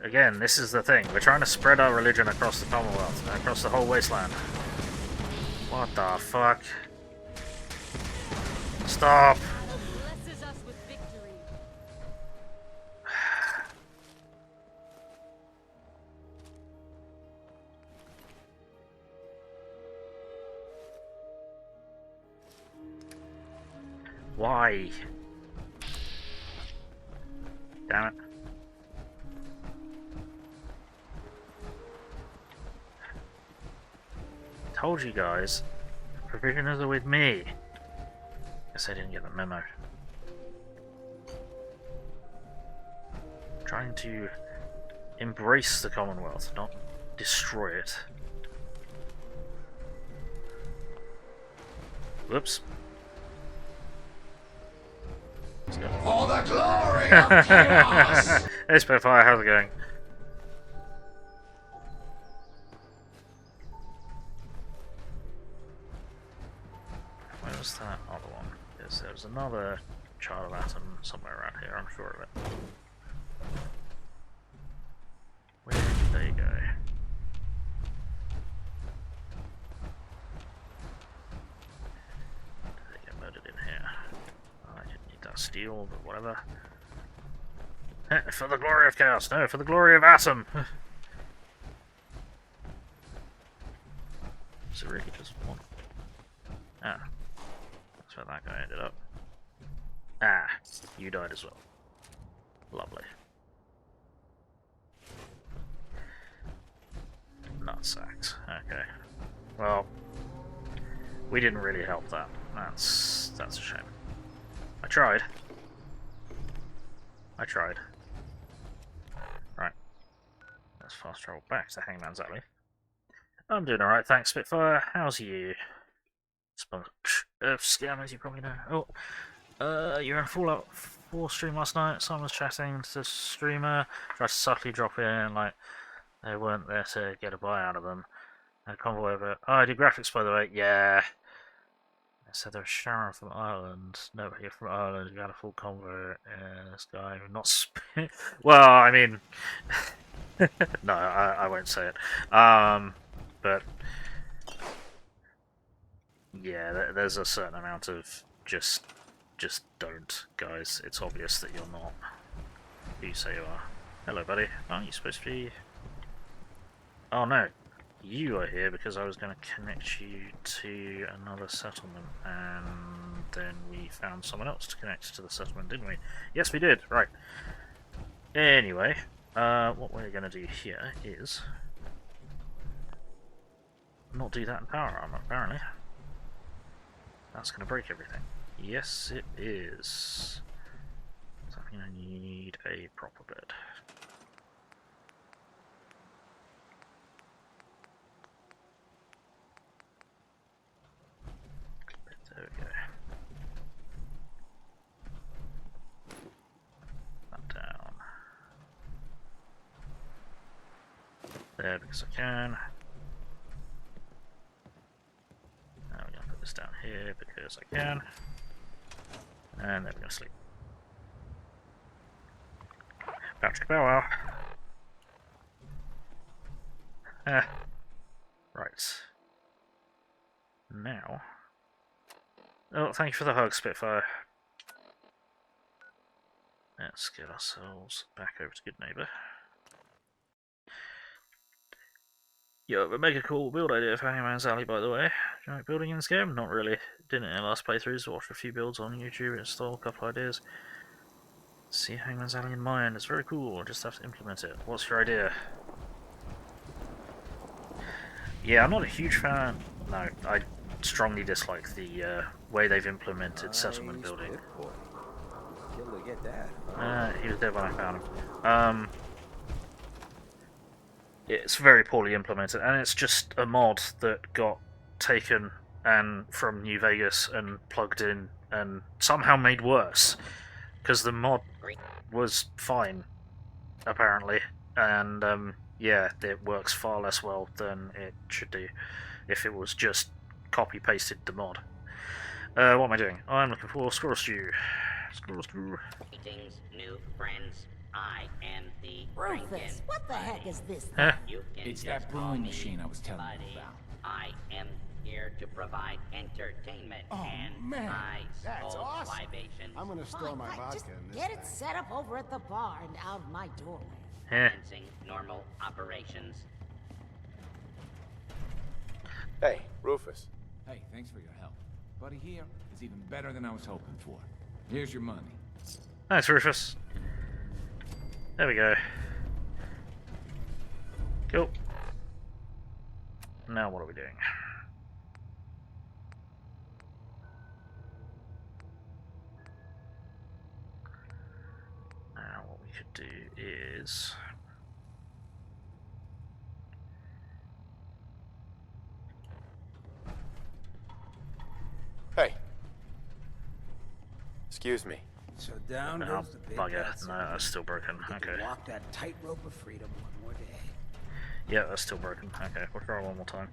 Again, this is the thing. We're trying to spread our religion across the Commonwealth, across the whole wasteland. What the fuck? Stop! Blesses us with victory. Why? Damn it. Told you guys, provisioners are with me. Guess I didn't get the memo. Trying to embrace the Commonwealth, not destroy it. Whoops. Let's go. For the glory of chaos! Hey Spitfire, how's it going? Where was that other one? Because there was another Child of Atom somewhere around here, I'm sure of it. Where did they go? Did they get murdered in here? Oh, I didn't need that steel, but whatever. For the glory of chaos! No, for the glory of Atom! So really just one. Ah. That's where that guy ended up. Ah, you died as well. Lovely. Nutsacks. Okay. Well, we didn't really help that. That's a shame. I tried. Right. Let's fast travel back to Hangman's Alley. I'm doing alright, thanks Spitfire. How's you? Sponge of scammers, you probably know. Oh, you were in Fallout 4 stream last night. Someone was chatting to the streamer, tried to subtly drop in, like they weren't there to get a buy out of them. And a convoy over. Oh, I do graphics by the way. Yeah. I said there was Sharon from Ireland. No, you're from Ireland. You had a full convo. And this guy not. Well, I mean, no, I won't say it. But yeah, there's a certain amount of just don't, guys. It's obvious that you're not who you say you are. Hello, buddy. Aren't you supposed to be? Oh no, you are here because I was going to connect you to another settlement, and then we found someone else to connect to the settlement, didn't we? Yes, we did. Right. Anyway, what we're going to do here is not do that in power armor, apparently. That's going to break everything. Yes, it is. So I'm going to need a proper bed. There we go. That down. There, because I can. Now we're going to put this down here because I can. And then we're going to sleep. Patrick Bow Wow. Right. Now. Oh, thank you for the hug, Spitfire. Let's get ourselves back over to Goodneighbour. Yo, a mega cool build idea for Hangman's Alley, by the way. Do you like building in this game? Not really. Didn't in the last playthroughs. Watched a few builds on YouTube, installed a couple ideas. See Hangman's Alley in mind. It's very cool. Just have to implement it. What's your idea? Yeah, I'm not a huge fan. No, I strongly dislike the way they've implemented settlement building. Killed to get that. He was dead when I found him. It's very poorly implemented, and it's just a mod that got taken and from New Vegas and plugged in and somehow made worse, because the mod was fine, apparently, and yeah, it works far less well than it should do if it was just copy-pasted the mod. What am I doing? I'm looking for Squirrel Stew. Squirrel Stew. Greetings, new friends. I am the Rufus, what the heck is this? It's that brewing machine I was telling you about. I am here to provide entertainment and man, that's awesome. libation. I'm gonna store my vodka Just in this get it bag. set up over at the bar and out of my doorway. Commencing normal operations. Hey, Rufus. Hey, thanks for your help. Buddy here is even better than I was hoping for. Here's your money. Thanks, Rufus. There we go. Cool. Now what are we doing? Now what we could do is... Hey. Excuse me. So down Oh, goes the big bugger. bad No, that's still broken. We get to Okay. walk that tightrope of freedom one more day. Yeah, that's still broken. Okay, we'll try one more time.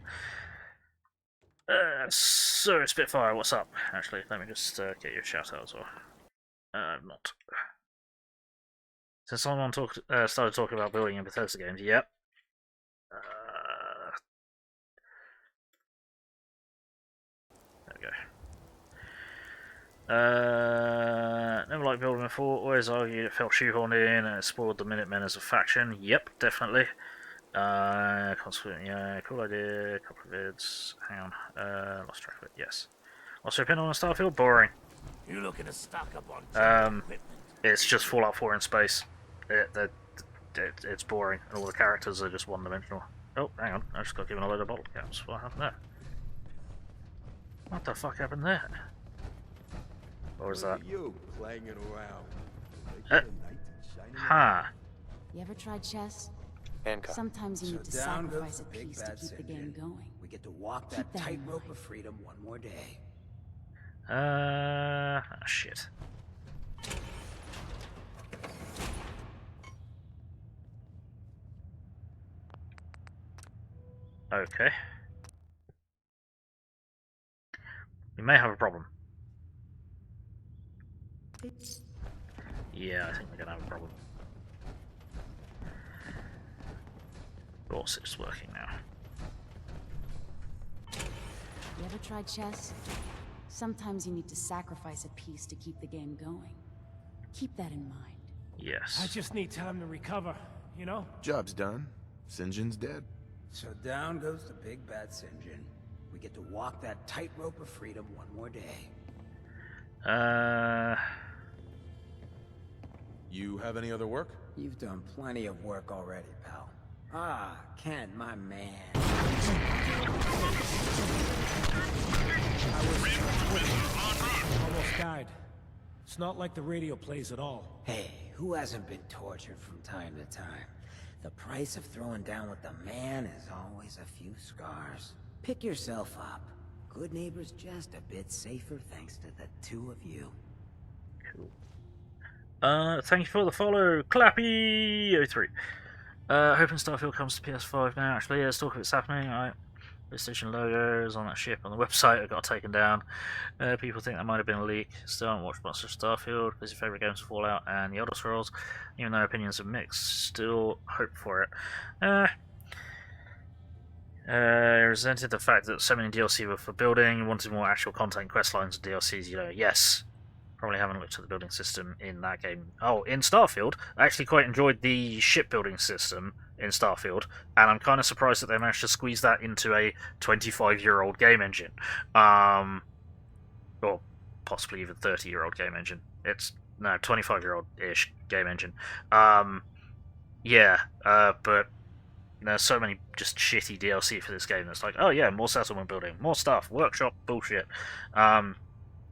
So, Spitfire, what's up? Actually, let me just get your shout out as well. Not. Since someone started talking about building in Bethesda games, yep. There we go. Never liked building before, always argued it felt shoehorned in and it spoiled the Minutemen as a faction. Yep, definitely. Consequently, yeah, cool idea, couple of vids. Hang on, lost track of it, yes. What's your opinion on Starfield? Boring. You're looking to stock up on equipment. It's just Fallout 4 in space. It's boring, and all the characters are just one-dimensional. Oh, hang on, I just got given a load of bottle caps. What happened there? What the fuck happened there? What was that? You clanging around. Ha! You ever tried chess? Hancock. Sometimes you need to down goes sacrifice a the big piece to bad keep the sin game bin. going. We get to walk that Keep that in tightrope of freedom one more day. Shit. Okay. We may have a problem. Yeah, I think we're gonna have a problem. Of course, it's working now. You ever tried chess? Sometimes you need to sacrifice a piece to keep the game going. Keep that in mind. Yes. I just need time to recover, you know? Job's done. Sinjin's dead. So down goes the big bad Sinjin. We get to walk that tightrope of freedom one more day. You have any other work? You've done plenty of work already, pal. Ah, Ken, my man. Almost died. It's not like the radio plays at all. Hey, who hasn't been tortured from time to time? The price of throwing down with the man is always a few scars. Pick yourself up. Goodneighbor's just a bit safer thanks to the two of you. Cool. Thank you for the follow, Clappy03. Hoping Starfield comes to PS5 now. Actually, yeah, let's talk if it's happening. Alright. PlayStation logos on that ship on the website. I got taken down. People think that might have been a leak. Still haven't watched much of Starfield because your favourite games are Fallout and the Elder Scrolls. Even though opinions are mixed, still hope for it. Resented the fact that so many DLC were for building, wanted more actual content, quest lines, and DLCs. You know, yes, Probably haven't looked at the building system in that game. Oh, in Starfield, I actually quite enjoyed the shipbuilding system in Starfield, and I'm kind of surprised that they managed to squeeze that into a 25-year-old game engine. Or possibly even 30-year-old game engine. It's, no, 25-year-old-ish game engine. But there's so many just shitty DLC for this game that's like, oh yeah, more settlement building, more stuff, workshop bullshit.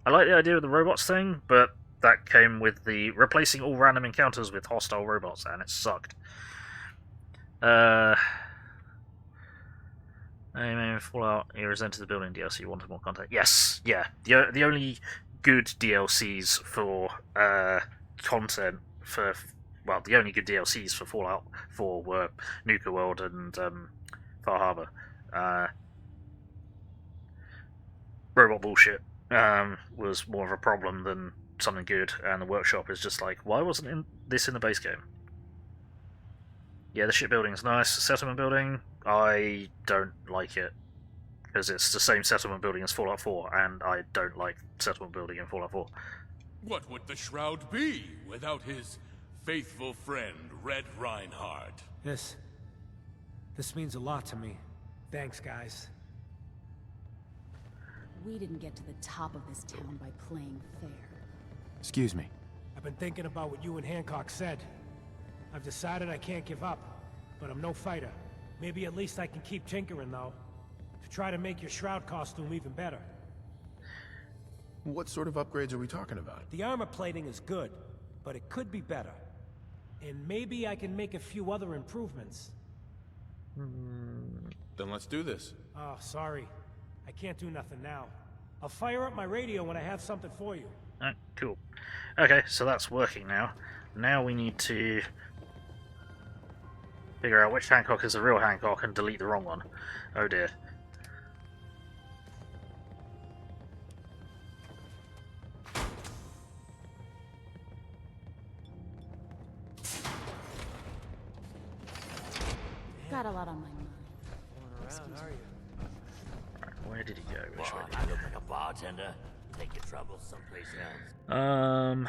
I like the idea of the robots thing, but that came with the replacing all random encounters with hostile robots, and it sucked. I mean, Fallout Eras Enter the Building DLC wanted more content. Yes, yeah. The only good DLCs for content for, well, the only good DLCs for Fallout 4 were Nuka World and Far Harbor. Robot bullshit was more of a problem than something good, and the workshop is just like, why wasn't this in the base game? Yeah, the shipbuilding is nice. The settlement building, I don't like it, because it's the same settlement building as Fallout 4, and I don't like settlement building in Fallout 4. What would the Shroud be without his faithful friend, Red Reinhardt? This means a lot to me. Thanks, guys. We didn't get to the top of this town by playing fair. Excuse me. I've been thinking about what you and Hancock said. I've decided I can't give up, but I'm no fighter. Maybe at least I can keep tinkering, though, to try to make your Shroud costume even better. What sort of upgrades are we talking about? The armor plating is good, but it could be better. And maybe I can make a few other improvements. Then let's do this. Oh, sorry. I can't do nothing now. I'll fire up my radio when I have something for you. Alright, cool. Okay, so that's working now. Now we need to figure out which Hancock is the real Hancock and delete the wrong one. Oh dear. Got a lot on my mind. Where did he go? Which way Well, did I he go? look like a bartender. Take your troubles someplace else.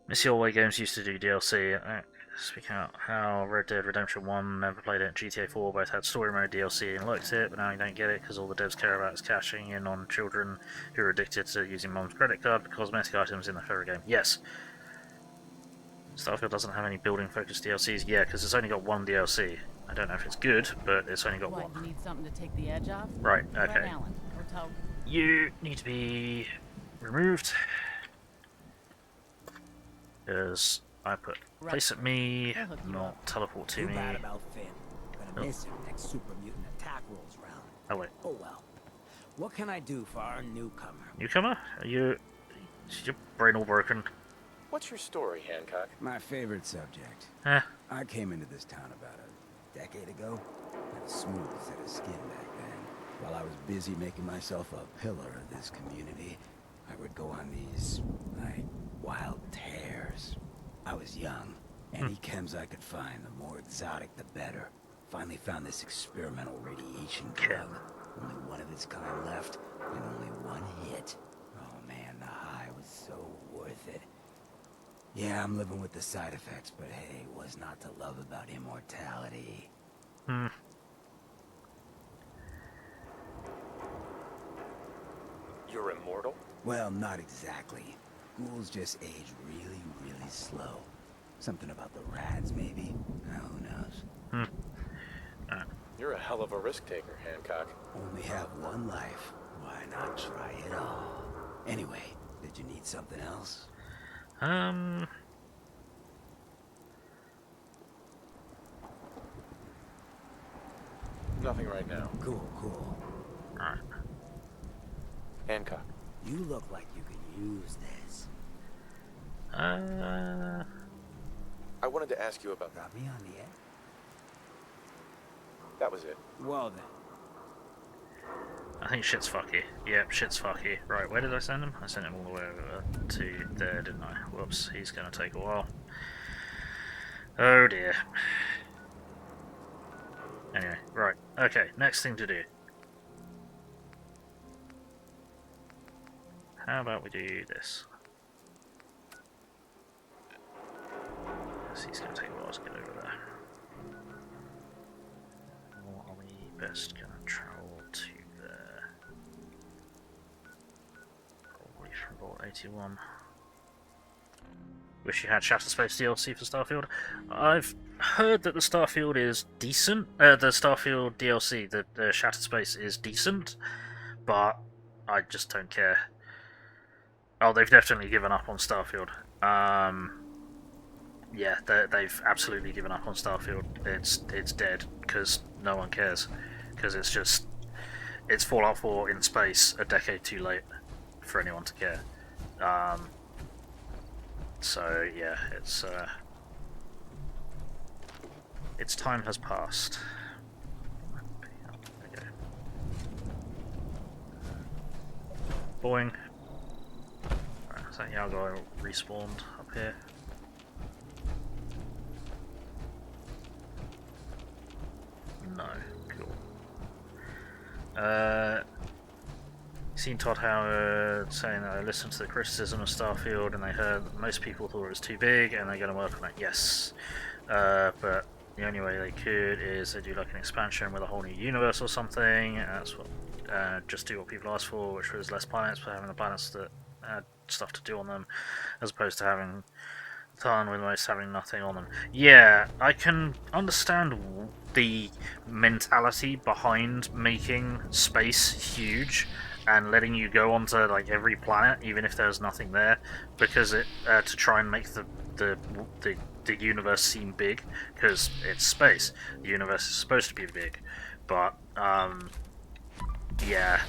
Missy Allway Games used to do DLC. Speaking out how Red Dead Redemption 1 never played it, GTA 4 both had story mode DLC and liked it, but now you don't get it because all the devs care about is cashing in on children who are addicted to using mom's credit card for cosmetic items in the horror game. Yes. Starfield doesn't have any building focused DLCs. Yeah, because it's only got one DLC. I don't know if it's good, but it's only got What, one. you need something to take the edge off? Right, Red okay. Allen, Hotel. You need to be removed. Because I put place at me, not teleport to Too me. bad about Finn. Gonna Oh. miss him next super mutant attack rolls round. Oh wait. Oh well. What can I do for our newcomer? Newcomer? Is your brain all broken? What's your story, Hancock? My favorite subject. Eh. I came into this town about a decade ago. Had a smooth set of skin back then. While I was busy making myself a pillar of this community, I would go on these, wild tears. I was young. Any chems I could find, the more exotic the better. Finally found this experimental radiation drug. Only one of its kind left, and only one hit. Oh man, the high was so worth it. Yeah, I'm living with the side effects, but hey, what's not to love about immortality? You're immortal? Well, not exactly. Ghouls just age really, really slow. Something about the rads, maybe? Who knows? You're a hell of a risk taker, Hancock. Only have one life. Why not try it all? Anyway, did you need something else? Nothing right now. Cool. Alright. Hancock. You look like you can use this. I wanted to ask you about that. Got me on the edge? That was it. Well then. I think shit's fucky. Yep, shit's fucky. Right, where did I send him? I sent him all the way over to there, didn't I? Whoops, he's gonna take a while. Oh dear. Anyway, right. Okay, next thing to do. How about we do this? He's going to take a while to get over there. Or are we best going to travel to there? Probably from Vault 81. Wish you had Shattered Space DLC for Starfield. I've heard that the Starfield is decent. The Starfield DLC, the Shattered Space is decent, but I just don't care. Oh, they've definitely given up on Starfield. Yeah, they've absolutely given up on Starfield. It's dead because no one cares. Because it's Fallout 4 in space a decade too late for anyone to care. So yeah, its time has passed. Okay. Boing. Right, is that Yago respawned up here? No. Cool. Seen Todd Howard saying that I listened to the criticism of Starfield and they heard that most people thought it was too big and they're going to work on it. Yes. But the only way they could is they do like an expansion with a whole new universe or something. That's what just do what people asked for, which was less planets, but having the planets that had stuff to do on them, as opposed to having a ton with most having nothing on them. Yeah, I can understand the mentality behind making space huge and letting you go onto like every planet, even if there's nothing there, because it to try and make the universe seem big, because it's space. The universe is supposed to be big, but yeah,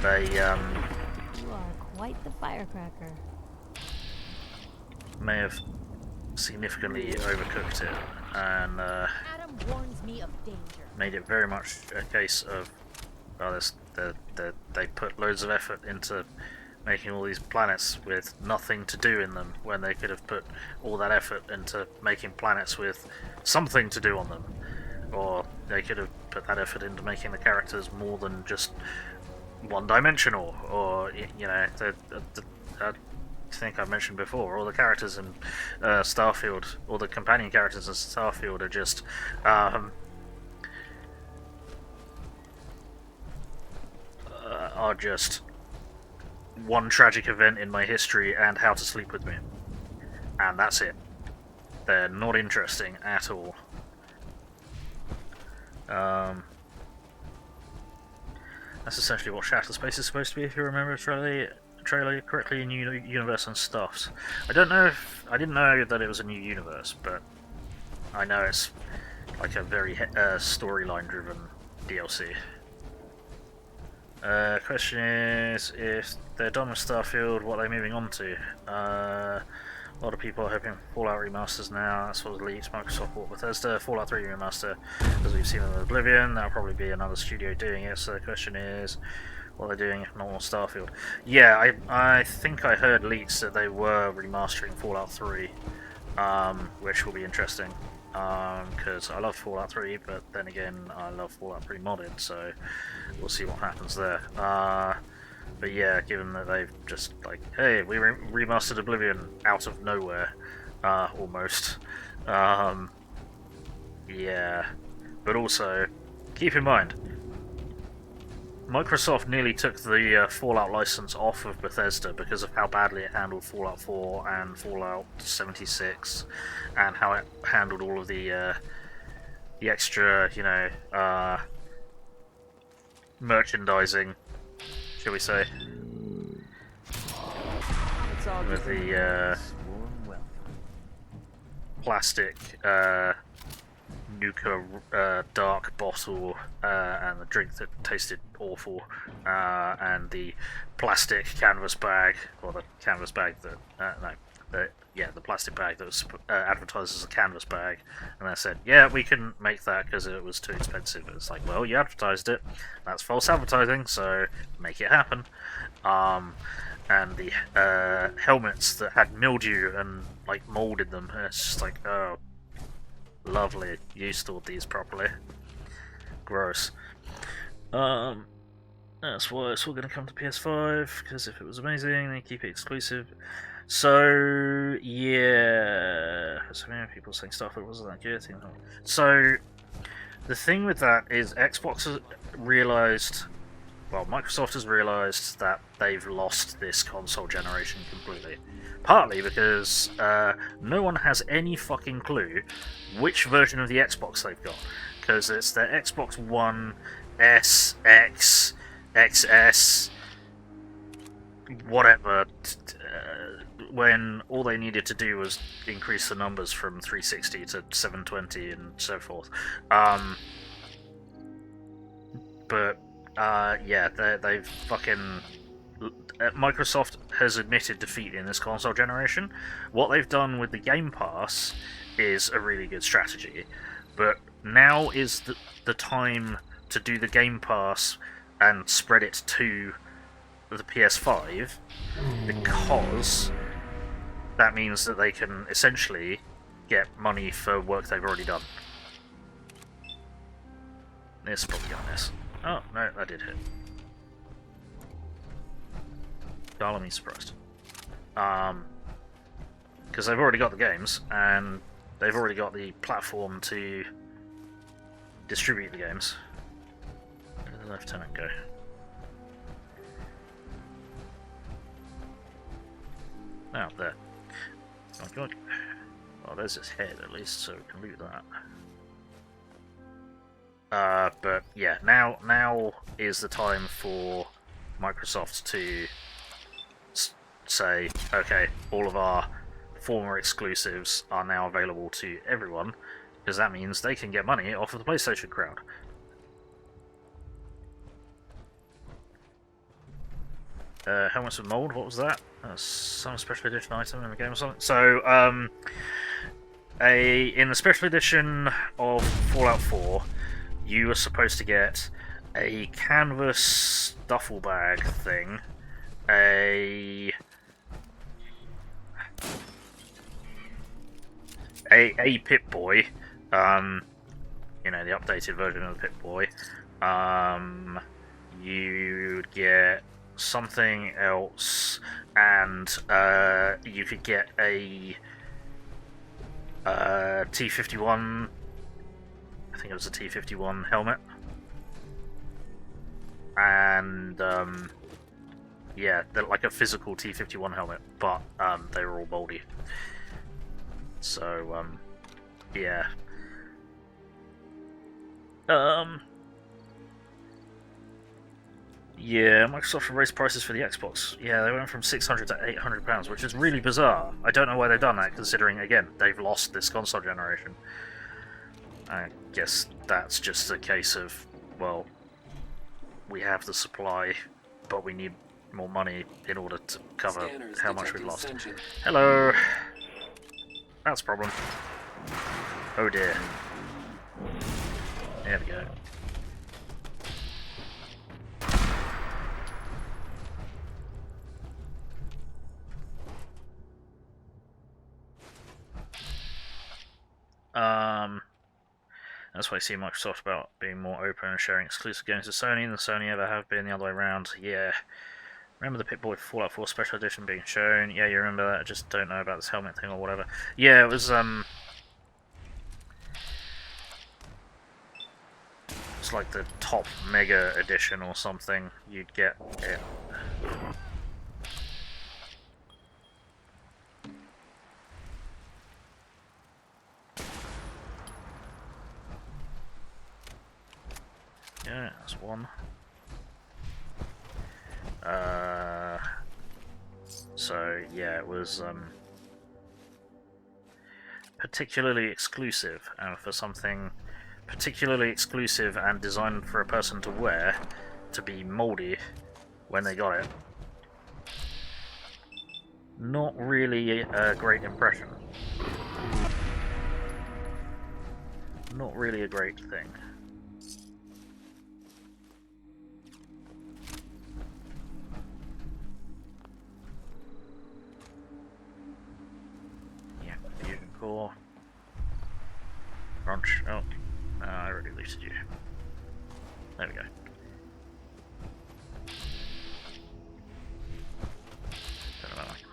they You are quite the firecracker. may have significantly overcooked it and Adam warns me of danger. made it very much a case of, well, they put loads of effort into making all these planets with nothing to do in them, when they could have put all that effort into making planets with something to do on them, or they could have put that effort into making the characters more than just one-dimensional, or you know, I think I mentioned before, all the characters in Starfield, all the companion characters in Starfield are just one tragic event in my history and how to sleep with me, and that's it. They're not interesting at all. That's essentially what Shattered Space is supposed to be, if you remember the trailer correctly. New universe and stuffs. I didn't know that it was a new universe, but I know it's like a very storyline driven DLC. Question is, if they're done with Starfield, what are they moving on to? A lot of people are hoping Fallout remasters now. That's what was leaked. Microsoft bought Bethesda. Fallout 3 remaster, as we've seen with Oblivion. That'll probably be another studio doing it. So the question is, what they're doing if not more Starfield. Yeah, I think I heard leaks that they were remastering Fallout 3, which will be interesting. Because I love Fallout 3, but then again, I love Fallout 3 modded, so we'll see what happens there. But yeah, given that they've just like, hey, we remastered Oblivion out of nowhere, almost. Yeah, but also, keep in mind, Microsoft nearly took the Fallout license off of Bethesda because of how badly it handled Fallout 4 and Fallout 76, and how it handled all of the extra, you know, merchandising, shall we say, with the plastic Nuka dark bottle and the drink that tasted awful, and the plastic canvas bag, or the canvas bag that the plastic bag that was advertised as a canvas bag, and they said, yeah, we couldn't make that because it was too expensive. It's like, well, you advertised it, that's false advertising, so make it happen. And the helmets that had mildew and like mold in them, and it's just like, oh, lovely, you stored these properly. Gross. That's why it's all going to come to PS5, because if it was amazing, they keep it exclusive. So, yeah. So many people saying stuff, it wasn't that good. So, the thing with that is Xbox has realised, well, Microsoft has realised that they've lost this console generation completely. Partly because no one has any fucking clue which version of the Xbox they've got. Because it's the Xbox One, S, X, XS, whatever, when all they needed to do was increase the numbers from 360 to 720 and so forth. Yeah, they've fucking... Microsoft has admitted defeat in this console generation. What they've done with the Game Pass is a really good strategy, but now is the time to do the Game Pass and spread it to the PS5, because that means that they can essentially get money for work they've already done. This is probably gonna miss. Oh, no, that did hit. Darn me surprised. Because they've already got the games, and they've already got the platform to distribute the games. Where did the lieutenant go? Oh, there. Oh god. Well, there's his head at least, so we can loot that. But yeah, now is the time for Microsoft to say, okay, all of our former exclusives are now available to everyone, because that means they can get money off of the PlayStation crowd. Helmets of Mold, what was that? Some special edition item in the game or something? So, in the special edition of Fallout 4, you were supposed to get a canvas duffel bag thing, a Pip-Boy, you know, the updated version of the Pip-Boy. You'd get something else, and you could get a T-51, I think it was a T-51 helmet, and yeah, they're like a physical T-51 helmet, but they were all moldy. So yeah. Yeah, Microsoft raised prices for the Xbox. Yeah, they went from £600 to £800, which is really bizarre. I don't know why they've done that, considering, again, they've lost this console generation. I guess that's just a case of, well, we have the supply, but we need more money in order to cover how much we've lost. Hello! That's a problem. Oh dear. There we go. That's why I see Microsoft about being more open and sharing exclusive games with Sony than Sony ever have been the other way around. Yeah. Remember the Pip-Boy Fallout 4 Special Edition being shown? Yeah, you remember that, I just don't know about this helmet thing or whatever. Yeah, it was, it's like the top mega edition or something, you'd get it. Yeah, that's one. So yeah, it was particularly exclusive, and for something particularly exclusive and designed for a person to wear, to be moldy when they got it. Not really a great impression. Not really a great thing. Core. Crunch. Oh, I already looted you. There we go.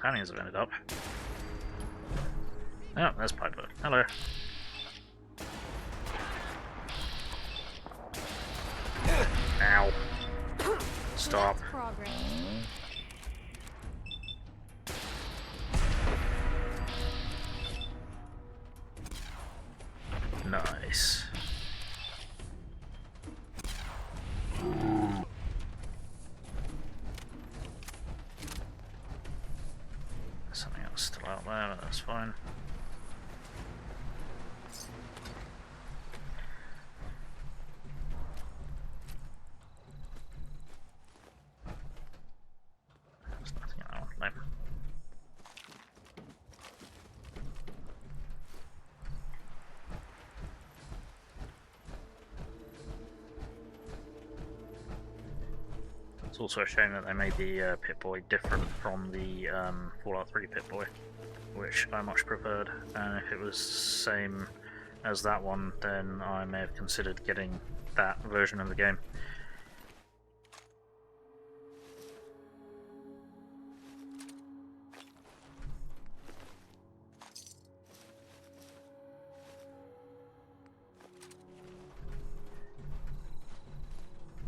companions have ended up. Oh, there's Piper. Hello. Ow. Stop. Nice. Something else still out there, but that's fine. There's nothing I want, no. It's also a shame that they made the Pip-Boy different from the Fallout 3 Pip-Boy, which I much preferred, and if it was same as that one, then I may have considered getting that version of the game.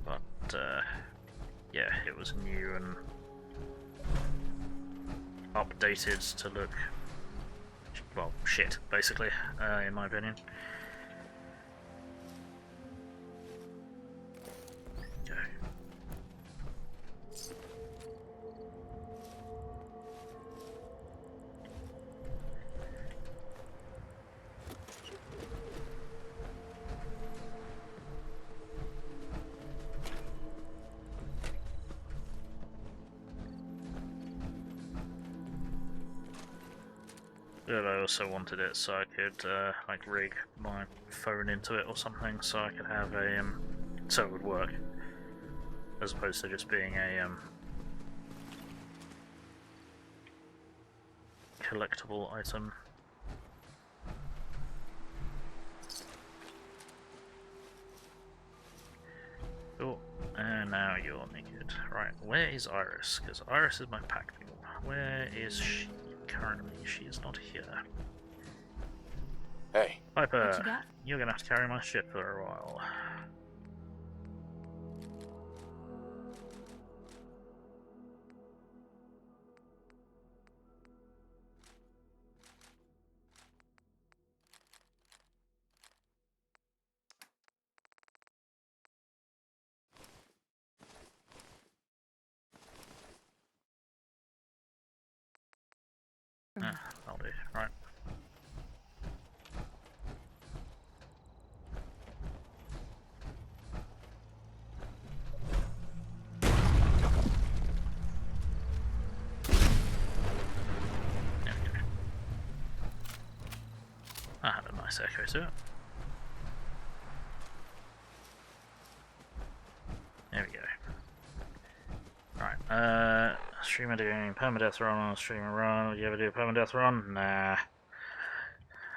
But, yeah, it was new and updated to look, well, shit, basically, in my opinion. Okay. But I also wanted it so I could like rig my phone into it or something, so I could have a so it would work, as opposed to just being a collectible item. Oh, and now you're naked. Right, where is Iris? Because Iris is my pack mule. Where is she? Currently, she is not here. Hey. Piper, you're gonna have to carry my shit for a while. I'll do. Right. There we go. I had a nice echo to it. There we go. Right, streamer doing permadeath run on streamer run. Would you ever do a permadeath run? Nah.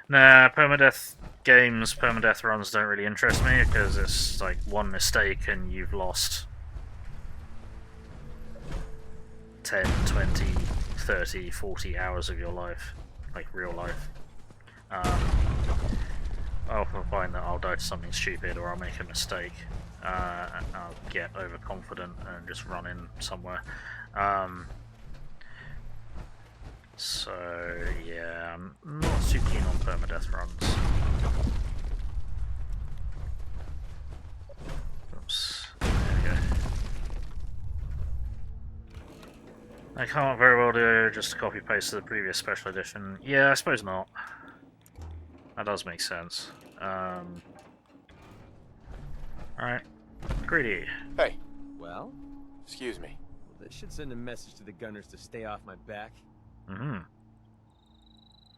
Nah, permadeath games, permadeath runs don't really interest me because it's like one mistake and you've lost 10, 20, 30, 40 hours of your life. Like real life. I often find that I'll die to something stupid or I'll make a mistake. And I'll get overconfident and just run in somewhere. So yeah, I'm not too keen on permadeath runs. Oops, there we go. I can't very well do just a copy paste to the previous special edition. Yeah, I suppose not. That does make sense. Alright. Greedy. Hey. Well? Excuse me. Well, this should send a message to the gunners to stay off my back. Mm-hmm.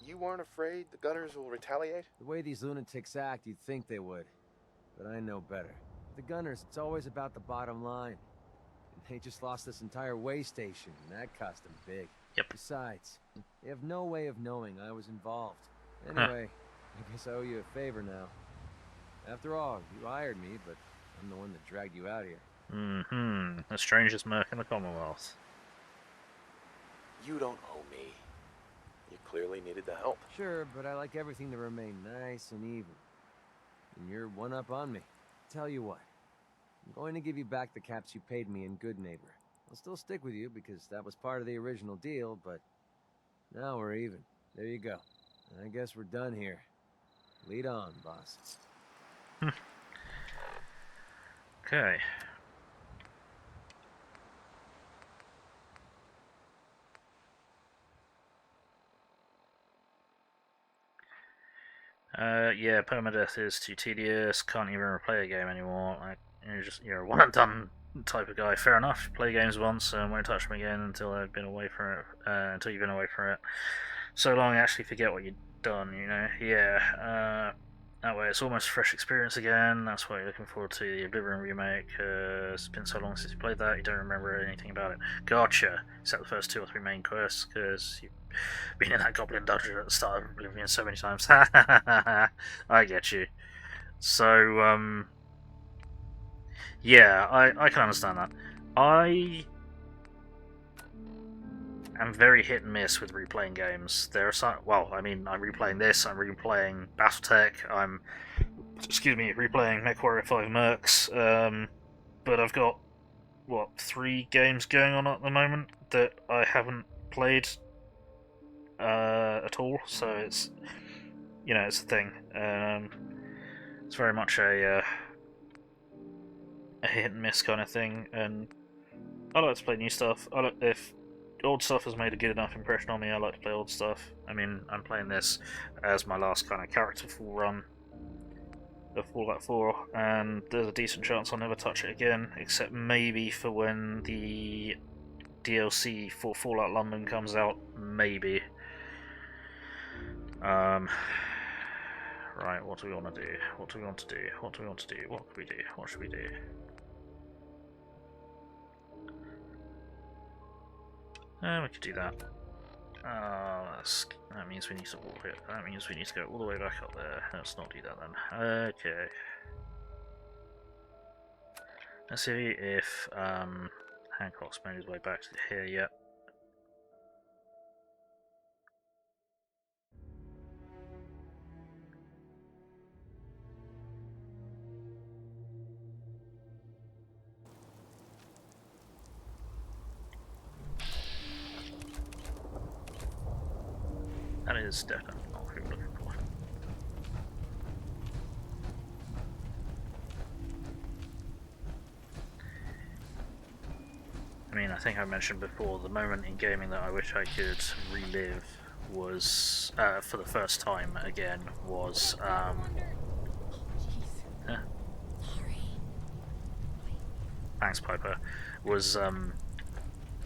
You weren't afraid the gunners will retaliate? The way these lunatics act, you'd think they would. But I know better. The gunners, it's always about the bottom line. And they just lost this entire way station, and that cost them big. Yep. Besides, they have no way of knowing I was involved. Anyway, I guess I owe you a favor now. After all, you hired me, but I'm the one that dragged you out here. Mm-hmm. The strangest merc in the Commonwealth. You don't owe me. You clearly needed the help. Sure, but I like everything to remain nice and even. And you're one up on me. Tell you what, I'm going to give you back the caps you paid me in Goodneighbour. I'll still stick with you because that was part of the original deal, but now we're even. There you go. I guess we're done here. Lead on, boss. Okay. Yeah, permadeath is too tedious, can't even replay a game anymore. Like, you're a one and done type of guy. Fair enough, play games once and won't touch them again until I've been away from it, until you've been away from it so long you actually forget what you've done, you know? Yeah, that way it's almost a fresh experience again. That's why you're looking forward to the Oblivion remake. It's been so long since you played that, you don't remember anything about it. Gotcha! Except the first 2 or 3 main quests, because you've been in that goblin dungeon at the start of Oblivion so many times. I get you. So, yeah, I can understand that. I am very hit and miss with replaying games. There are some, well, I mean, I'm replaying this, I'm replaying Battletech, I'm, replaying MechWarrior 5 Mercs, but I've got, what, 3 games going on at the moment that I haven't played at all, so it's, you know, it's a thing. It's very much a hit and miss kind of thing, and I like to play new stuff. If old stuff has made a good enough impression on me, I like to play old stuff. I mean, I'm playing this as my last kind of characterful run of Fallout 4, and there's a decent chance I'll never touch it again, except maybe for when the DLC for Fallout London comes out, maybe. Right, what do we want to do? What do we want to do? What do we want to do? What could we do? What should we do? We could do that. That means we need to walk it. That means we need to go all the way back up there. Let's not do that then. Okay. Let's see if Hancock's made his way back to here yet. That is definitely not what we were looking for. I mean, I think I mentioned before, the moment in gaming that I wish I could relive was, for the first time again, was, thanks Piper, was,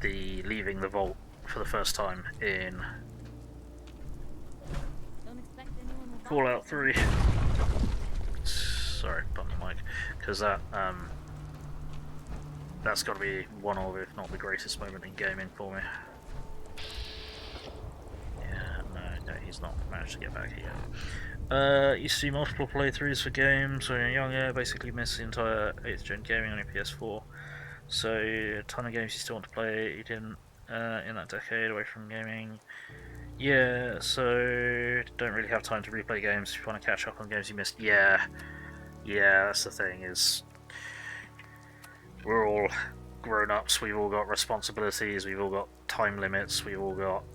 the leaving the vault for the first time in Fallout 3. Sorry, button the mic, because that, that's got to be one of, if not the greatest moment in gaming for me. Yeah, no, he's not managed to get back here. You see multiple playthroughs for games when you're younger, basically miss the entire 8th gen gaming on your PS4. So, a ton of games you still want to play, you didn't in that decade away from gaming. Yeah, so don't really have time to replay games if you want to catch up on games you missed. Yeah, that's the thing, is we're all grown-ups, we've all got responsibilities, we've all got time limits, we've all got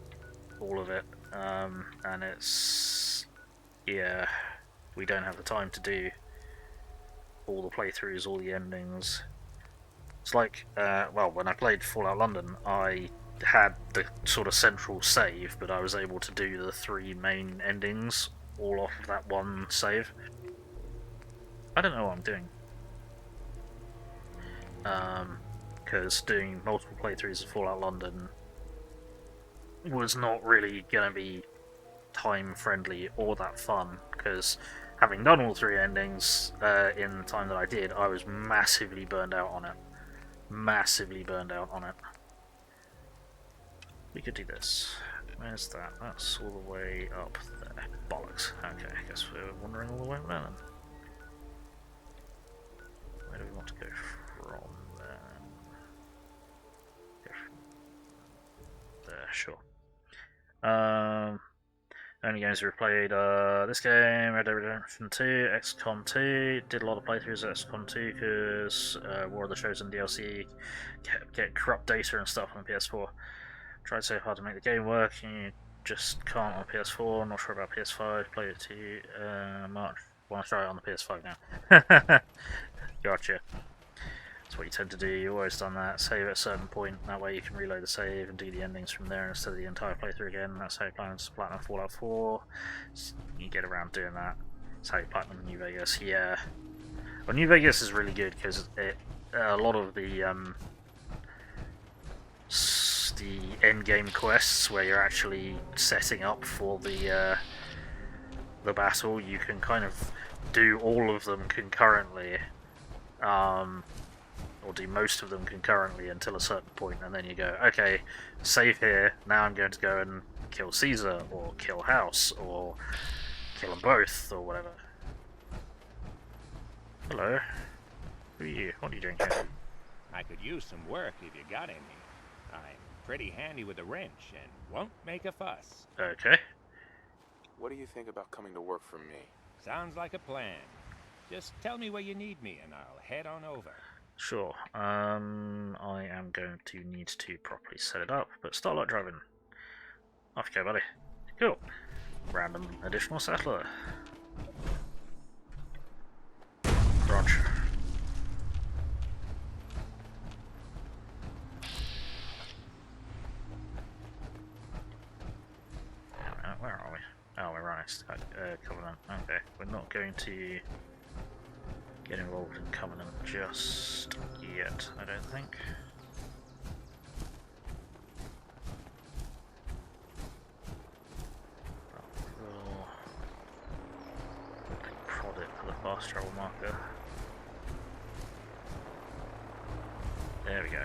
all of it, and it's, yeah, we don't have the time to do all the playthroughs, all the endings. It's like, well, when I played Fallout London, I had the sort of central save, but I was able to do the 3 main endings all off of that one save. I don't know what I'm doing. Because doing multiple playthroughs of Fallout London was not really going to be time friendly or that fun, because having done all 3 endings in the time that I did, I was massively burned out on it. Massively burned out on it. We could do this. Where's that? That's all the way up there. Bollocks. Okay, I guess we're wandering all the way around then. Where do we want to go from then? Go from Sure. Only games we've played this game, Red Dead Redemption 2, XCOM 2. Did a lot of playthroughs of XCOM 2 because War of the Chosen DLC kept getting corrupt data and stuff on PS4. Tried so hard to make the game work, and you just can't on PS4. Not sure about PS5. Played it to March. Want to try it on the PS5 now. Gotcha. That's what you tend to do. You've always done that. Save at a certain point. That way you can reload the save and do the endings from there instead of the entire playthrough again. That's how you plan to platinum Fallout 4. You get around doing that. That's how you platinum New Vegas. Yeah. Well, New Vegas is really good because a lot of the end game quests where you're actually setting up for the battle, you can kind of do all of them concurrently. Or do most of them concurrently until a certain point, and then you go, okay, save here, now I'm going to go and kill Caesar, or kill House, or kill them both, or whatever. Hello. Who are you? What are you doing here? I could use some work if you got any. I'm pretty handy with a wrench, and won't make a fuss. Okay. What do you think about coming to work for me? Sounds like a plan. Just tell me where you need me, and I'll head on over. Sure. I am going to need to properly set it up, but Starlight Drive In. Off you go, buddy. Cool. Random additional settler. Roger. Where are we? Oh, we're right. Covenant. Okay, we're not going to get involved in Covenant just yet, I don't think. We'll prod it for the fast travel marker. There we go.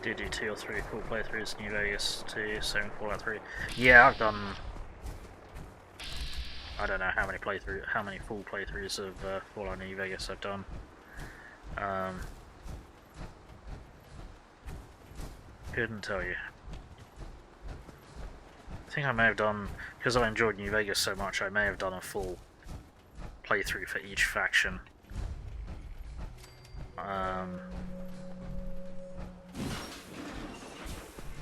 Did do 2 or 3 full playthroughs New Vegas 2, same Fallout 3. Yeah, I've done. I don't know how many full playthroughs of Fallout New Vegas I've done. Couldn't tell you. I think I may have done, because I enjoyed New Vegas so much, I may have done a full playthrough for each faction.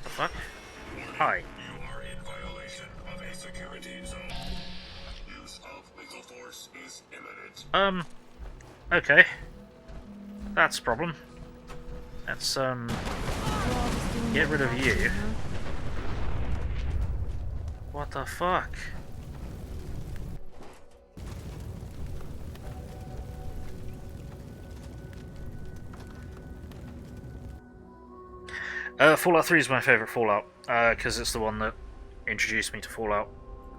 The fuck? Hi. You are in violation of a security zone. Use of lethal force is imminent. Okay. That's a problem. Let's, get rid of you. What the fuck? Fallout 3 is my favourite Fallout, because it's the one that introduced me to Fallout.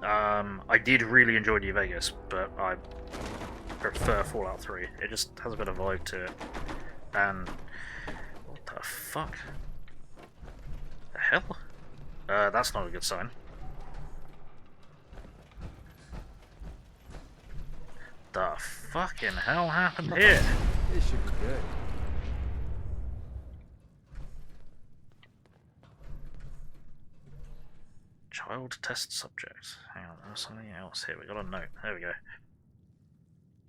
I did really enjoy New Vegas, but I prefer Fallout 3. It just has a bit of vibe to it. And what the fuck? The hell? That's not a good sign. The fucking hell happened here? This should be good. Child test subject. Hang on, there's something else here. We got a note. There we go.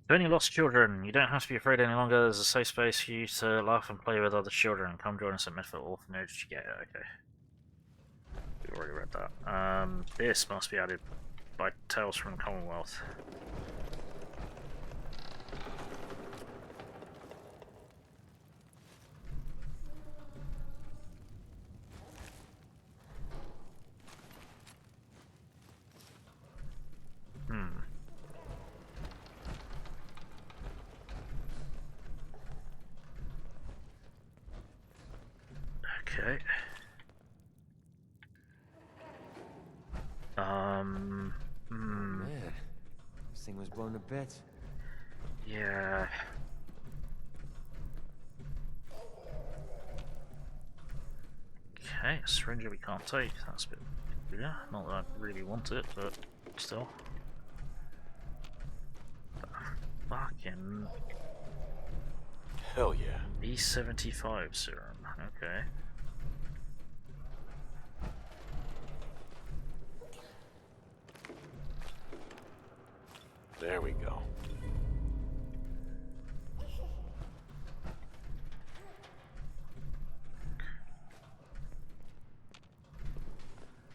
To any lost children, you don't have to be afraid any longer. There's a safe space for you to laugh and play with other children. Come join us at Midfield Orphanage. Yeah, okay. We already read that. This must be added by Tales from Commonwealth. Okay. Man, this thing was blown to bits. Yeah. Okay, a syringe we can't take. That's a bit Yeah, not that I really want it, but still. Fucking Hell yeah. B75 serum. Okay. There we go.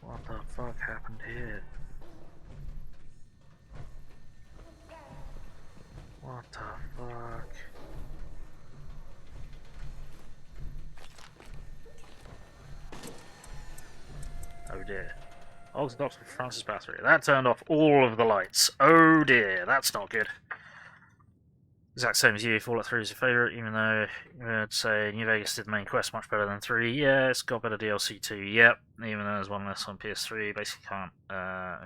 What the fuck happened here? What the fuck? Oh dear. Oh, the Dr. Francis Battery. That turned off all of the lights. Oh dear, that's not good. Exact same as you, Fallout 3 is your favourite, even though I'd say New Vegas did the main quest much better than 3. Yeah, it's got better DLC too, yep. Even though there's one less on PS3, basically can't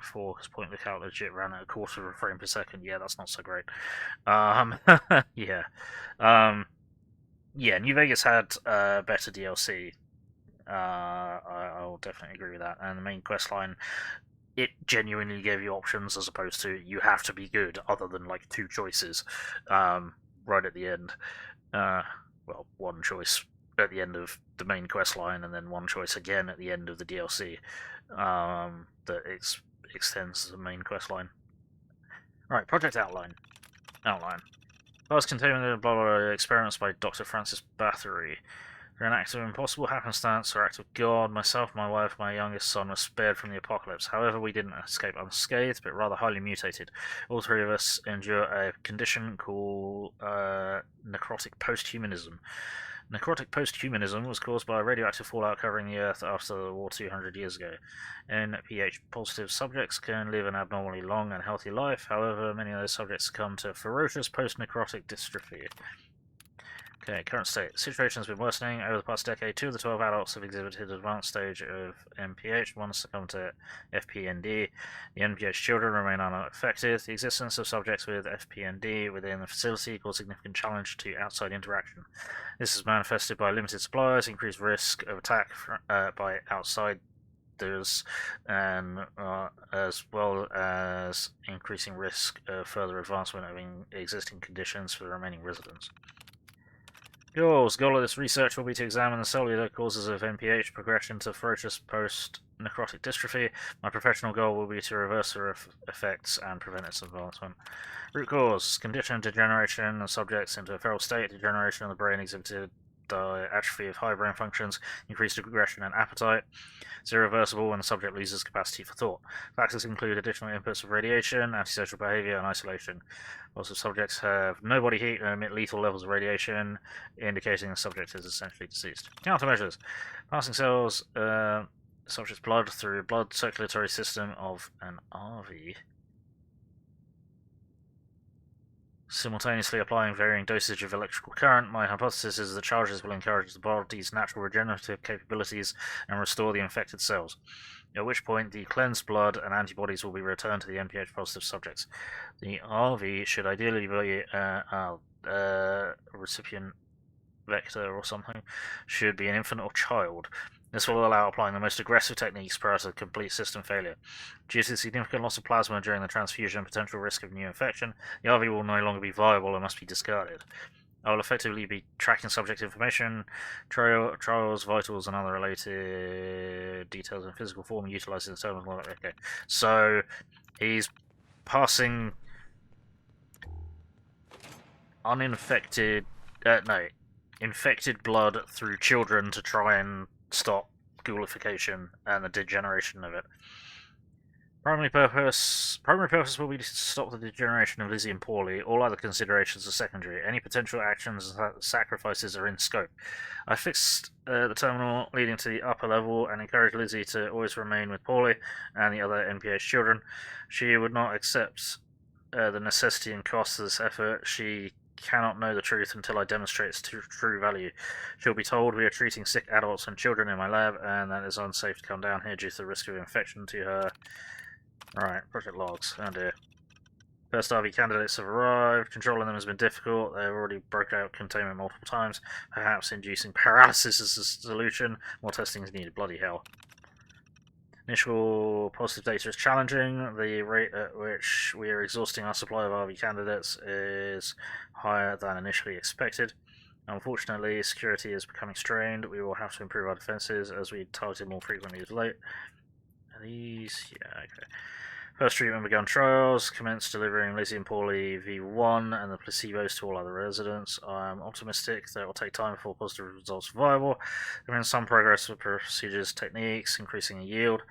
4 because Point Lookout legit ran at a quarter of a frame per second. Yeah, that's not so great. Yeah. Yeah, New Vegas had better DLC. I'll definitely agree with that. And the main quest line, it genuinely gave you options as opposed to you have to be good, other than like 2 choices right at the end. Well, one choice at the end of the main quest line, and then one choice again at the end of the DLC that extends the main quest line. Right, project outline. First containment of blah, blah, blah, experiments by Dr. Francis Bathory. For an act of impossible happenstance or act of God, myself, my wife, my youngest son were spared from the apocalypse. However, we didn't escape unscathed, but rather highly mutated. All 3 of us endure a condition called necrotic posthumanism. Necrotic posthumanism was caused by a radioactive fallout covering the Earth after the war 200 years ago. NPH-positive subjects can live an abnormally long and healthy life. However, many of those subjects succumb to ferocious post-necrotic dystrophy. Okay, current state. The situation has been worsening. Over the past decade, 2 of the 12 adults have exhibited advanced stage of NPH. 1 has succumbed to FPND. The NPH children remain unaffected. The existence of subjects with FPND within the facility caused significant challenge to outside interaction. This is manifested by limited supplies, increased risk of attack by outsiders, and as well as increasing risk of further advancement of existing conditions for the remaining residents. Goals. Goal of this research will be to examine the cellular causes of NPH progression to ferocious post-necrotic dystrophy. My professional goal will be to reverse the effects and prevent its advancement. Root cause. Condition degeneration of subjects into a feral state. Degeneration of the brain exhibited atrophy of high brain functions, increased aggression and appetite. It's irreversible when the subject loses capacity for thought. Factors include additional inputs of radiation, antisocial behavior, and isolation. Lots of subjects have no body heat and emit lethal levels of radiation, indicating the subject is essentially deceased. Countermeasures. Passing cells, subject's blood through blood circulatory system of an RV. Simultaneously applying varying dosage of electrical current. My hypothesis is that charges will encourage the body's natural regenerative capabilities and restore the infected cells, at which point the cleansed blood and antibodies will be returned to the NPH-positive subjects. The RV should ideally be a recipient vector or something, should be an infant or child. This will allow applying the most aggressive techniques prior to complete system failure. Due to the significant loss of plasma during the transfusion and potential risk of new infection, the RV will no longer be viable and must be discarded. I will effectively be tracking subject information, trials, vitals, and other related details in physical form, utilizing the terminal. Okay, so he's passing infected blood through children to try and stop ghoulification and the degeneration of it. Primary purpose will be to stop the degeneration of Lizzie and Paulie. All other considerations are secondary. Any potential actions and sacrifices are in scope. I fixed the terminal leading to the upper level and encouraged Lizzie to always remain with Paulie and the other NPH children. She would not accept the necessity and cost of this effort. She cannot know the truth until I demonstrate its true value. She'll be told we are treating sick adults and children in my lab, and that it's unsafe to come down here due to the risk of infection to her. Right, project logs. Oh dear. First RV candidates have arrived. Controlling them has been difficult. They have already broke out containment multiple times. Perhaps inducing paralysis is the solution. More testing is needed. Bloody hell. Initial positive data is challenging. The rate at which we are exhausting our supply of RV candidates is higher than initially expected. Unfortunately, security is becoming strained. We will have to improve our defenses as we target more frequently as late. Are these? Yeah, okay. First treatment begun trials. Commence delivering Lizzie and Paulie V1 and the placebos to all other residents. I am optimistic that it will take time before positive results are viable. There has been some progress with procedures, techniques, increasing the yield.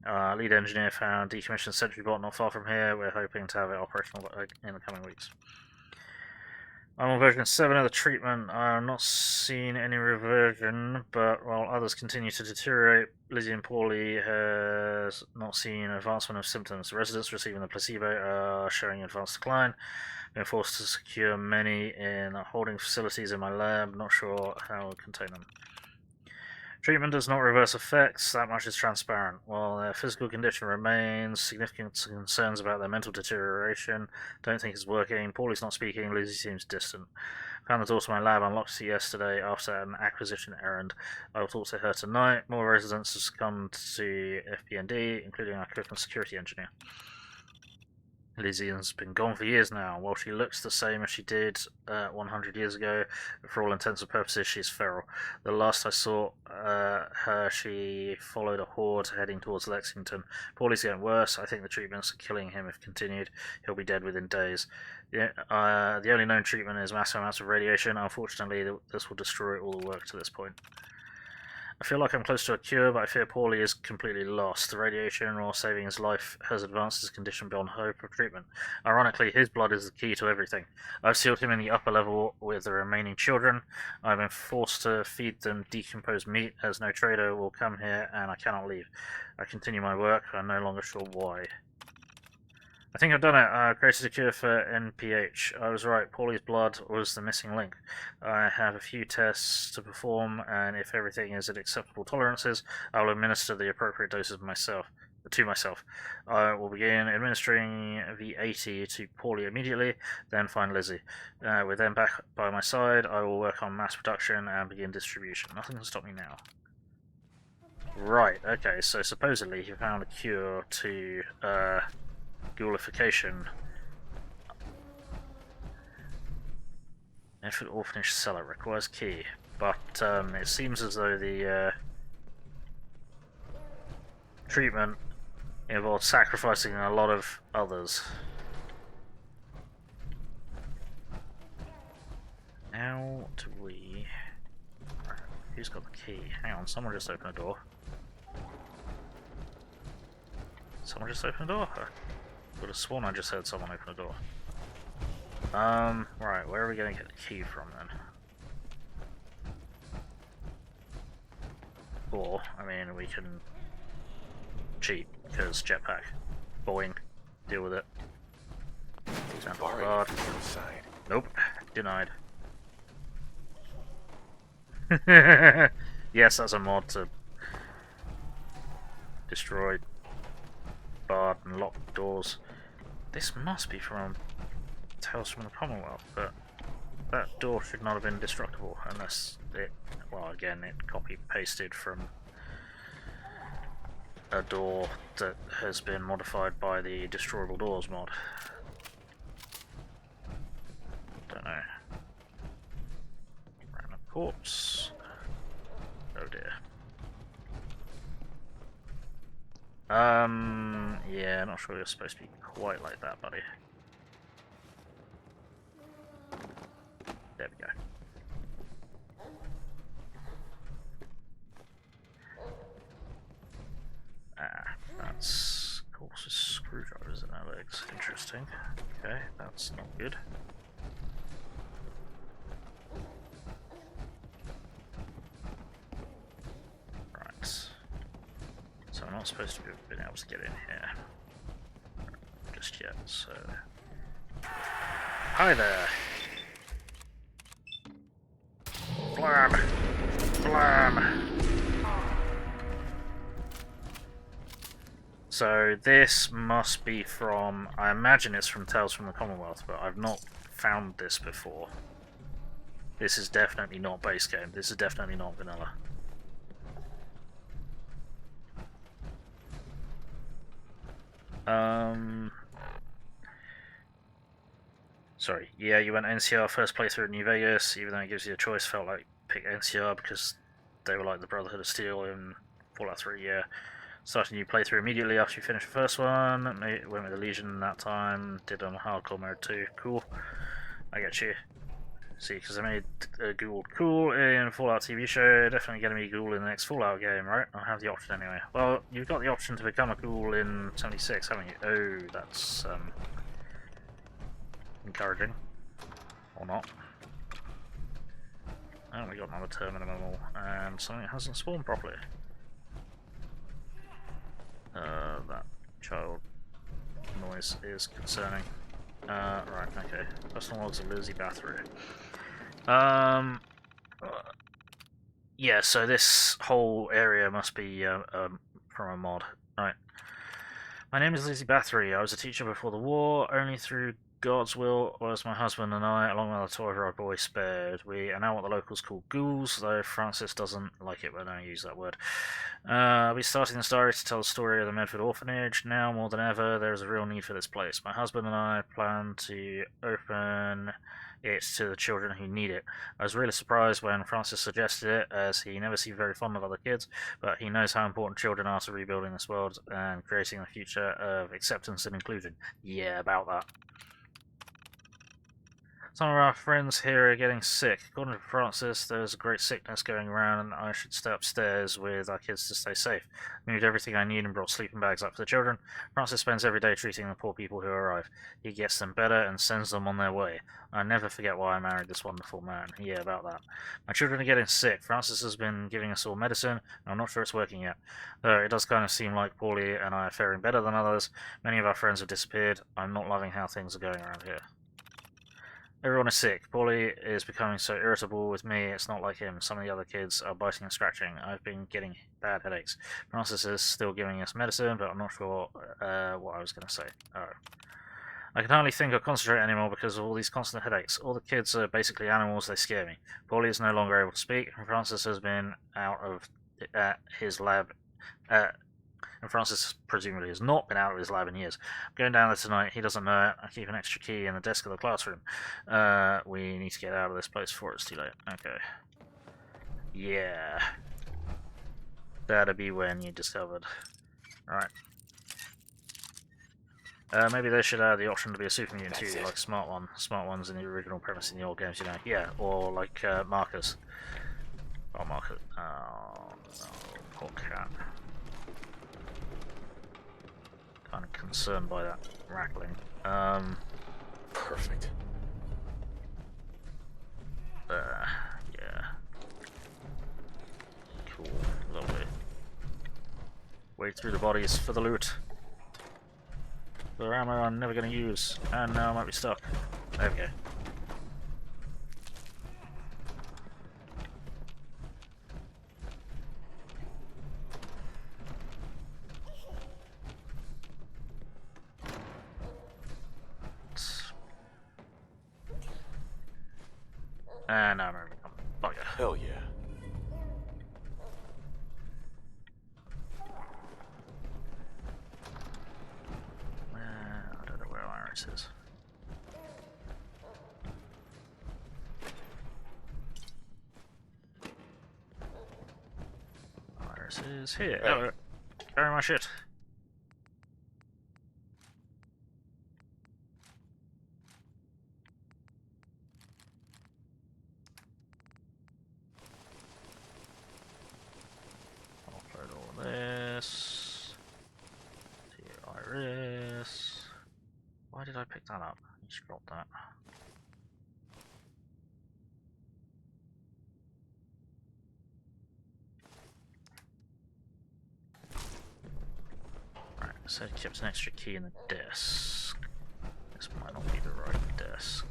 Lead engineer found decommissioned sentry bot not far from here. We're hoping to have it operational in the coming weeks. I'm on version 7 of the treatment. I have not seen any reversion, but while others continue to deteriorate, Lizzie and Paulie has not seen advancement of symptoms. The residents receiving the placebo are showing advanced decline. Been forced to secure many in holding facilities in my lab. Not sure how to contain them. Treatment does not reverse effects, that much is transparent. While their physical condition remains, significant concerns about their mental deterioration. Don't think it's working. Paulie's not speaking, Lizzie seems distant. Found the door to my lab unlocked yesterday after an acquisition errand. I will talk to her tonight. More residents have succumbed to FBND, including our cook and security engineer. Lizzie has been gone for years now. While she looks the same as she did 100 years ago, for all intents and purposes, she's feral. The last I saw her, she followed a horde heading towards Lexington. Paulie's getting worse. I think the treatments are killing him if continued. He'll be dead within days. The only known treatment is massive amounts of radiation. Unfortunately, this will destroy all the work to this point. I feel like I'm close to a cure, but I fear Paulie is completely lost. The radiation, while saving his life, has advanced his condition beyond hope of treatment. Ironically, his blood is the key to everything. I've sealed him in the upper level with the remaining children. I've been forced to feed them decomposed meat, as no trader will come here, and I cannot leave. I continue my work. I'm no longer sure why. I think I've done it. I created a cure for NPH. I was right. Paulie's blood was the missing link. I have a few tests to perform, and if everything is at acceptable tolerances, I will administer the appropriate doses to myself. I will begin administering V80 to Paulie immediately, then find Lizzie. With them back by my side, I will work on mass production and begin distribution. Nothing can stop me now. Right, okay, so supposedly he found a cure to ghoulification. Infant orphanage cellar requires key, but it seems as though the treatment involves sacrificing a lot of others. How do we... Right, who's got the key? Hang on, someone just opened a door. Someone just opened a door? I would have sworn I just heard someone open a door. Right, where are we going to get the key from then? Or, I mean, we can cheat, because jetpack. Boing. Deal with it. Inside. Nope. Denied. Yes, that's a mod to destroy barred and locked doors. This must be from Tales from the Commonwealth, but that door should not have been destructible unless it, well, again, it copy-pasted from a door that has been modified by the Destroyable Doors mod. Don't know. Random corpse. Oh dear. Yeah, not sure you're supposed to be quite like that, buddy. There we go. That's course screwdrivers in our legs. Interesting. Okay, that's not good. Right. So I'm not supposed to have been able to get in here just yet, so... Hi there! Blam! Blam! So this must be from... I imagine it's from Tales from the Commonwealth, but I've not found this before. This is definitely not base game. This is definitely not vanilla. Sorry, yeah, you went NCR first playthrough in New Vegas, even though it gives you a choice, felt like pick NCR because they were like the Brotherhood of Steel in Fallout 3, yeah. Started a new playthrough immediately after you finished the first one, went with the Legion that time, did on hardcore mode too, cool. I get you. See, because I made Ghoul cool in Fallout TV show, definitely going to be Ghoul in the next Fallout game, right? I have the option anyway. Well, you've got the option to become a Ghoul in 76, haven't you? Oh, that's encouraging. Or not. Oh, we got another terminal, and something hasn't spawned properly. That child noise is concerning. Right, okay. Personal logs of Lizzie Bathory. Yeah, so this whole area must be from a mod. Right. My name is Lizzie Bathory. I was a teacher before the war. Only through God's will was my husband and I, along with our toy boy, spared. We are now what the locals call ghouls, though Francis doesn't like it when I use that word. I'll be starting the story to tell the story of the Medford orphanage. Now more than ever, there is a real need for this place. My husband and I plan to open it to the children who need it. I was really surprised when Francis suggested it, as he never seemed very fond of other kids, but he knows how important children are to rebuilding this world and creating a future of acceptance and inclusion. Yeah, about that. Some of our friends here are getting sick. According to Francis, there's a great sickness going around and I should stay upstairs with our kids to stay safe. I moved everything I need and brought sleeping bags up for the children. Francis spends every day treating the poor people who arrive. He gets them better and sends them on their way. I never forget why I married this wonderful man. Yeah, about that. My children are getting sick. Francis has been giving us all medicine, and I'm not sure it's working yet. Though it does kind of seem like Paulie and I are faring better than others. Many of our friends have disappeared. I'm not loving how things are going around here. Everyone is sick. Paulie is becoming so irritable with me, it's not like him. Some of the other kids are biting and scratching. I've been getting bad headaches. Francis is still giving us medicine, but I'm not sure what I was going to say. Oh. I can hardly think or concentrate anymore because of all these constant headaches. All the kids are basically animals, they scare me. Paulie is no longer able to speak, and Francis has been out of his lab... and Francis presumably has not been out of his lab in years. I'm going down there tonight. He doesn't know it. I keep an extra key in the desk of the classroom. We need to get out of this place before it's too late. Okay. Yeah. That'll be when you discovered. Right. Maybe they should add the option to be a super mutant too, like smart ones in the original premise in the old games, you know. Yeah, or like markers. Oh, marker. Oh, no. Poor cat. Kind of concerned by that rattling. Perfect. Yeah. Cool. Lovely. Wade through the bodies for the loot. The ammo I'm never going to use. And now I might be stuck. There we go. And now I'm going to become bugger. Hell yeah. I don't know where Iris is. Iris is here. Hey. Hello. Carry my shit. Offload all this. To Iris. Why did I pick that up? You should drop that. Right, so it kept an extra key in the desk. This might not be the right desk.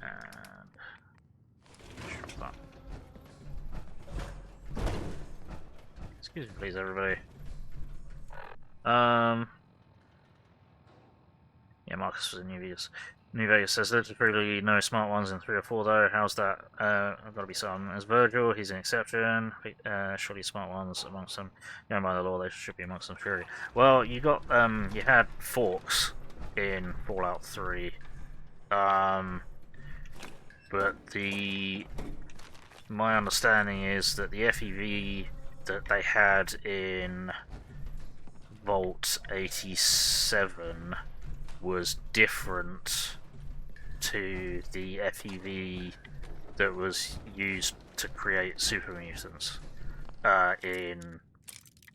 And drop that. Excuse me please everybody. Yeah, Marcus was in New Vegas. New Vegas says there's really no smart ones in 3 or 4 though. How's that? I've got to be some. As Virgil, he's an exception. Surely smart ones amongst them. Going by the law, they should be amongst them. Surely. Well, you got you had forks in Fallout 3, but my understanding is that the FEV that they had in Vault 87 was different to the FEV that was used to create super mutants in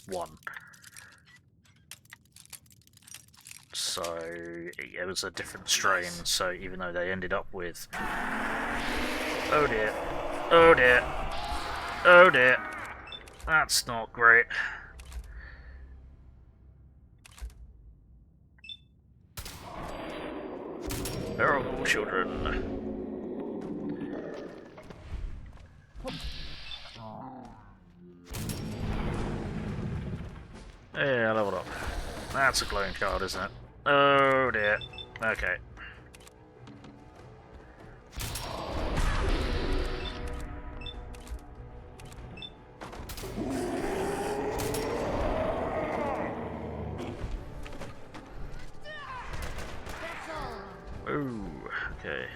1. So it was a different strain, so even though they ended up with... Oh dear, oh dear, oh dear, that's not great. Terrible children. Hey, I leveled up. That's a glowing card, isn't it? Oh dear. Okay. Ooh, okay.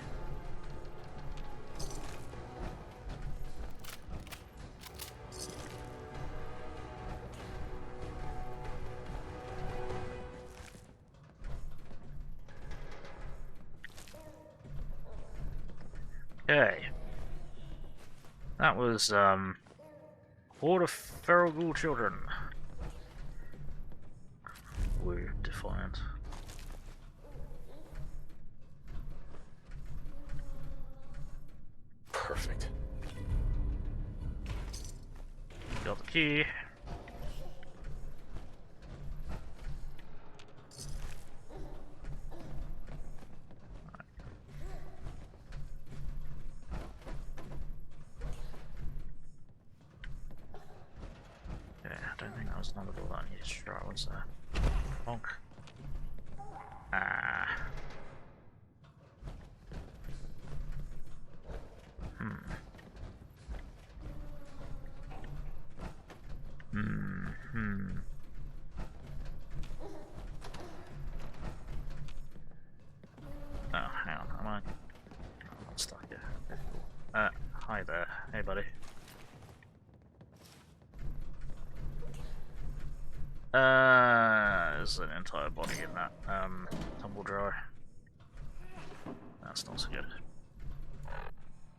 Okay. That was, Horde of Feral Ghoul Children. Woo, defiant. Perfect. Got the key. Yeah, I don't think that was another door that I needed to try, was there? Bonk. Ah. Oh, hang on, am I? I'm not stuck here. Okay, cool. Hi there. Hey, buddy. There's an entire body in that, tumble dryer. That's not so good.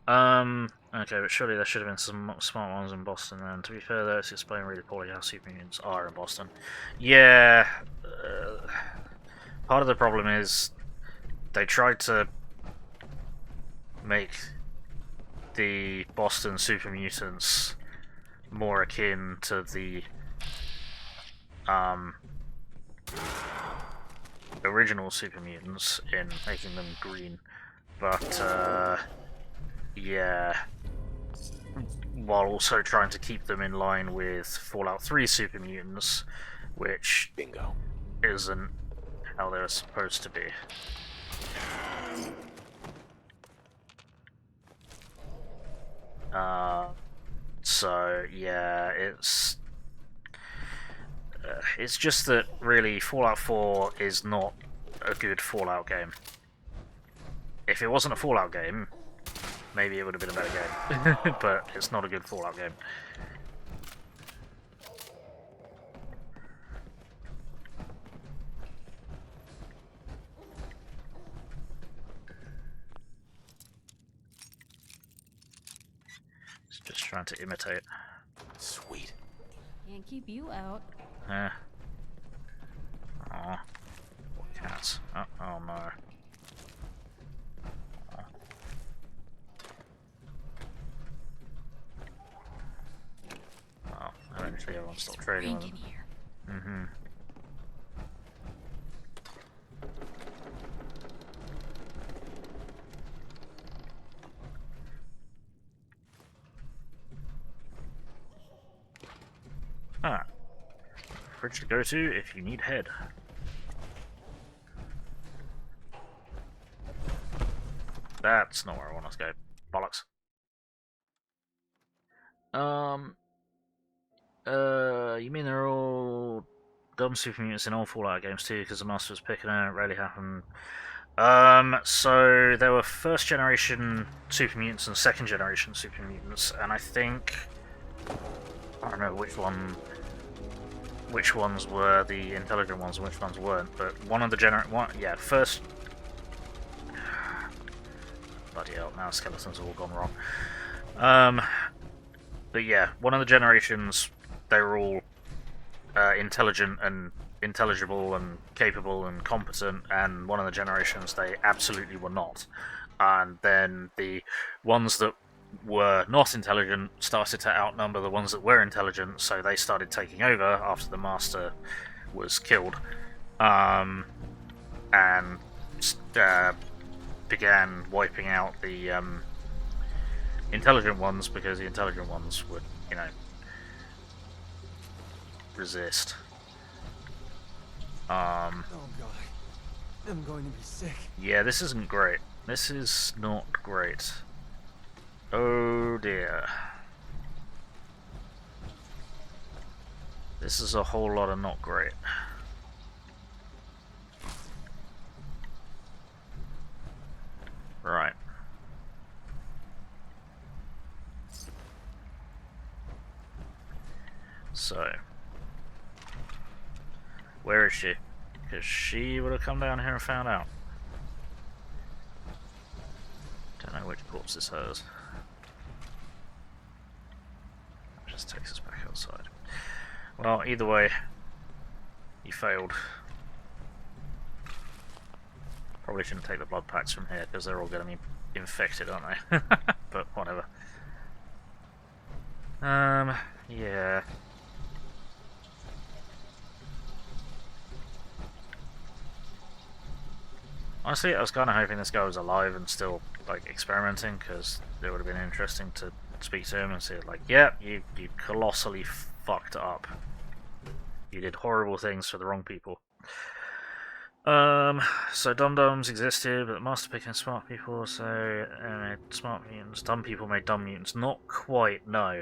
Okay, but surely there should have been some smart ones in Boston, and to be fair though, it's explained really poorly how super mutants are in Boston. Yeah, part of the problem is they tried to make the Boston super mutants more akin to the original super mutants in making them green, but yeah, while also trying to keep them in line with Fallout 3 super mutants, which isn't how they're supposed to be. So yeah, it's just that really Fallout 4 is not a good Fallout game. If it wasn't a Fallout game, maybe it would have been a better game, but it's not a good Fallout game. It's just trying to imitate. Sweet. Can't keep you out. Yeah. Aw. Poor cats. Oh no. Well, eventually everyone stopped trading with them. Mm-hmm. Ah. Fridge to go to if you need head. That's not where I want us to go. Bollocks. You mean they're all dumb super mutants in all Fallout games too? Because the Master was picking it, it rarely happened. So there were first generation super mutants and second generation super mutants, and I think I don't know which ones were the intelligent ones and which ones weren't, but one of the first. Bloody hell! Now skeletons have all gone wrong. But yeah, one of the generations, they were all intelligent and intelligible and capable and competent, and one of the generations they absolutely were not. And then the ones that were not intelligent started to outnumber the ones that were intelligent, so they started taking over after the Master was killed, and began wiping out the intelligent ones, because the intelligent ones would, you know, resist. Oh god, I'm going to be sick. Yeah, this isn't great. This is not great. Oh dear. This is a whole lot of not great. Right. So, where is she? Because she would have come down here and found out. Don't know which corpse is hers. Just takes us back outside. Well, either way, you failed. Probably shouldn't take the blood packs from here because they're all going to be infected, aren't they? But whatever. Yeah. Honestly, I was kind of hoping this guy was alive and still, like, experimenting, because it would have been interesting to speak to him and see, like, yeah, you colossally fucked up. You did horrible things for the wrong people. So dum-dums existed, but Master picking smart people, so smart mutants. Dumb people made dumb mutants. Not quite, no.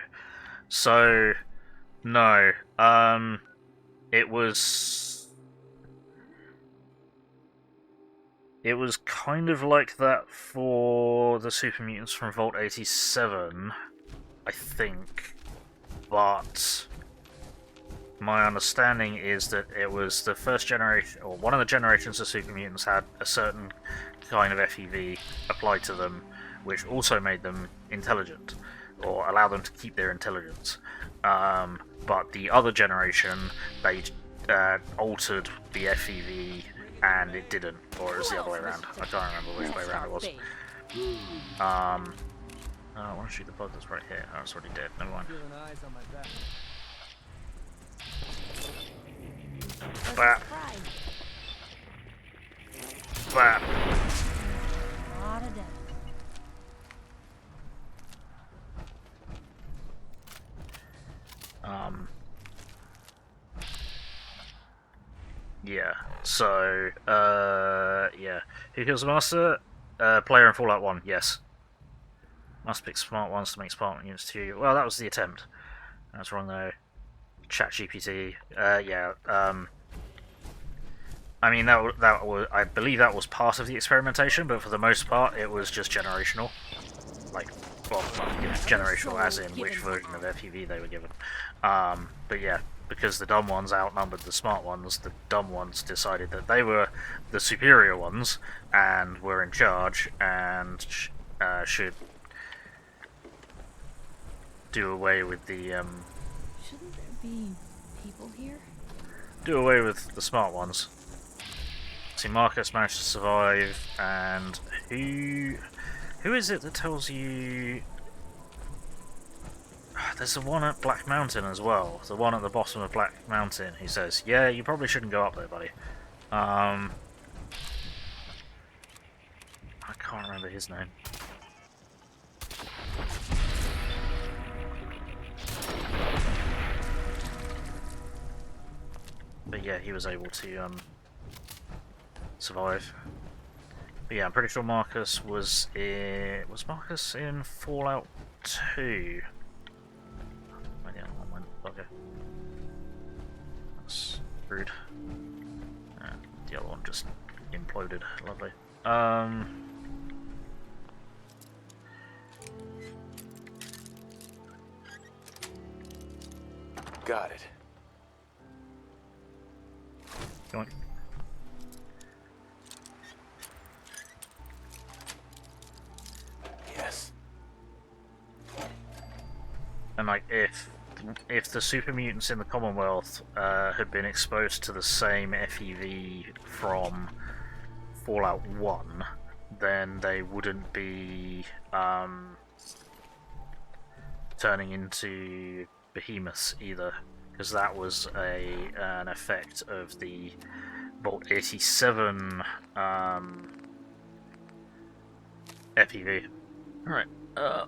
So, no. It was kind of like that for the Super Mutants from Vault 87, I think, but my understanding is that it was the first generation, or one of the generations of Super Mutants had a certain kind of FEV applied to them, which also made them intelligent, or allowed them to keep their intelligence. But the other generation, they altered the FEV, and it didn't, or it was the other way around. I can't remember which way around it was. I want to shoot the bug that's right here. Oh, it's already dead. Never mind. Bap. Bap. Yeah, so, yeah. Who kills the Master? Player in Fallout 1, yes. Must pick smart ones to make smart units too. Well, that was the attempt. That's wrong though. ChatGPT, yeah, I mean, that was, I believe that was part of the experimentation, but for the most part, it was just generational. Like, well, you know, generational as in which version of FEV they were given. But yeah, because the dumb ones outnumbered the smart ones, the dumb ones decided that they were the superior ones and were in charge and should do away with the Shouldn't there be people here? do away with the smart ones. See, Marcus managed to survive, and who is it that tells you? There's the one at Black Mountain as well. The one at the bottom of Black Mountain. He says, "Yeah, you probably shouldn't go up there, buddy." I can't remember his name. But yeah, he was able to survive. But yeah, I'm pretty sure Marcus was in... Was Marcus in Fallout 2? Where the other one went? Okay. That's rude. The other one just imploded. Lovely. Got it. Go on. Yes. And like, if the super mutants in the Commonwealth had been exposed to the same FEV from Fallout 1, then they wouldn't be turning into behemoths either, because that was an effect of the Vault 87 FEV. Alright,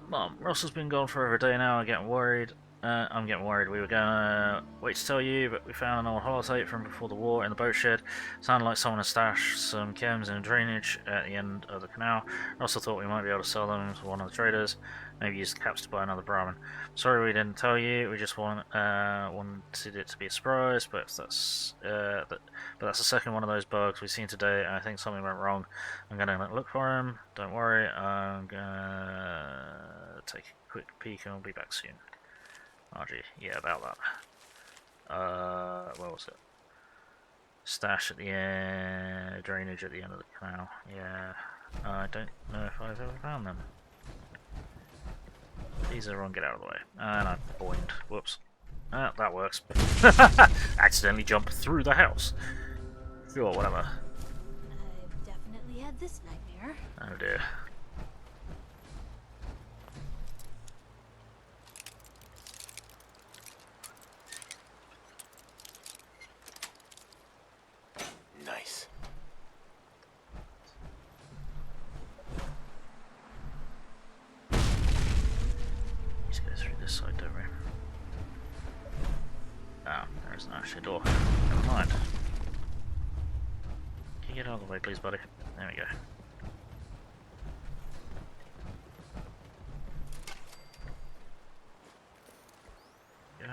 Mom, Russell's been gone for over a day now. I'm getting worried. We were gonna wait to tell you, but we found an old holotape from before the war in the boat shed. Sounded like someone had stashed some chems in a drainage at the end of the canal. Russell thought we might be able to sell them to one of the traders. Maybe use the caps to buy another Brahmin. Sorry we didn't tell you. We just wanted it to be a surprise. But that's the second one of those bugs we've seen today. And I think something went wrong. I'm gonna look for him. Don't worry. I'm gonna take a quick peek and I'll be back soon. RG, yeah, about that. Where was it? Stash at the end, drainage at the end of the canal. Yeah, I don't know if I've ever found them. Please everyone get out of the way. And I boinged. Whoops. That works. Accidentally jumped through the house. Sure, whatever. I've definitely had this nightmare. Oh dear. Nice. Let's go through this side, don't we? Oh, there isn't actually a door. Never mind. Can you get out of the way, please, buddy? There we go. Go.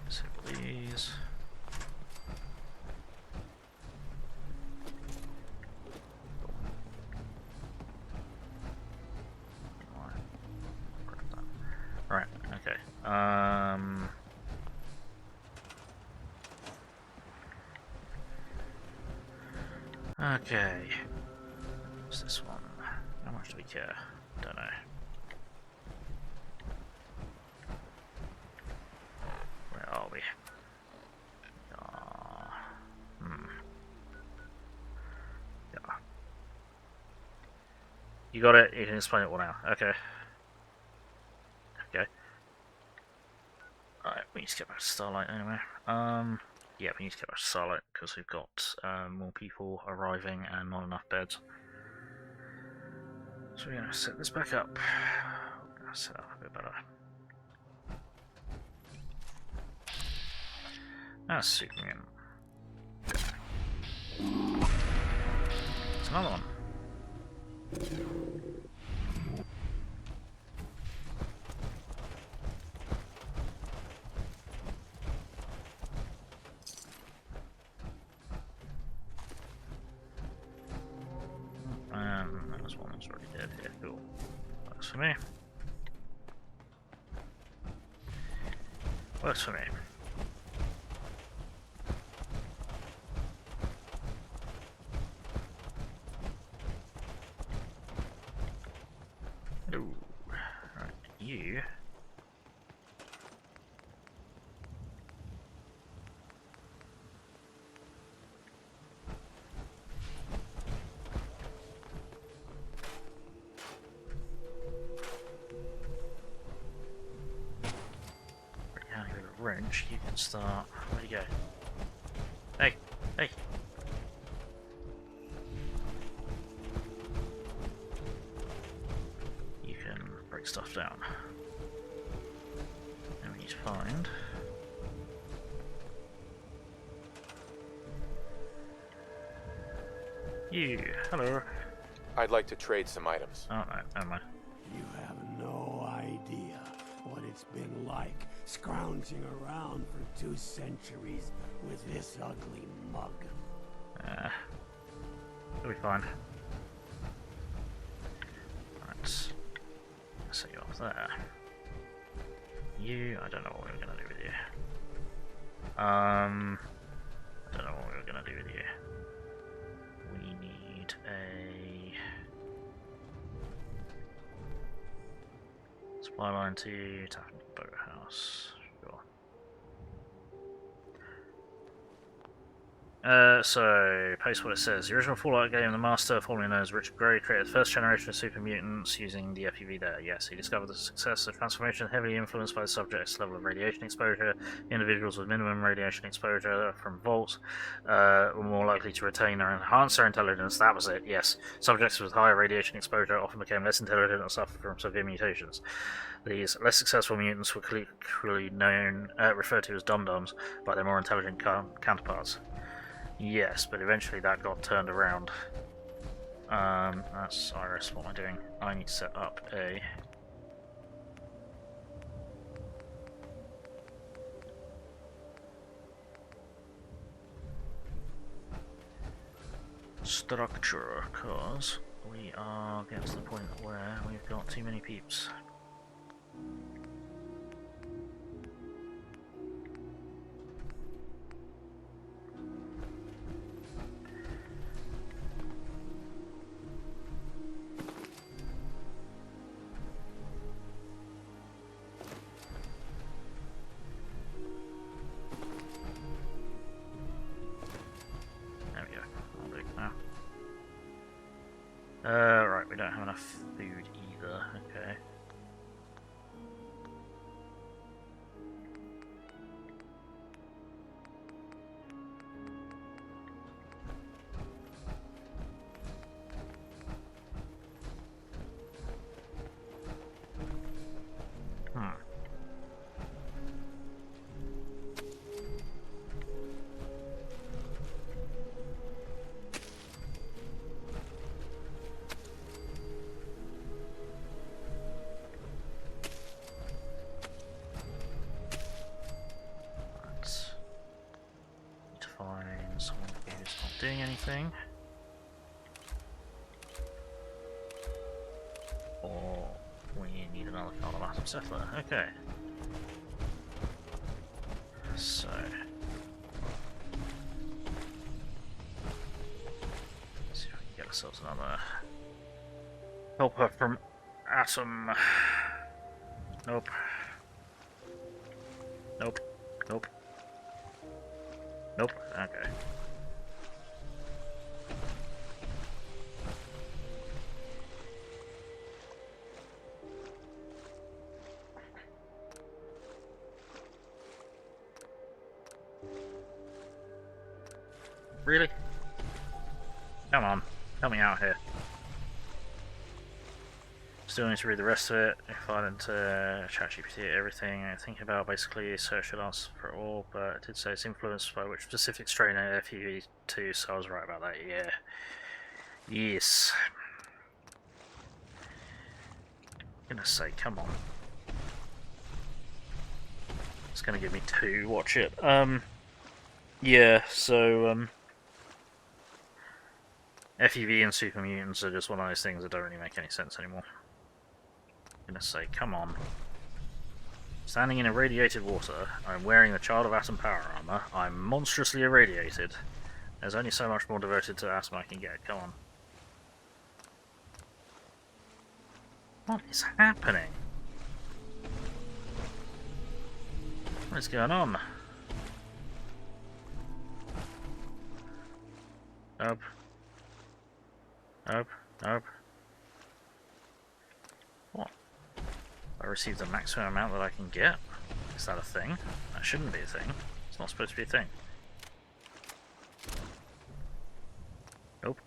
Disable these. Right, okay. Okay. What's this one? How much do we care? Don't know. Where are we? Yeah. You got it? You can explain it all now. Okay. Okay. Alright, we need to get back to Starlight anyway. Yeah, we need to get back to Starlight because we've got more people arriving and not enough beds. So we're going to set this back up. We're going to set it up a bit better. That's Superman. It's another one. There's one that's already dead here. Cool. Works for me. Works for me. Ooh. Right, you. Wrench, you can start. Where'd you go? Hey, hey. You can break stuff down. And we need to find. You, hello. I'd like to trade some items. Oh, no, never mind. You have no idea what it's been like scrounging around for 2 centuries with this ugly mug. It'll be fine. Right. Let's set you off there. You, I don't know what we were gonna do with you. I don't know what we were gonna do with you. We need a supply line to Taffin Boathouse. Sure. So, paste what it says. The original Fallout game, the master, formerly known as Richard Gray, created the first generation of super mutants using the FEV there. Yes, he discovered the success of transformation heavily influenced by the subject's level of radiation exposure. Individuals with minimum radiation exposure from vaults were more likely to retain or enhance their intelligence. That was it, yes. Subjects with higher radiation exposure often became less intelligent and suffered from severe mutations. These less successful mutants were colloquially referred to as dum-dums by their more intelligent counterparts. Yes, but eventually that got turned around. That's Iris. What am I doing? I need to set up a structure, because we are getting to the point where we've got too many peeps. Right, we don't have enough food either, okay. Doing anything, or we need another AAAHtom settler. Okay, so let's see if we can get ourselves another helper from Atom. Nope. Nope. Nope. Nope. Okay. Really? Come on, help me out here. Still need to read the rest of it. If I didn't ChatGPT everything I'm thinking about, basically search should answer for it all, but it did say it's influenced by which specific strain of FEV2, so I was right about that, yeah. Yes. I'm gonna say, come on. It's gonna give me 2, watch it. Yeah, so, FEV and super mutants are just one of those things that don't really make any sense anymore. I'm gonna say, come on. Standing in irradiated water, I'm wearing the Child of Atom power armor, I'm monstrously irradiated. There's only so much more devoted to Atom I can get, come on. What is happening? What is going on? Nope. Nope. Nope. What? I received the maximum amount that I can get? Is that a thing? That shouldn't be a thing. It's not supposed to be a thing. Nope.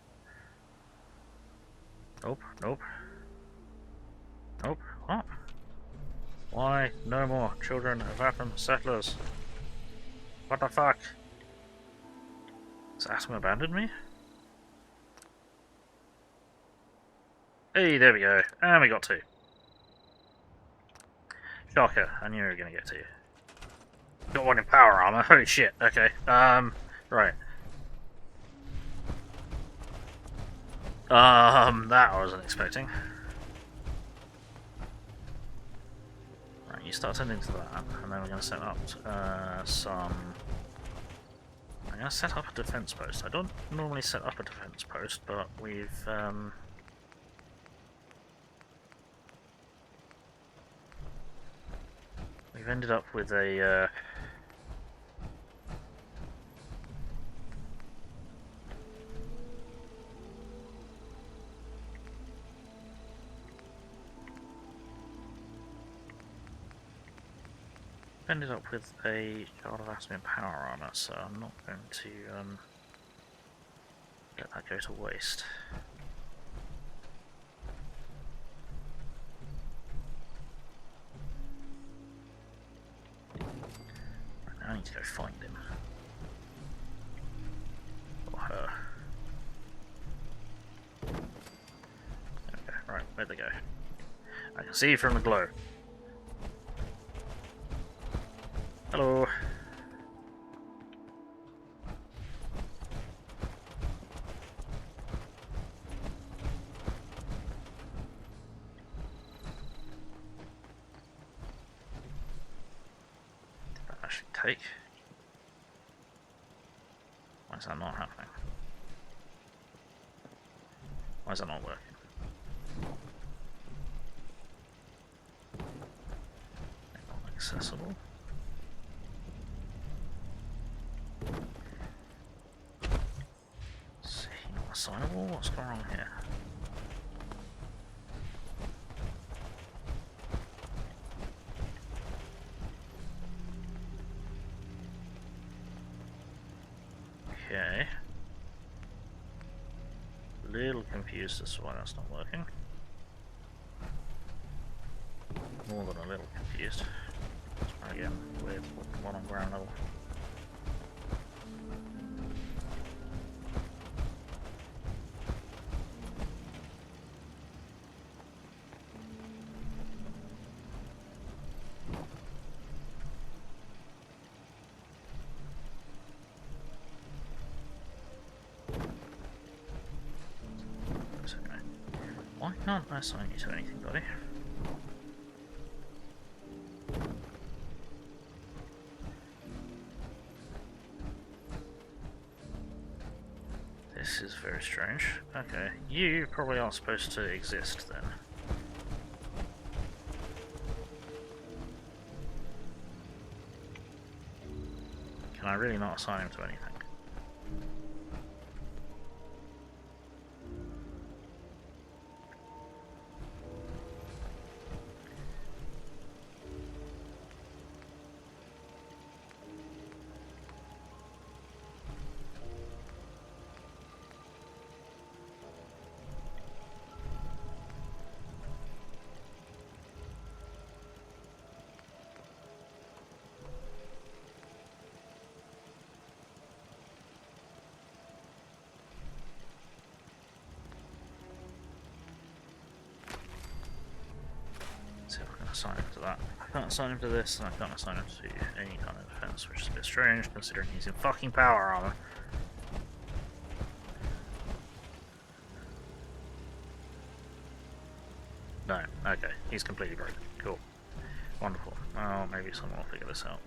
Nope. Nope. Nope. What? Why no more children of Atom settlers? What the fuck? Has Atom abandoned me? Hey, there we go. And we got 2. Shocker, I knew we were going to get 2. Got 1 in power armor. Holy shit. Okay. Right. That I wasn't expecting. Right, you start tending to that, and then we're going to set up some... I'm going to set up a defense post. I don't normally set up a defense post, but we've ended up with a Shroud of Atom power armor, so I'm not going to let that go to waste. Right, I need to go find him. Or her. Okay, right, where'd they go? I can see you from the glow. Hello. Did that actually take? Why is that not happening? Why is that not working? Not accessible. Assignable? What's going on here? Okay. A little confused as to why that's not working. More than a little confused. Let's try again with one on ground level. Why can't I assign you to anything, buddy? This is very strange. Okay, you probably aren't supposed to exist then. Can I really not assign him to anything? See if I can assign him to that. I can't assign him to this, and I can't assign him to any kind of defense, which is a bit strange considering he's in fucking power armor. No, okay, he's completely broken. Cool. Wonderful. Well, maybe someone will figure this out.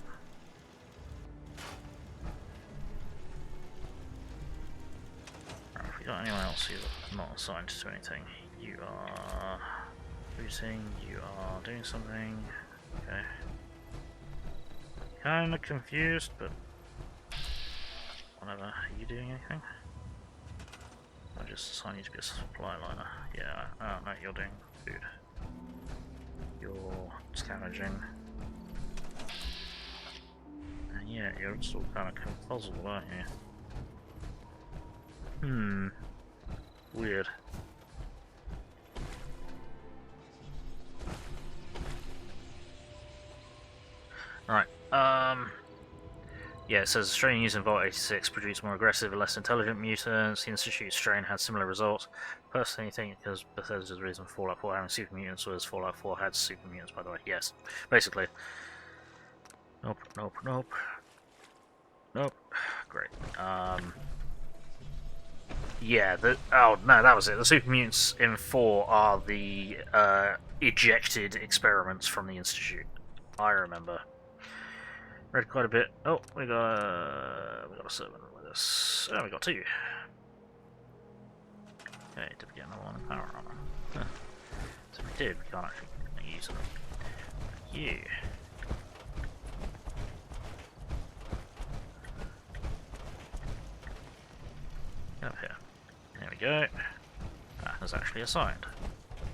Right, if we got anyone else who's not assigned to anything, you are routing, you are doing something. Okay. Kinda confused, but whatever. Are you doing anything? I'll just assign you to be a supply liner. Yeah, no, you're doing food. You're scavenging. And yeah, you're still kind of puzzled, aren't you? Weird. Right, Yeah, it says strain used in Vault 86 produced more aggressive and less intelligent mutants. The Institute strain had similar results. Personally, I think because Bethesda's reason for Fallout 4 having super mutants was Fallout 4 had super mutants, by the way. Yes, basically. Nope, nope, nope. Nope. Great. Yeah, oh no, that was it. The super mutants in 4 are the ejected experiments from the Institute. I remember. Read quite a bit. Oh, we got a servant with us. Oh, we got 2. Okay, did we get another one in power armor? Huh. So we did. We can't actually use them. Yeah. Get up here. There we go. Ah, there's actually a sign.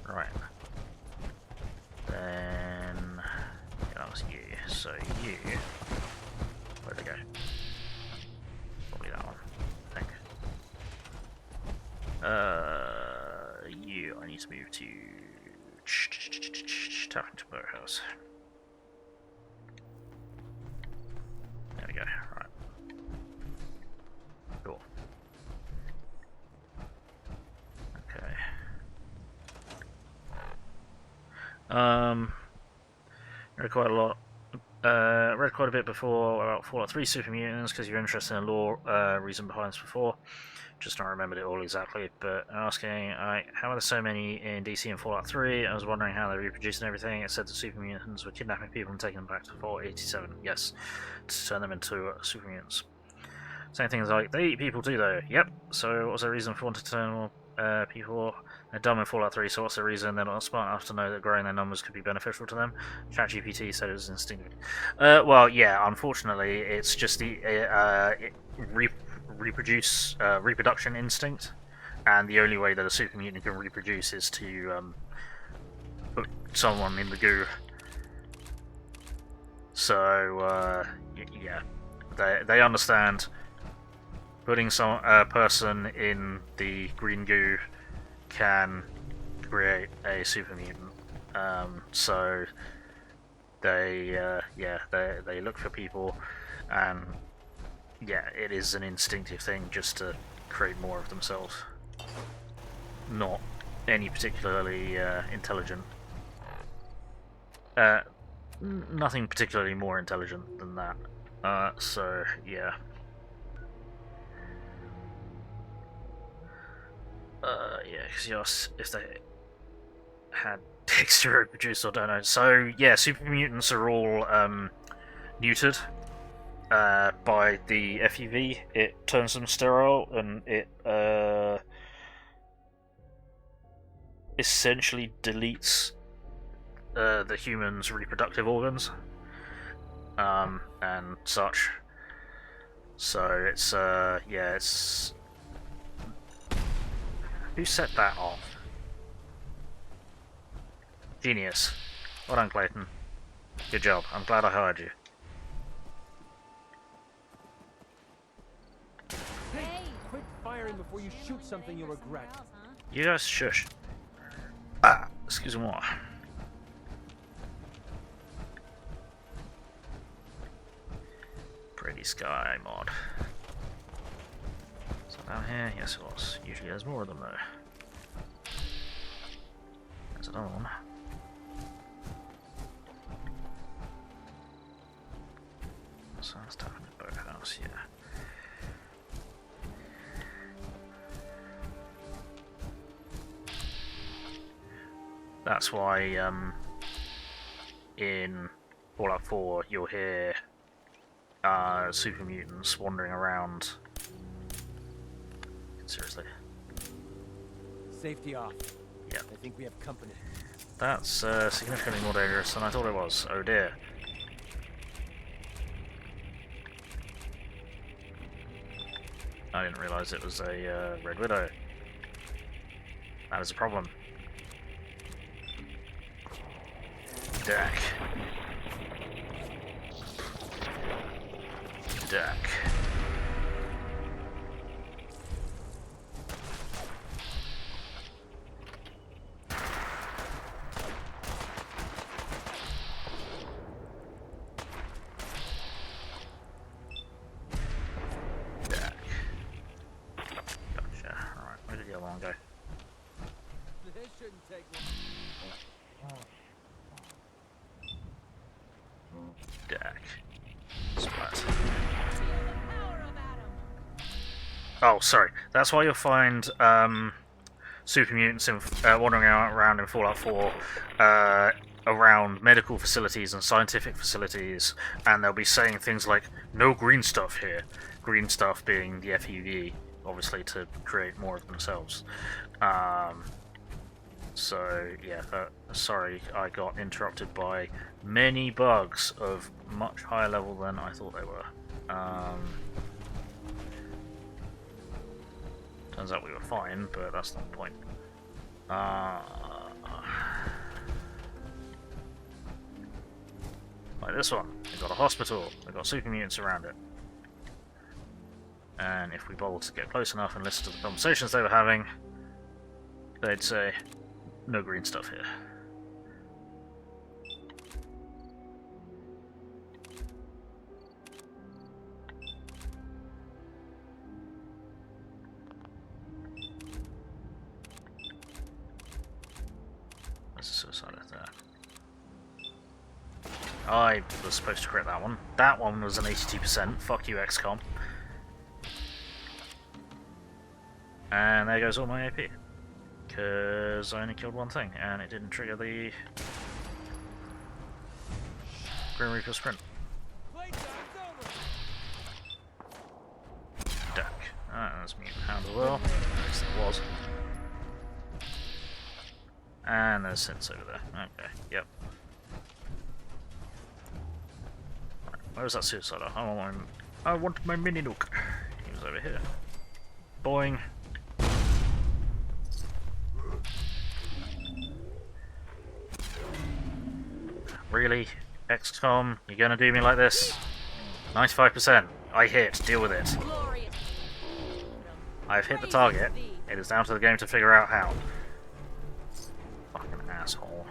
Right. Then that was you. So you. Where'd they go? Probably that one. I think. You. I need to move to Tappington Boathouse. There we go. Right. Cool. Okay. Read quite a lot. Read quite a bit before about Fallout 3 super mutants because you're interested in the lore reason behind this before. Just not remembered it all exactly, but asking, how are there so many in DC and Fallout 3? I was wondering how they reproduced and everything. It said the super mutants were kidnapping people and taking them back to Fallout 87. Yes, to turn them into super mutants. Same thing as like, they eat people too though. Yep, so what was the reason for wanting to turn more people? They're dumb in Fallout 3, so what's the reason they're not smart enough to know that growing their numbers could be beneficial to them? ChatGPT said it was instinctive. Well, yeah, unfortunately, it's just the reproduction instinct, and the only way that a super mutant can reproduce is to put someone in the goo. So, yeah, they understand putting a person in the green goo can create a super mutant. So they look for people, and yeah, it is an instinctive thing just to create more of themselves. Not any particularly intelligent. Nothing particularly more intelligent than that. So yeah. Yeah, because you asked if they had dicks to reproduce, or don't know. So yeah, super mutants are all neutered by the FUV. It turns them sterile, and it essentially deletes the human's reproductive organs and such. So it's yeah, it's. Who set that off? Genius. Well done, Clayton. Good job. I'm glad I hired you. Hey, quit firing before you shoot something you'll regret. You guys shush. Ah, excuse me. Pretty sky mod. Is that down here? Yes, it was. Usually there's more of them though. There's another one. So that's down in the boathouse, yeah. That's why in Fallout 4 you'll hear super mutants wandering around. Seriously. Safety off. Yeah. I think we have company. That's significantly more dangerous than I thought it was. Oh dear. I didn't realise it was a Red Widow. That is a problem. Dak. Dak. on, go. This shouldn't take long. Deck. Splat. Oh, sorry. That's why you'll find super mutants wandering around in Fallout 4 around medical facilities and scientific facilities, and they'll be saying things like, no green stuff here. Green stuff being the FUV, obviously, to create more of themselves. So, yeah, sorry, I got interrupted by many bugs of much higher level than I thought they were. Turns out we were fine, but that's not the point. Like this one. We've got a hospital. We've got super mutants around it. And if we bothered to get close enough and listen to the conversations they were having, they'd say, no green stuff here. There's a suicide at there. I was supposed to crit that one. That one was an 82%. Fuck you, XCOM. And there goes all my AP. Because I only killed one thing, and it didn't trigger the Grim Reaper sprint. Duck. Ah, that's Mutant Hound as well. At least it was. And there's Synths over there. Okay, yep. Right, where was that suicide? I want my mini nuke. He was over here. Boing. Really? XCOM, you're gonna do me like this? 95%. I hit. Deal with it. I've hit the target. It is down to the game to figure out how. Fucking asshole.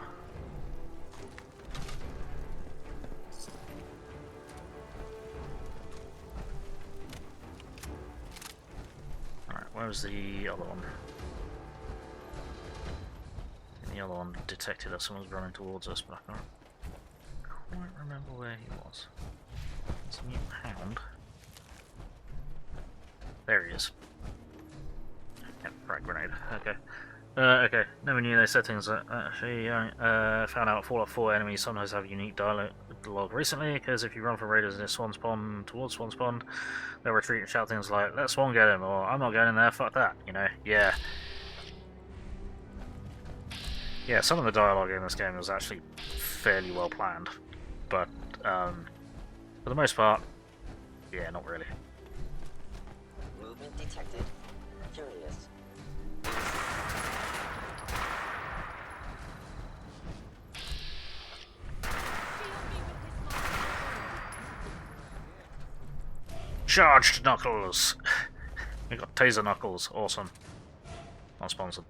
Alright, where was the other one? And the other one detected us and was running towards us, but I can't remember where he was. It's a mutant hound. There he is. Yep, frag grenade. Okay. Okay. Never knew they said things like that. Actually, found out Fallout 4 enemies sometimes have unique dialogue recently, because if you run from raiders in Swan's Pond towards Swan's Pond, they'll retreat and shout things like, let Swan get him, or I'm not going in there, fuck that, you know? Yeah. Yeah, some of the dialogue in this game was actually fairly well planned. But, for the most part, yeah, not really. Movement detected. Curious. Charged Knuckles! We got Taser Knuckles, awesome. Not sponsored.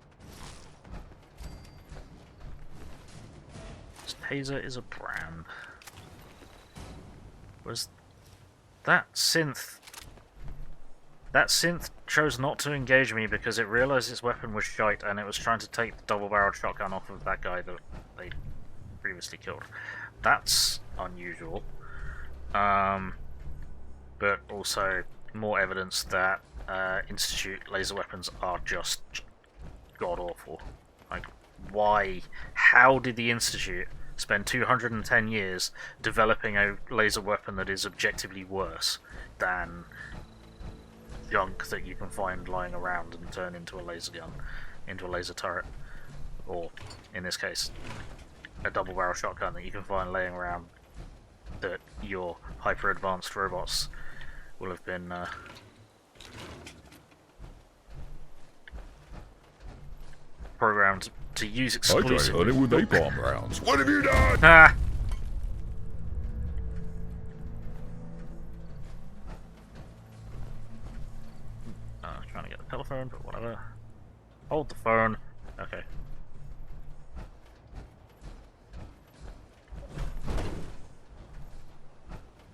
Taser is a brand. Was that synth? That synth chose not to engage me because it realised its weapon was shite and it was trying to take the double-barreled shotgun off of that guy that they previously killed. That's unusual. But also more evidence that Institute laser weapons are just god-awful. Like, why? How did the Institute spend 210 years developing a laser weapon that is objectively worse than junk that you can find lying around and turn into a laser gun, into a laser turret, or in this case a double barrel shotgun that you can find laying around that your hyper advanced robots will have been programmed to use exclusively. I tried hunting with napalm rounds. What have you done? Ah! Trying to get the telephone, but whatever. Hold the phone. Okay.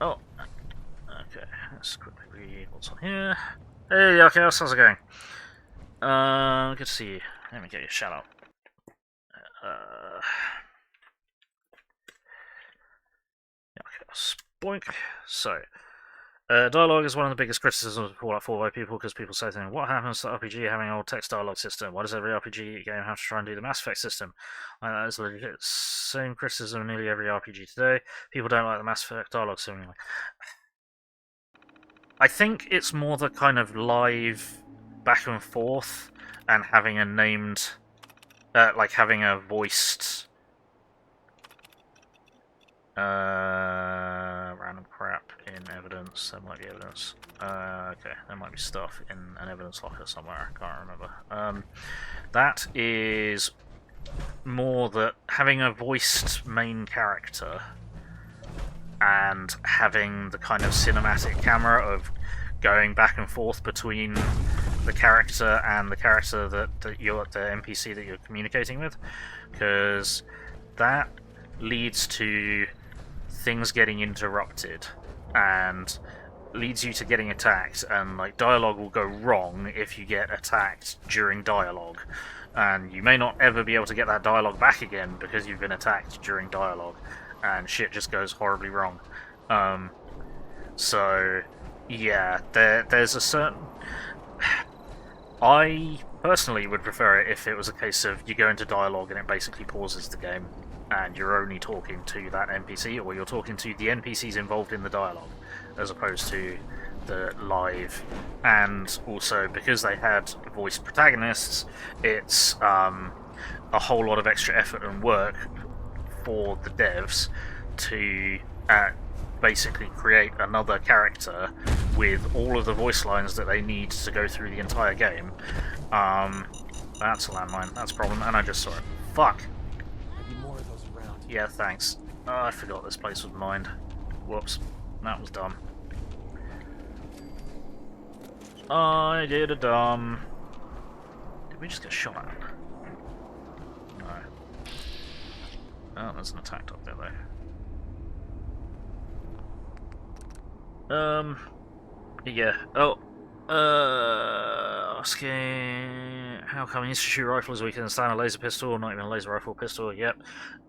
Oh. Okay. Let's quickly read what's on here. Hey, okay, how's it going? Good to see you. Let me get you a shout out. Spoink. So, dialogue is one of the biggest criticisms of Fallout 4 by people, because people say things, what happens to RPG having an old text dialogue system? Why does every RPG game have to try and do the Mass Effect system? That is legit. Same criticism of nearly every RPG today. People don't like the Mass Effect dialogue system. I think it's more the kind of live back and forth and having a named, like having a voiced random crap in evidence. There might be evidence. Okay, there might be stuff in an evidence locker somewhere. I can't remember. That is more that having a voiced main character and having the kind of cinematic camera of going back and forth between the character and the character that you're the NPC that you're communicating with, because that leads to things getting interrupted and leads you to getting attacked, and like dialogue will go wrong if you get attacked during dialogue, and you may not ever be able to get that dialogue back again because you've been attacked during dialogue, and shit just goes horribly wrong. So yeah, there's a certain... I personally would prefer it if it was a case of you go into dialogue and it basically pauses the game and you're only talking to that NPC, or you're talking to the NPCs involved in the dialogue, as opposed to the live. And also, because they had voiced protagonists, it's a whole lot of extra effort and work for the devs to basically create another character with all of the voice lines that they need to go through the entire game. That's a landmine, that's a problem, and I just saw it. Fuck! Yeah, thanks. Oh, I forgot this place was mined. Whoops. That was dumb. I did a dumb. Did we just get shot at? No. Oh, there's an attack up there, though. Yeah. Oh. Asking how come an institute rifle is weaker than standard laser pistol, not even a laser rifle pistol? Yep.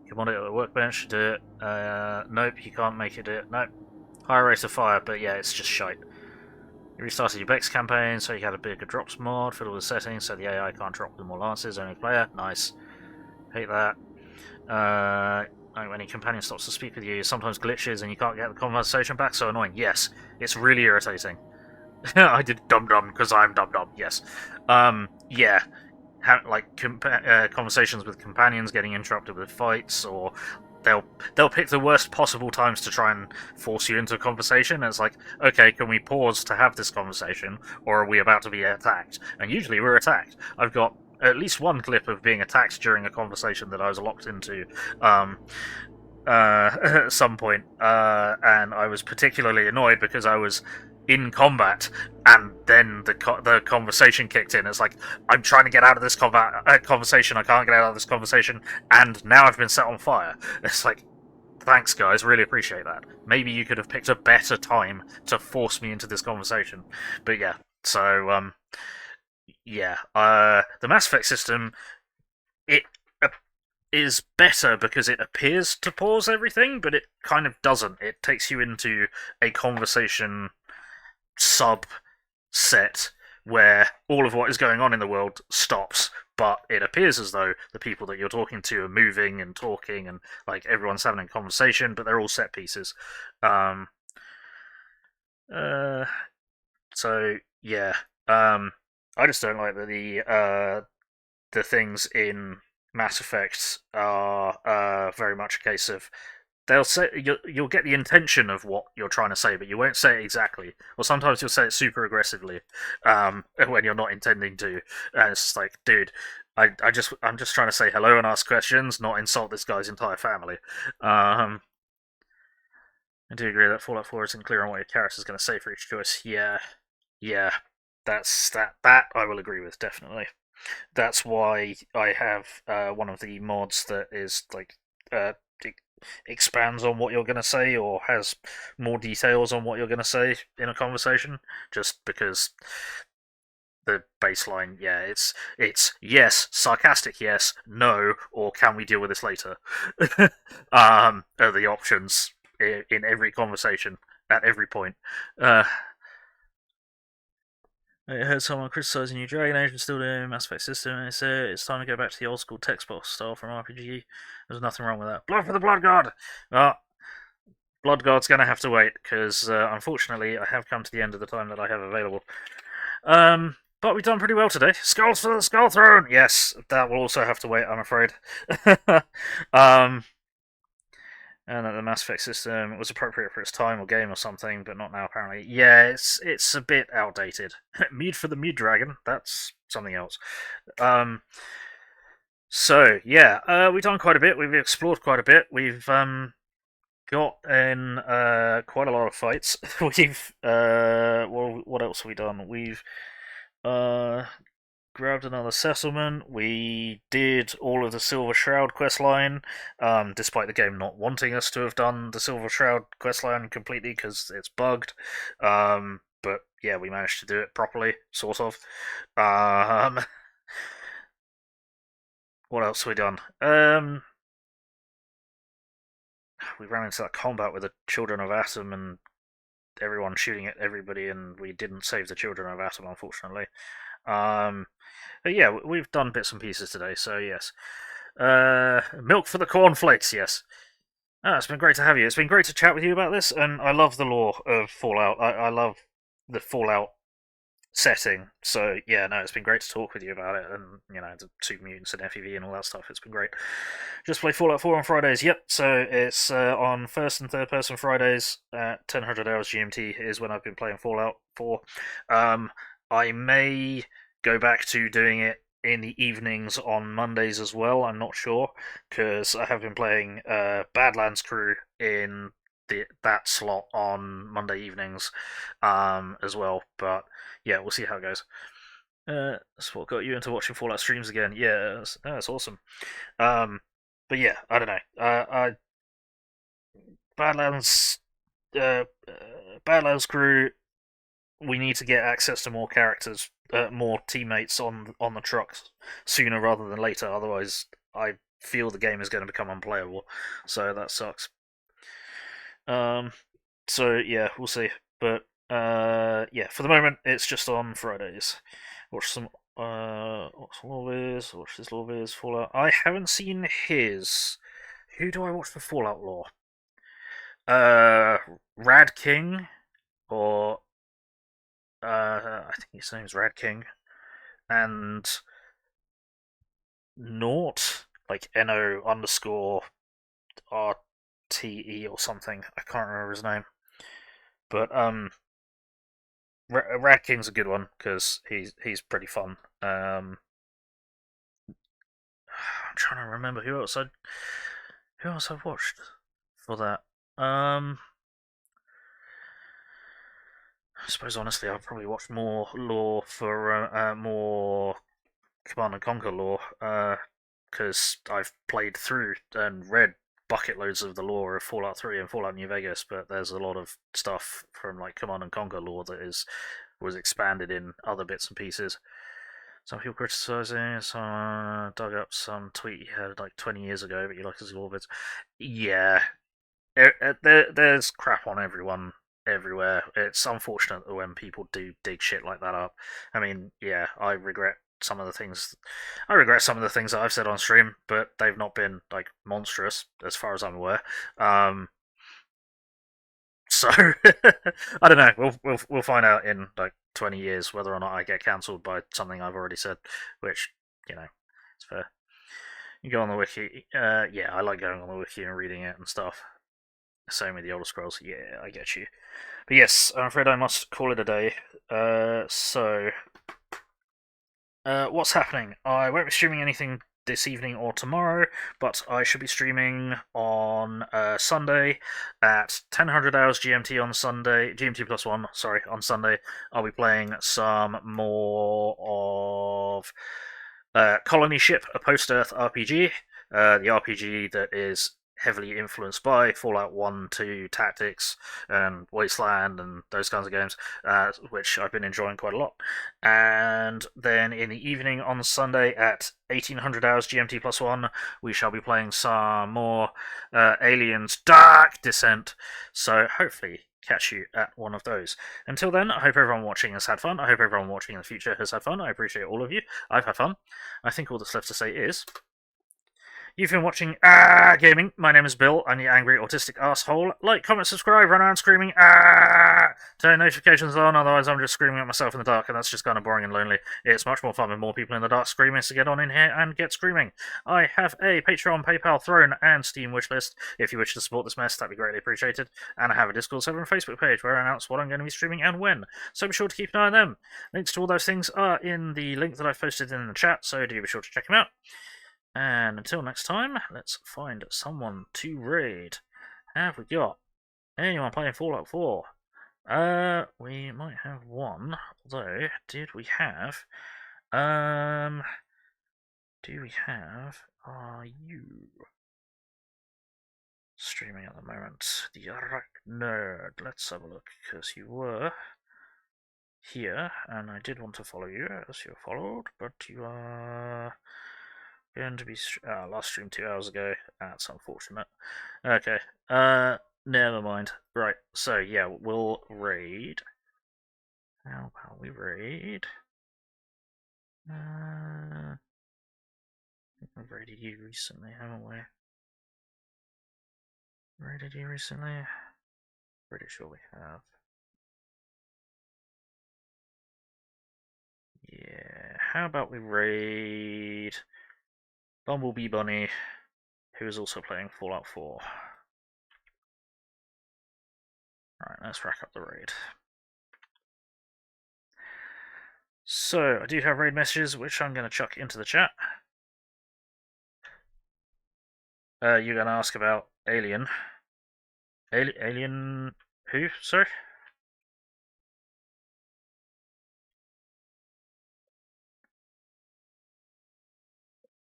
Come on, it at the workbench, do it. Nope, you can't make it do it. Nope. Higher rate of fire, but yeah, it's just shite. You restarted your Bex campaign, so you had a bigger drops mod, fiddle with the settings, so the AI can't drop with more lances, only player. Nice. Hate that. When your companion stops to speak with you, sometimes glitches and you can't get the conversation back, so annoying. Yes, it's really irritating. I did dum-dum because I'm dum-dum, yes. Yeah. Conversations with companions getting interrupted with fights, or they'll pick the worst possible times to try and force you into a conversation. And it's like, okay, can we pause to have this conversation, or are we about to be attacked? And usually we're attacked. I've got at least one clip of being attacked during a conversation that I was locked into at some point, and I was particularly annoyed because I was in combat, and then the conversation kicked in. It's like, I'm trying to get out of this conversation, I can't get out of this conversation, and now I've been set on fire. It's like, thanks guys, really appreciate that. Maybe you could have picked a better time to force me into this conversation. But yeah, so, yeah. The Mass Effect system, it is better because it appears to pause everything, but it kind of doesn't. It takes you into a conversation subset where all of what is going on in the world stops, but it appears as though the people that you're talking to are moving and talking, and like everyone's having a conversation, but they're all set pieces. So yeah, I just don't like that the things in Mass Effect are very much a case of they'll say you'll get the intention of what you're trying to say, but you won't say it exactly. Or sometimes you'll say it super aggressively when you're not intending to. And it's just like, dude, I'm just trying to say hello and ask questions, not insult this guy's entire family. I do agree that Fallout 4 isn't clear on what your character is going to say for each choice. Yeah, that I will agree with, definitely. That's why I have one of the mods that is like expands on what you're going to say, or has more details on what you're going to say in a conversation, just because the baseline. Yeah, it's yes, sarcastic yes, no, or can we deal with this later? Are the options in every conversation at every point. I heard someone criticising New Dragon Age and still doing Mass Effect system, and they say it's time to go back to the old school text box style from RPG. There's nothing wrong with that. Blood for the Blood God! Blood God's going to have to wait, because unfortunately I have come to the end of the time that I have available. But we've done pretty well today. Skulls for the Skull Throne! Yes, that will also have to wait, I'm afraid. And that the Mass Effect system was appropriate for its time or game or something, but not now apparently. Yeah, it's a bit outdated. Mead for the Mead Dragon, that's something else. So, yeah, we've done quite a bit, we've explored quite a bit, we've got in quite a lot of fights. We've, well, what else have we done? We've grabbed another settlement. We did all of the Silver Shroud questline, despite the game not wanting us to have done the Silver Shroud questline completely because it's bugged. But yeah, we managed to do it properly, sort of. What else have we done? We ran into that combat with the Children of Atom and everyone shooting at everybody, and we didn't save the Children of Atom, unfortunately. But yeah, we've done bits and pieces today, so yes. Milk for the cornflakes, yes. It's been great to have you. It's been great to chat with you about this, and I love the lore of Fallout. I love the Fallout setting, so yeah, no, it's been great to talk with you about it, and, you know, the Super Mutants and FEV and all that stuff, it's been great. Just play Fallout 4 on Fridays, yep, so it's on first and third person Fridays at 1000 hours GMT is when I've been playing Fallout 4. I may go back to doing it in the evenings on Mondays as well, I'm not sure, because I have been playing Badlands Crew in that slot on Monday evenings as well, but yeah, we'll see how it goes. That's what got you into watching Fallout streams again. Yeah, that's awesome. But yeah, I don't know. Badlands Crew, we need to get access to more characters, more teammates on the trucks sooner rather than later. Otherwise, I feel the game is going to become unplayable. So that sucks. So yeah, we'll see. But yeah, for the moment, it's just on Fridays. Watch some watch Lorviz, watch this Lorviz Fallout. I haven't seen his. Who do I watch for Fallout lore? Rad King, or I think his name's Rad King, and Naught, like NO underscore RTE or something. I can't remember his name, but Rad King's a good one because he's pretty fun. I'm trying to remember who else I've watched for that. I suppose honestly, I've probably watched more lore for more Command and Conquer lore because I've played through and read bucket loads of the lore of Fallout 3 and Fallout New Vegas, but there's a lot of stuff from like Command and Conquer lore that was expanded in other bits and pieces. Some people criticising, some dug up some tweet he had like 20 years ago, but you like his lore bits. Yeah, there's crap on everyone everywhere. It's unfortunate when people do dig shit like that up. I mean, yeah, I regret some of the things that I've said on stream, but they've not been like monstrous as far as I'm aware. So I don't know. We'll find out in like 20 years whether or not I get cancelled by something I've already said, which, you know, it's fair. You go on the wiki. Yeah, I like going on the wiki and reading it and stuff. Same with the Elder Scrolls. Yeah, I get you. But yes, I'm afraid I must call it a day. So what's happening? I won't be streaming anything this evening or tomorrow, but I should be streaming on Sunday at 1000 hours GMT on Sunday, GMT plus 1, sorry, on Sunday. I'll be playing some more of Colony Ship, a post-Earth RPG, the RPG that is heavily influenced by Fallout 1, 2, Tactics, and Wasteland, and those kinds of games, which I've been enjoying quite a lot. And then in the evening on Sunday at 1800 hours GMT +1, we shall be playing some more Aliens Dark Descent, so hopefully catch you at one of those. Until then, I hope everyone watching has had fun. I hope everyone watching in the future has had fun. I appreciate all of you. I've had fun. I think all that's left to say is, you've been watching Gaming. My name is Bill. I'm the angry autistic asshole. Like, comment, subscribe, run around screaming turn notifications on, otherwise I'm just screaming at myself in the dark, and that's just kind of boring and lonely. It's much more fun with more people in the dark screaming, so get on in here and get screaming. I have a Patreon, PayPal, Throne, and Steam wishlist. If you wish to support this mess, that'd be greatly appreciated. And I have a Discord server and Facebook page where I announce what I'm going to be streaming and when, so be sure to keep an eye on them. Links to all those things are in the link that I've posted in the chat, so do be sure to check them out. And until next time, let's find someone to raid. Have we got anyone playing Fallout 4? We might have one, although, do we have, are you streaming at the moment? The Nerd. Let's have a look, because you were here, and I did want to follow you as you're followed, but you are going to be last stream 2 hours ago. That's unfortunate. Okay. Never mind. Right. So yeah, we'll raid. How about we raid? I think we've raided you recently, haven't we? Raided you recently? Pretty sure we have. Yeah. How about we raid Bumblebee Bunny, who is also playing Fallout 4. Alright, let's rack up the raid. So, I do have raid messages, which I'm going to chuck into the chat. You're going to ask about Alien. Alien who? Sorry?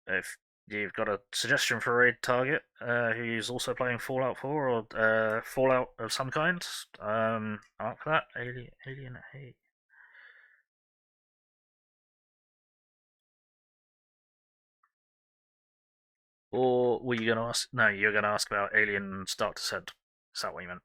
If you've got a suggestion for a raid target who's also playing Fallout 4 or Fallout of some kind, I'm up for that. Alien A. Or were you going to ask? No, you're going to ask about Alien Dark Descent. Is that what you meant?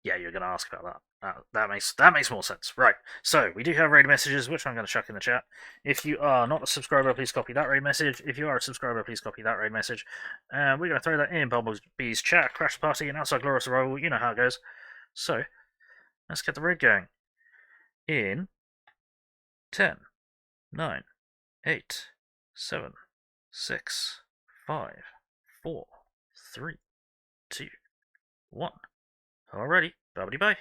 Yeah, you're going to ask about that. That makes more sense. Right, so we do have raid messages, which I'm going to chuck in the chat. If you are not a subscriber, please copy that raid message. If you are a subscriber, please copy that raid message. We're going to throw that in Bumblebee's chat, Crash the Party, and Outside Glorious Arrival. You know how it goes. So, let's get the raid going. In 10, 9, 8, 7, 6, 5, 4, 3, 2, 1. Alrighty, bye.